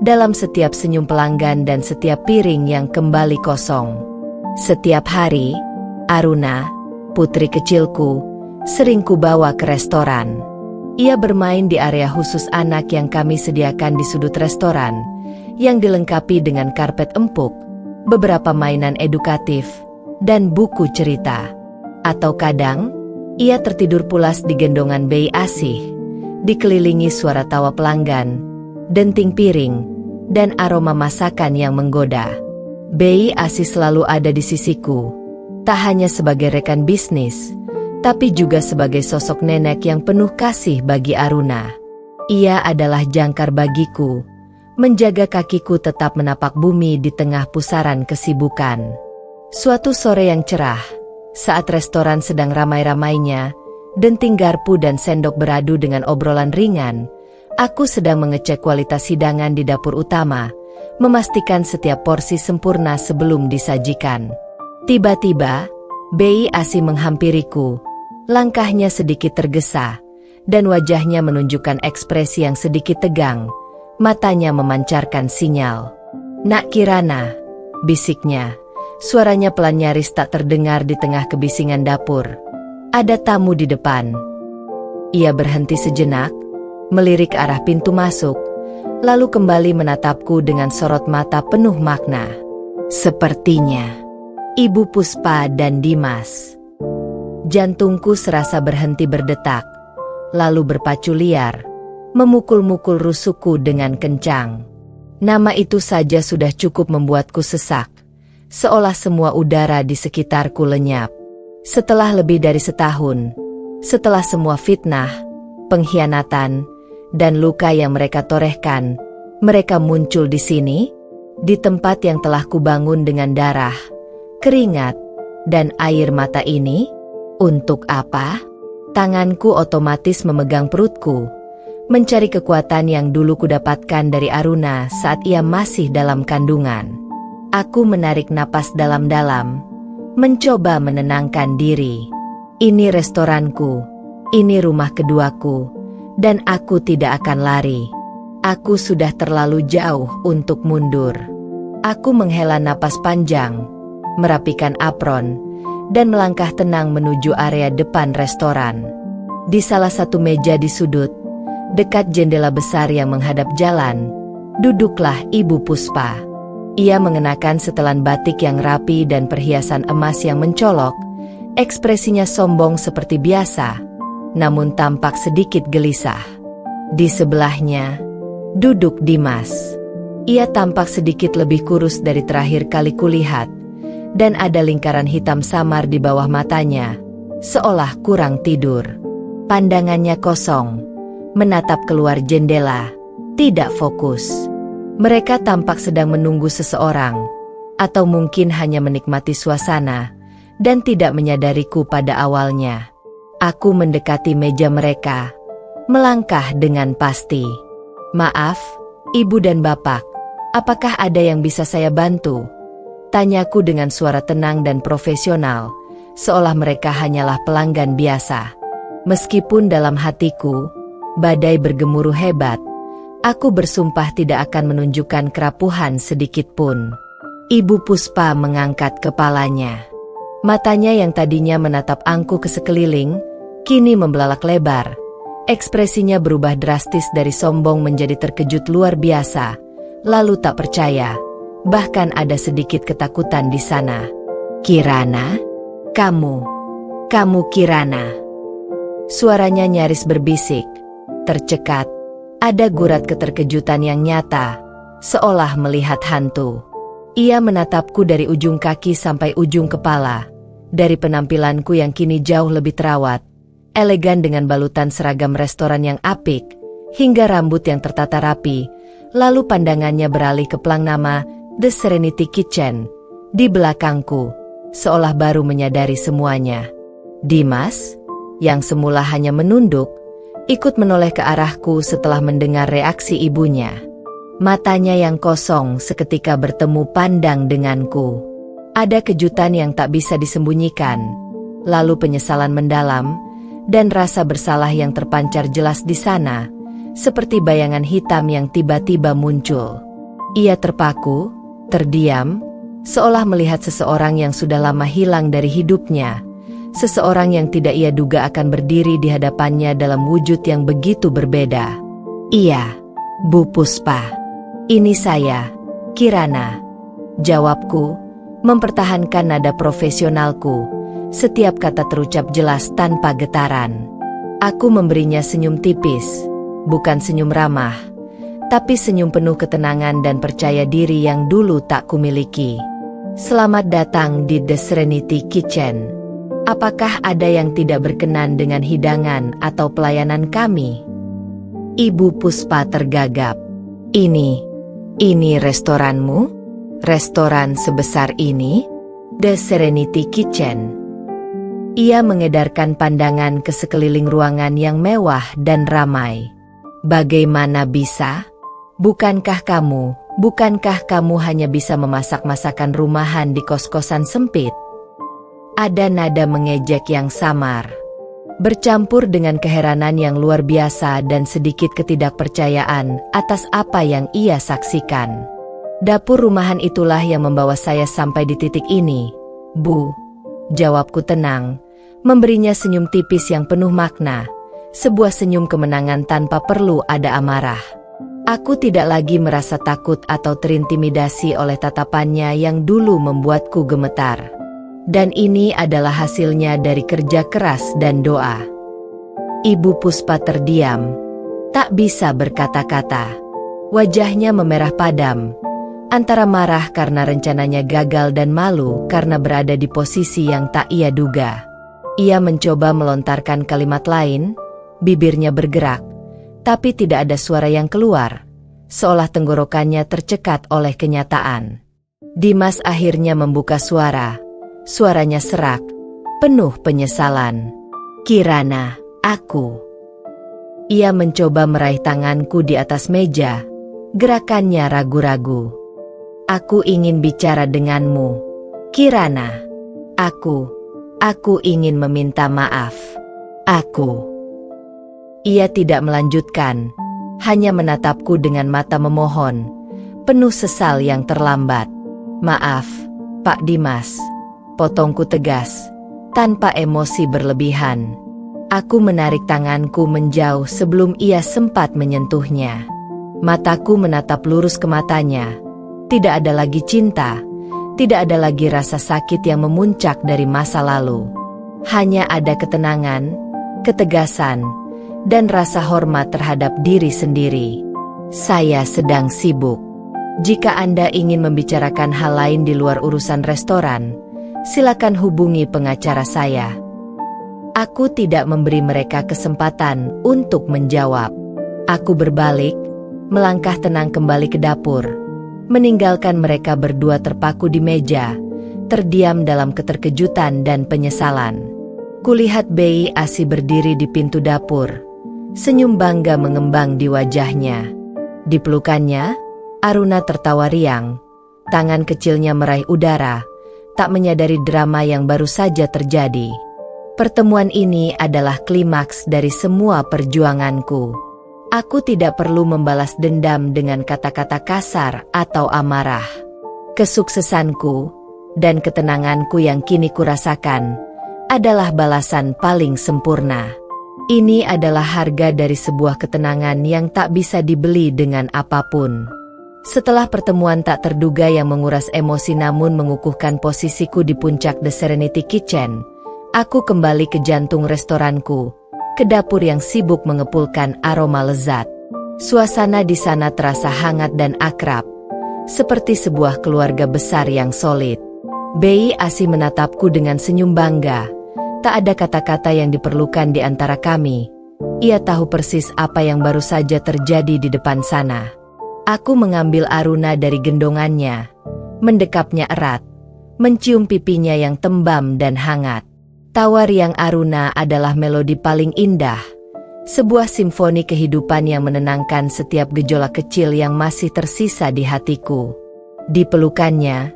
dalam setiap senyum pelanggan dan setiap piring yang kembali kosong. Setiap hari, Aruna, putri kecilku, sering kubawa ke restoran. Ia bermain di area khusus anak yang kami sediakan di sudut restoran, yang dilengkapi dengan karpet empuk, beberapa mainan edukatif, dan buku cerita. Atau kadang, ia tertidur pulas di gendongan bayi asih, dikelilingi suara tawa pelanggan, denting piring, dan aroma masakan yang menggoda. Bayi asih selalu ada di sisiku, tak hanya sebagai rekan bisnis, tapi juga sebagai sosok nenek yang penuh kasih bagi Aruna. Ia adalah jangkar bagiku, menjaga kakiku tetap menapak bumi di tengah pusaran kesibukan. Suatu sore yang cerah, saat restoran sedang ramai-ramainya, denting garpu dan sendok beradu dengan obrolan ringan, aku sedang mengecek kualitas hidangan di dapur utama, memastikan setiap porsi sempurna sebelum disajikan. Tiba-tiba, bayi asih menghampiriku, langkahnya sedikit tergesa, dan wajahnya menunjukkan ekspresi yang sedikit tegang, matanya memancarkan sinyal. "Nak Kirana," bisiknya. Suaranya pelan nyaris tak terdengar di tengah kebisingan dapur. "Ada tamu di depan." Ia berhenti sejenak, melirik arah pintu masuk, lalu kembali menatapku dengan sorot mata penuh makna. Sepertinya Ibu Puspa dan Dimas. Jantungku serasa berhenti berdetak, lalu berpacu liar, memukul-mukul rusukku dengan kencang. Nama itu saja sudah cukup membuatku sesak, seolah semua udara di sekitarku lenyap. Setelah lebih dari setahun, setelah semua fitnah, pengkhianatan, dan luka yang mereka torehkan, mereka muncul di sini, di tempat yang telah kubangun dengan darah, keringat, dan air mata ini. Untuk apa? Tanganku otomatis memegang perutku, mencari kekuatan yang dulu kudapatkan dari Aruna saat ia masih dalam kandungan. Aku menarik napas dalam-dalam, mencoba menenangkan diri. Ini restoranku, ini rumah keduaku, dan aku tidak akan lari. Aku sudah terlalu jauh untuk mundur. Aku menghela napas panjang, merapikan apron, dan melangkah tenang menuju area depan restoran. Di salah satu meja di sudut, dekat jendela besar yang menghadap jalan, duduklah Ibu Puspa. Ia mengenakan setelan batik yang rapi dan perhiasan emas yang mencolok. Ekspresinya sombong seperti biasa, namun tampak sedikit gelisah. Di sebelahnya, duduk Dimas. Ia tampak sedikit lebih kurus dari terakhir kali kulihat, dan ada lingkaran hitam samar di bawah matanya, seolah kurang tidur. Pandangannya kosong, menatap keluar jendela, tidak fokus. Mereka tampak sedang menunggu seseorang, atau mungkin hanya menikmati suasana, dan tidak menyadariku pada awalnya. Aku mendekati meja mereka, melangkah dengan pasti. "Maaf, Ibu dan Bapak, apakah ada yang bisa saya bantu?" Tanyaku dengan suara tenang dan profesional, seolah mereka hanyalah pelanggan biasa. Meskipun dalam hatiku, badai bergemuruh hebat, aku bersumpah tidak akan menunjukkan kerapuhan sedikit pun. Ibu Puspa mengangkat kepalanya. Matanya yang tadinya menatap angku ke sekeliling, kini membelalak lebar. Ekspresinya berubah drastis dari sombong menjadi terkejut luar biasa, lalu tak percaya. Bahkan ada sedikit ketakutan di sana. "Kirana? Kamu Kirana?" Suaranya nyaris berbisik, tercekat. Ada gurat keterkejutan yang nyata, seolah melihat hantu. Ia menatapku dari ujung kaki sampai ujung kepala. Dari penampilanku yang kini jauh lebih terawat, elegan dengan balutan seragam restoran yang apik, hingga rambut yang tertata rapi, lalu pandangannya beralih ke pelang nama The Serenity Kitchen di belakangku, seolah baru menyadari semuanya. Dimas, yang semula hanya menunduk, ikut menoleh ke arahku setelah mendengar reaksi ibunya. Matanya yang kosong seketika bertemu pandang denganku. Ada kejutan yang tak bisa disembunyikan, lalu penyesalan mendalam, dan rasa bersalah yang terpancar jelas di sana, seperti bayangan hitam yang tiba-tiba muncul. Ia terpaku, terdiam, seolah melihat seseorang yang sudah lama hilang dari hidupnya, seseorang yang tidak ia duga akan berdiri di hadapannya dalam wujud yang begitu berbeda. Iya, Bu Puspa. Ini saya, Kirana. Jawabku, mempertahankan nada profesionalku, setiap kata terucap jelas tanpa getaran. Aku memberinya senyum tipis, bukan senyum ramah, tapi senyum penuh ketenangan dan percaya diri yang dulu tak kumiliki. Selamat datang di The Serenity Kitchen. Apakah ada yang tidak berkenan dengan hidangan atau pelayanan kami? Ibu Puspa tergagap. Ini restoranmu? Restoran sebesar ini? The Serenity Kitchen. Ia mengedarkan pandangan ke sekeliling ruangan yang mewah dan ramai. Bagaimana bisa? Bukankah kamu hanya bisa memasak masakan rumahan di kos-kosan sempit? Ada nada mengejek yang samar, bercampur dengan keheranan yang luar biasa dan sedikit ketidakpercayaan atas apa yang ia saksikan. Dapur rumahan itulah yang membawa saya sampai di titik ini, Bu. Jawabku tenang, memberinya senyum tipis yang penuh makna, sebuah senyum kemenangan tanpa perlu ada amarah. Aku tidak lagi merasa takut atau terintimidasi oleh tatapannya yang dulu membuatku gemetar. Dan ini adalah hasilnya dari kerja keras dan doa. Ibu Puspa terdiam, tak bisa berkata-kata. Wajahnya memerah padam, antara marah karena rencananya gagal dan malu karena berada di posisi yang tak ia duga. Ia mencoba melontarkan kalimat lain, bibirnya bergerak, tapi tidak ada suara yang keluar, seolah tenggorokannya tercekat oleh kenyataan. Dimas akhirnya membuka suara, suaranya serak, penuh penyesalan. Kirana, aku. Ia mencoba meraih tanganku di atas meja, gerakannya ragu-ragu. Aku ingin bicara denganmu, Kirana. Aku ingin meminta maaf. Ia tidak melanjutkan, hanya menatapku dengan mata memohon, penuh sesal yang terlambat. Maaf, Pak Dimas. Potongku tegas, tanpa emosi berlebihan. Aku menarik tanganku menjauh sebelum ia sempat menyentuhnya. Mataku menatap lurus ke matanya. Tidak ada lagi cinta. Tidak ada lagi rasa sakit yang memuncak dari masa lalu. Hanya ada ketenangan, ketegasan, dan rasa hormat terhadap diri sendiri. Saya sedang sibuk. Jika Anda ingin membicarakan hal lain di luar urusan restoran, silakan hubungi pengacara saya. Aku tidak memberi mereka kesempatan untuk menjawab. Aku berbalik, melangkah tenang kembali ke dapur, meninggalkan mereka berdua terpaku di meja, terdiam dalam keterkejutan dan penyesalan. Kulihat Bei Asi berdiri di pintu dapur, senyum bangga mengembang di wajahnya. Di pelukannya, Aruna tertawa riang, tangan kecilnya meraih udara, tak menyadari drama yang baru saja terjadi. Pertemuan ini adalah klimaks dari semua perjuanganku. Aku tidak perlu membalas dendam dengan kata-kata kasar atau amarah. Kesuksesanku dan ketenanganku yang kini kurasakan adalah balasan paling sempurna. Ini adalah harga dari sebuah ketenangan yang tak bisa dibeli dengan apapun. Setelah pertemuan tak terduga yang menguras emosi namun mengukuhkan posisiku di puncak The Serenity Kitchen, aku kembali ke jantung restoranku, ke dapur yang sibuk mengepulkan aroma lezat. Suasana di sana terasa hangat dan akrab, seperti sebuah keluarga besar yang solid. Bei Asi menatapku dengan senyum bangga, Tak ada kata-kata yang diperlukan di antara kami. Ia tahu persis apa yang baru saja terjadi di depan sana. Aku mengambil Aruna dari gendongannya, mendekapnya erat, mencium pipinya yang tembam dan hangat. Tawa riang Aruna adalah melodi paling indah, sebuah simfoni kehidupan yang menenangkan setiap gejolak kecil yang masih tersisa di hatiku. Di pelukannya,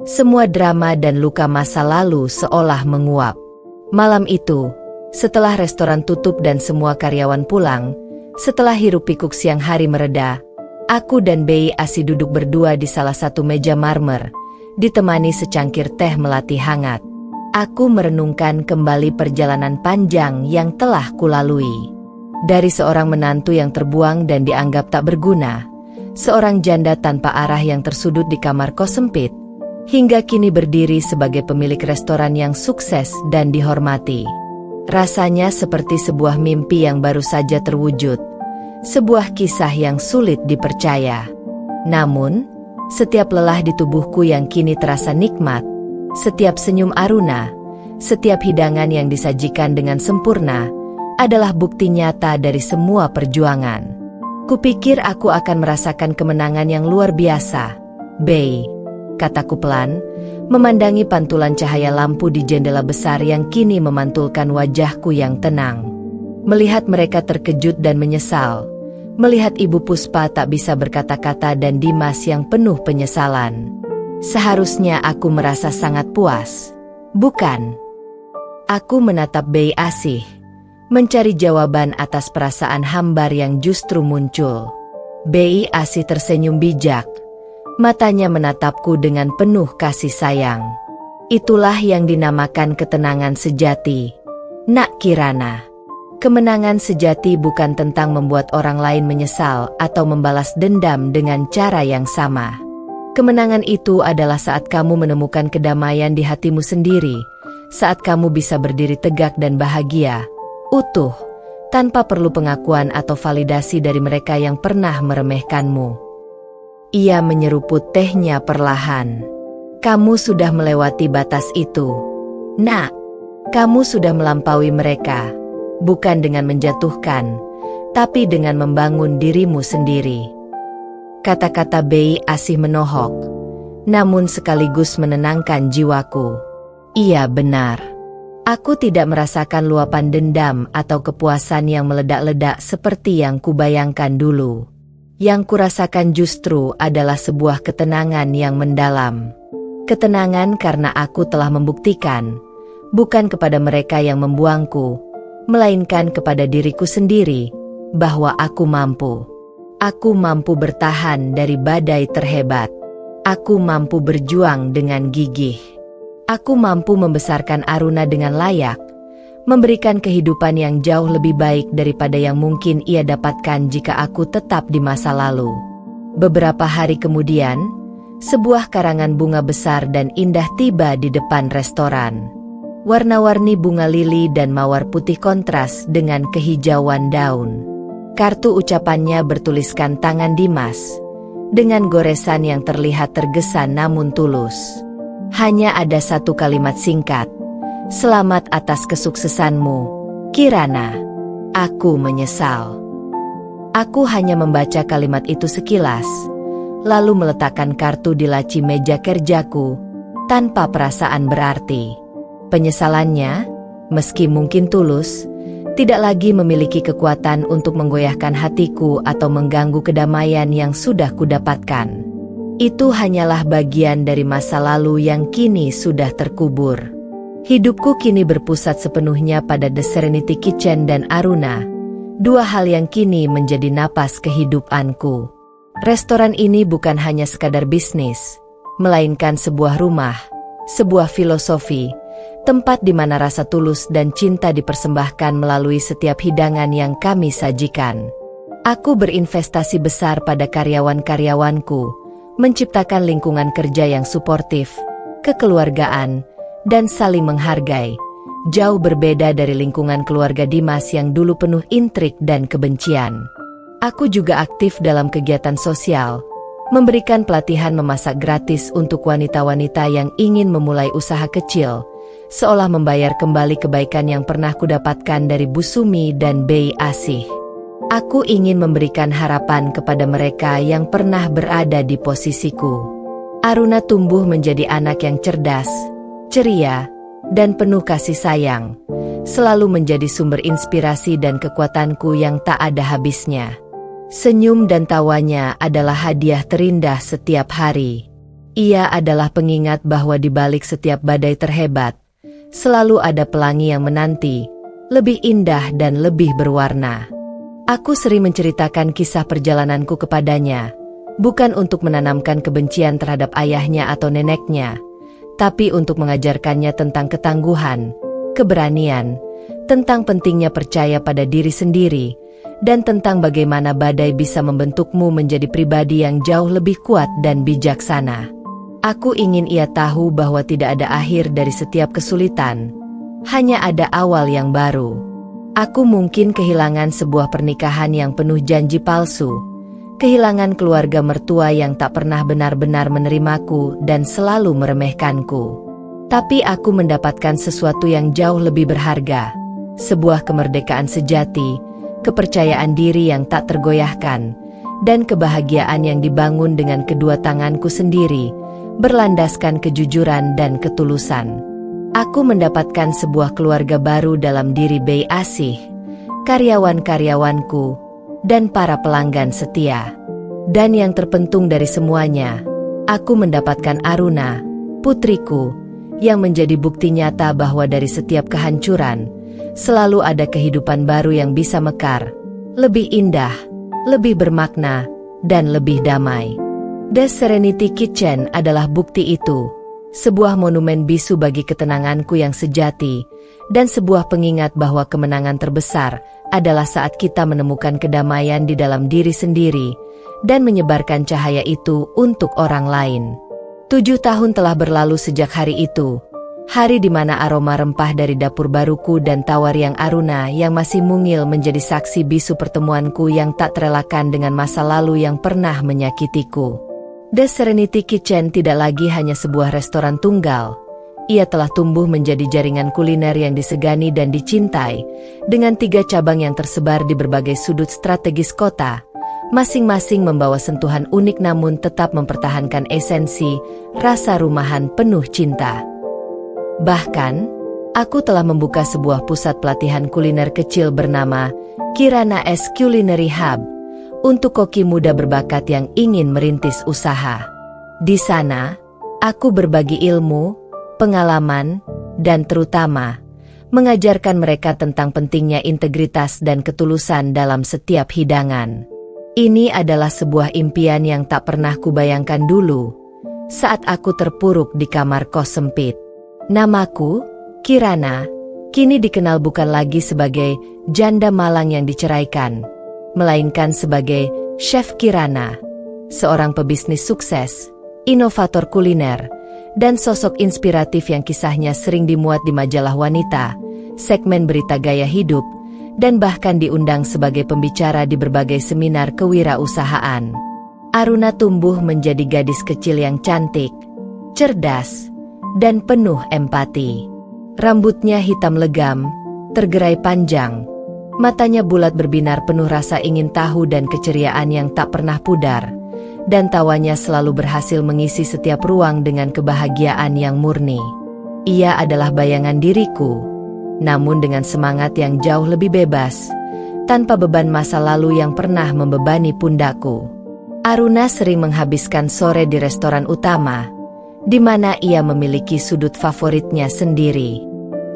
semua drama dan luka masa lalu seolah menguap. Malam itu, setelah restoran tutup dan semua karyawan pulang, setelah hiruk-pikuk siang hari mereda, aku dan Bei Asi duduk berdua di salah satu meja marmer, ditemani secangkir teh melati hangat. Aku merenungkan kembali perjalanan panjang yang telah kulalui. Dari seorang menantu yang terbuang dan dianggap tak berguna, seorang janda tanpa arah yang tersudut di kamar kos sempit, hingga kini berdiri sebagai pemilik restoran yang sukses dan dihormati. Rasanya seperti sebuah mimpi yang baru saja terwujud, sebuah kisah yang sulit dipercaya. Namun, setiap lelah di tubuhku yang kini terasa nikmat, setiap senyum Aruna, setiap hidangan yang disajikan dengan sempurna, adalah bukti nyata dari semua perjuangan. Kupikir aku akan merasakan kemenangan yang luar biasa, Bei, kataku pelan, memandangi pantulan cahaya lampu di jendela besar yang kini memantulkan wajahku yang tenang. Melihat mereka terkejut dan menyesal, melihat Ibu Puspa tak bisa berkata-kata dan Dimas yang penuh penyesalan. Seharusnya aku merasa sangat puas, bukan? Aku menatap Bei Asih, mencari jawaban atas perasaan hambar yang justru muncul. Bei Asih tersenyum bijak, matanya menatapku dengan penuh kasih sayang. Itulah yang dinamakan ketenangan sejati, Nak Kirana. Kemenangan sejati bukan tentang membuat orang lain menyesal atau membalas dendam dengan cara yang sama. Kemenangan itu adalah saat kamu menemukan kedamaian di hatimu sendiri, saat kamu bisa berdiri tegak dan bahagia, utuh, tanpa perlu pengakuan atau validasi dari mereka yang pernah meremehkanmu. Ia menyeruput tehnya perlahan. Kamu sudah melewati batas itu, Nak. Kamu sudah melampaui mereka, bukan dengan menjatuhkan, tapi dengan membangun dirimu sendiri. Kata-kata Bei Asih menohok, namun sekaligus menenangkan jiwaku. Iya benar. Aku tidak merasakan luapan dendam atau kepuasan yang meledak-ledak seperti yang kubayangkan dulu. Yang kurasakan justru adalah sebuah ketenangan yang mendalam. Ketenangan karena aku telah membuktikan, bukan kepada mereka yang membuangku, melainkan kepada diriku sendiri, bahwa aku mampu. Aku mampu bertahan dari badai terhebat. Aku mampu berjuang dengan gigih. Aku mampu membesarkan Aruna dengan layak, memberikan kehidupan yang jauh lebih baik daripada yang mungkin ia dapatkan jika aku tetap di masa lalu. Beberapa hari kemudian, sebuah karangan bunga besar dan indah tiba di depan restoran. Warna-warni bunga lili dan mawar putih kontras dengan kehijauan daun. Kartu ucapannya bertuliskan tangan Dimas, dengan goresan yang terlihat tergesa namun tulus. Hanya ada satu kalimat singkat, "Selamat atas kesuksesanmu, Kirana. Aku menyesal." Aku hanya membaca kalimat itu sekilas, lalu meletakkan kartu di laci meja kerjaku, tanpa perasaan berarti. Penyesalannya, meski mungkin tulus, tidak lagi memiliki kekuatan untuk menggoyahkan hatiku atau mengganggu kedamaian yang sudah kudapatkan. Itu hanyalah bagian dari masa lalu yang kini sudah terkubur. Hidupku kini berpusat sepenuhnya pada The Serenity Kitchen dan Aruna, dua hal yang kini menjadi napas kehidupanku. Restoran ini bukan hanya sekadar bisnis, melainkan sebuah rumah, sebuah filosofi, tempat di mana rasa tulus dan cinta dipersembahkan melalui setiap hidangan yang kami sajikan. Aku berinvestasi besar pada karyawan-karyawanku, menciptakan lingkungan kerja yang suportif, kekeluargaan, dan saling menghargai, jauh berbeda dari lingkungan keluarga Dimas yang dulu penuh intrik dan kebencian. Aku juga aktif dalam kegiatan sosial, memberikan pelatihan memasak gratis untuk wanita-wanita yang ingin memulai usaha kecil, seolah membayar kembali kebaikan yang pernah kudapatkan dari Bu Sumi dan Bei Asih. Aku ingin memberikan harapan kepada mereka yang pernah berada di posisiku. Aruna tumbuh menjadi anak yang cerdas, ceria, dan penuh kasih sayang, selalu menjadi sumber inspirasi dan kekuatanku yang tak ada habisnya. Senyum dan tawanya adalah hadiah terindah setiap hari. Ia adalah pengingat bahwa di balik setiap badai terhebat, selalu ada pelangi yang menanti, lebih indah dan lebih berwarna. Aku sering menceritakan kisah perjalananku kepadanya, bukan untuk menanamkan kebencian terhadap ayahnya atau neneknya, tapi untuk mengajarkannya tentang ketangguhan, keberanian, tentang pentingnya percaya pada diri sendiri, dan tentang bagaimana badai bisa membentukmu menjadi pribadi yang jauh lebih kuat dan bijaksana. Aku ingin ia tahu bahwa tidak ada akhir dari setiap kesulitan, hanya ada awal yang baru. Aku mungkin kehilangan sebuah pernikahan yang penuh janji palsu, kehilangan keluarga mertua yang tak pernah benar-benar menerimaku dan selalu meremehkanku. Tapi aku mendapatkan sesuatu yang jauh lebih berharga, sebuah kemerdekaan sejati, kepercayaan diri yang tak tergoyahkan, dan kebahagiaan yang dibangun dengan kedua tanganku sendiri, berlandaskan kejujuran dan ketulusan. Aku mendapatkan sebuah keluarga baru dalam diri Bei Asih, karyawan-karyawanku, dan para pelanggan setia. Dan yang terpenting dari semuanya, aku mendapatkan Aruna, putriku, yang menjadi bukti nyata bahwa dari setiap kehancuran, selalu ada kehidupan baru yang bisa mekar, lebih indah, lebih bermakna, dan lebih damai. The Serenity Kitchen adalah bukti itu, sebuah monumen bisu bagi ketenanganku yang sejati, dan sebuah pengingat bahwa kemenangan terbesar adalah saat kita menemukan kedamaian di dalam diri sendiri, dan menyebarkan cahaya itu untuk orang lain. 7 tahun telah berlalu sejak hari itu, hari di mana aroma rempah dari dapur baruku dan tawar yang Aruna yang masih mungil menjadi saksi bisu pertemuanku yang tak terelakkan dengan masa lalu yang pernah menyakitiku. The Serenity Kitchen tidak lagi hanya sebuah restoran tunggal. Ia telah tumbuh menjadi jaringan kuliner yang disegani dan dicintai, dengan 3 cabang yang tersebar di berbagai sudut strategis kota, masing-masing membawa sentuhan unik namun tetap mempertahankan esensi, rasa rumahan penuh cinta. Bahkan, aku telah membuka sebuah pusat pelatihan kuliner kecil bernama Kirana S Culinary Hub, untuk koki muda berbakat yang ingin merintis usaha. Di sana, aku berbagi ilmu, pengalaman, dan terutama, mengajarkan mereka tentang pentingnya integritas dan ketulusan dalam setiap hidangan. Ini adalah sebuah impian yang tak pernah kubayangkan dulu, saat aku terpuruk di kamar kos sempit. Namaku, Kirana, kini dikenal bukan lagi sebagai janda malang yang diceraikan, melainkan sebagai Chef Kirana, seorang pebisnis sukses, inovator kuliner, dan sosok inspiratif yang kisahnya sering dimuat di majalah wanita, segmen berita gaya hidup, dan bahkan diundang sebagai pembicara di berbagai seminar kewirausahaan. Aruna tumbuh menjadi gadis kecil yang cantik, cerdas, dan penuh empati. Rambutnya hitam legam, tergerai panjang, matanya bulat berbinar penuh rasa ingin tahu dan keceriaan yang tak pernah pudar, dan tawanya selalu berhasil mengisi setiap ruang dengan kebahagiaan yang murni. Ia adalah bayangan diriku, namun dengan semangat yang jauh lebih bebas, tanpa beban masa lalu yang pernah membebani pundakku. Aruna sering menghabiskan sore di restoran utama, di mana ia memiliki sudut favoritnya sendiri.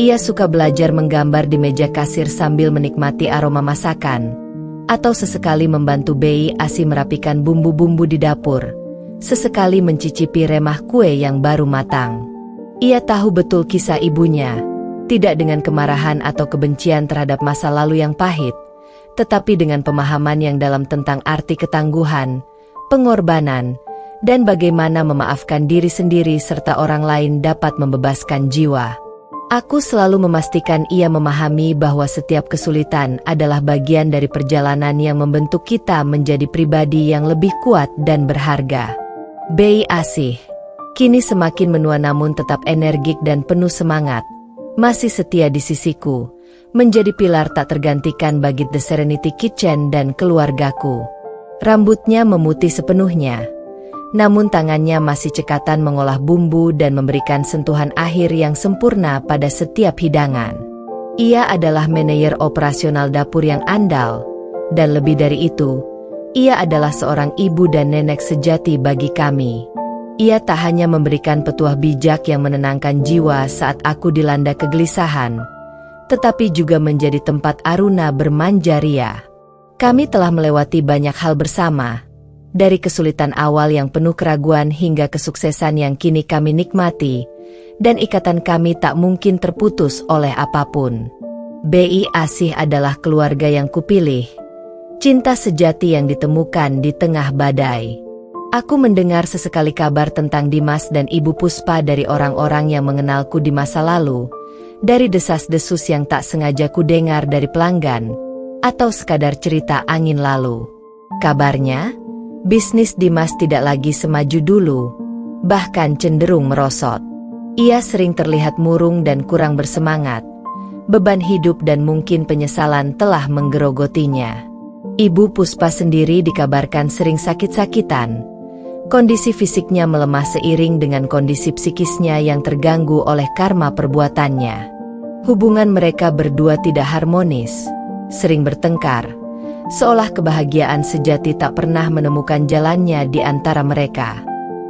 Ia suka belajar menggambar di meja kasir sambil menikmati aroma masakan, atau sesekali membantu Bei Asih merapikan bumbu-bumbu di dapur, sesekali mencicipi remah kue yang baru matang. Ia tahu betul kisah ibunya, tidak dengan kemarahan atau kebencian terhadap masa lalu yang pahit, tetapi dengan pemahaman yang dalam tentang arti ketangguhan, pengorbanan, dan bagaimana memaafkan diri sendiri serta orang lain dapat membebaskan jiwa. Aku selalu memastikan ia memahami bahwa setiap kesulitan adalah bagian dari perjalanan yang membentuk kita menjadi pribadi yang lebih kuat dan berharga. Bei Asih, kini semakin menua namun tetap energik dan penuh semangat, masih setia di sisiku, menjadi pilar tak tergantikan bagi The Serenity Kitchen dan keluargaku. Rambutnya memutih sepenuhnya, namun tangannya masih cekatan mengolah bumbu dan memberikan sentuhan akhir yang sempurna pada setiap hidangan. Ia adalah manajer operasional dapur yang andal, dan lebih dari itu, ia adalah seorang ibu dan nenek sejati bagi kami. Ia tak hanya memberikan petuah bijak yang menenangkan jiwa saat aku dilanda kegelisahan, tetapi juga menjadi tempat Aruna bermanja ria. Kami telah melewati banyak hal bersama, dari kesulitan awal yang penuh keraguan hingga kesuksesan yang kini kami nikmati, dan ikatan kami tak mungkin terputus oleh apapun. BI Asih adalah keluarga yang kupilih, cinta sejati yang ditemukan di tengah badai. Aku mendengar sesekali kabar tentang Dimas dan Ibu Puspa dari orang-orang yang mengenalku di masa lalu, dari desas-desus yang tak sengaja ku dengar dari pelanggan, atau sekadar cerita angin lalu. Kabarnya, bisnis Dimas tidak lagi semaju dulu, bahkan cenderung merosot. Ia sering terlihat murung dan kurang bersemangat. Beban hidup dan mungkin penyesalan telah menggerogotinya. Ibu Puspa sendiri dikabarkan sering sakit-sakitan. Kondisi fisiknya melemah seiring dengan kondisi psikisnya yang terganggu oleh karma perbuatannya. Hubungan mereka berdua tidak harmonis, sering bertengkar, seolah kebahagiaan sejati tak pernah menemukan jalannya di antara mereka.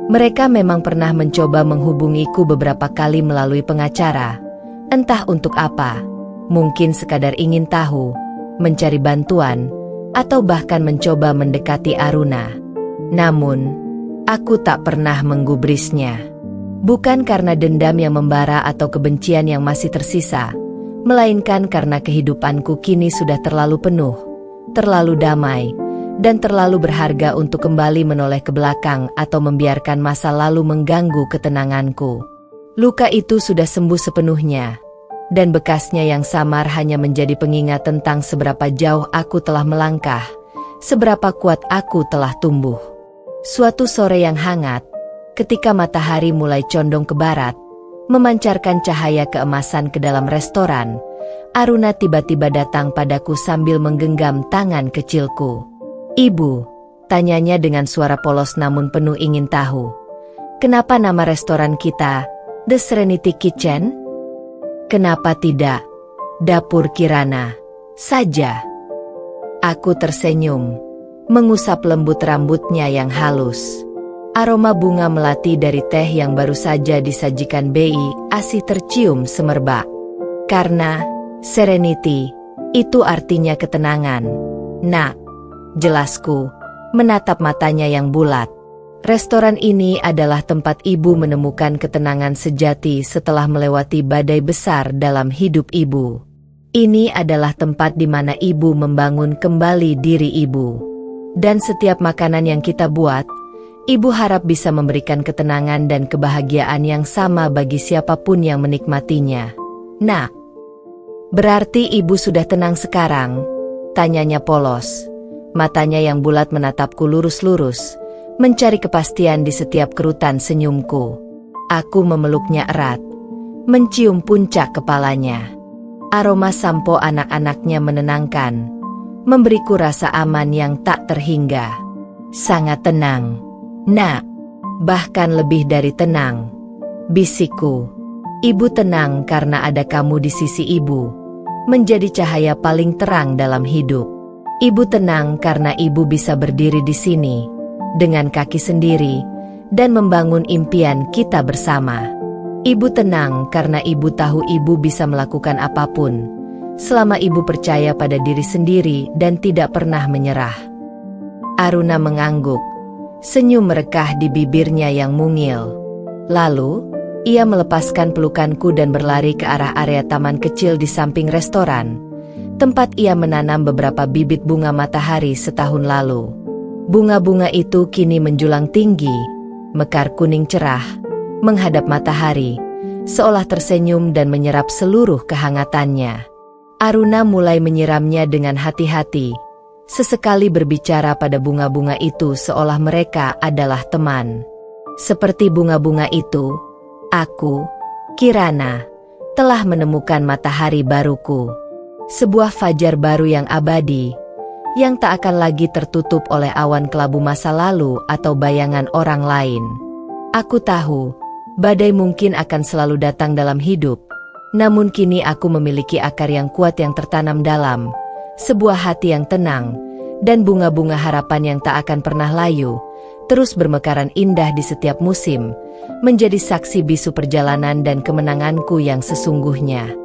Mereka memang pernah mencoba menghubungiku beberapa kali melalui pengacara, entah untuk apa, mungkin sekadar ingin tahu, mencari bantuan, atau bahkan mencoba mendekati Aruna. Namun, aku tak pernah menggubrisnya. Bukan karena dendam yang membara atau kebencian yang masih tersisa, melainkan karena kehidupanku kini sudah terlalu penuh, terlalu damai, dan terlalu berharga untuk kembali menoleh ke belakang atau membiarkan masa lalu mengganggu ketenanganku. Luka itu sudah sembuh sepenuhnya, dan bekasnya yang samar hanya menjadi pengingat tentang seberapa jauh aku telah melangkah, seberapa kuat aku telah tumbuh. Suatu sore yang hangat, ketika matahari mulai condong ke barat, memancarkan cahaya keemasan ke dalam restoran, Aruna tiba-tiba datang padaku sambil menggenggam tangan kecilku. "Ibu," tanyanya dengan suara polos namun penuh ingin tahu, "kenapa nama restoran kita The Serenity Kitchen? Kenapa tidak Dapur Kirana saja?" Aku tersenyum, mengusap lembut rambutnya yang halus. Aroma bunga melati dari teh yang baru saja disajikan BI Asih tercium semerbak. Karena Serenity, itu artinya ketenangan. Nak, jelasku, menatap matanya yang bulat. Restoran ini adalah tempat ibu menemukan ketenangan sejati setelah melewati badai besar dalam hidup ibu. Ini adalah tempat di mana ibu membangun kembali diri ibu. Dan setiap makanan yang kita buat, ibu harap bisa memberikan ketenangan dan kebahagiaan yang sama bagi siapapun yang menikmatinya. Nah, berarti ibu sudah tenang sekarang? Tanyanya polos. Matanya yang bulat menatapku lurus-lurus, mencari kepastian di setiap kerutan senyumku. Aku memeluknya erat, mencium puncak kepalanya. Aroma sampo anak-anaknya menenangkan, memberiku rasa aman yang tak terhingga. Sangat tenang, Nak, bahkan lebih dari tenang, bisikku. Ibu tenang karena ada kamu di sisi ibu, menjadi cahaya paling terang dalam hidup. Ibu tenang karena ibu bisa berdiri di sini, dengan kaki sendiri, dan membangun impian kita bersama. Ibu tenang karena ibu tahu ibu bisa melakukan apapun, selama ibu percaya pada diri sendiri dan tidak pernah menyerah. Aruna mengangguk, senyum merekah di bibirnya yang mungil. Lalu, ia melepaskan pelukanku dan berlari ke arah area taman kecil di samping restoran, tempat ia menanam beberapa bibit bunga matahari setahun lalu. Bunga-bunga itu kini menjulang tinggi, mekar kuning cerah, menghadap matahari, seolah tersenyum dan menyerap seluruh kehangatannya. Aruna mulai menyiramnya dengan hati-hati, sesekali berbicara pada bunga-bunga itu seolah mereka adalah teman. Seperti bunga-bunga itu, aku, Kirana, telah menemukan matahari baruku. Sebuah fajar baru yang abadi, yang tak akan lagi tertutup oleh awan kelabu masa lalu atau bayangan orang lain. Aku tahu, badai mungkin akan selalu datang dalam hidup, namun kini aku memiliki akar yang kuat yang tertanam dalam sebuah hati yang tenang, dan bunga-bunga harapan yang tak akan pernah layu, terus bermekaran indah di setiap musim, menjadi saksi bisu perjalanan dan kemenanganku yang sesungguhnya.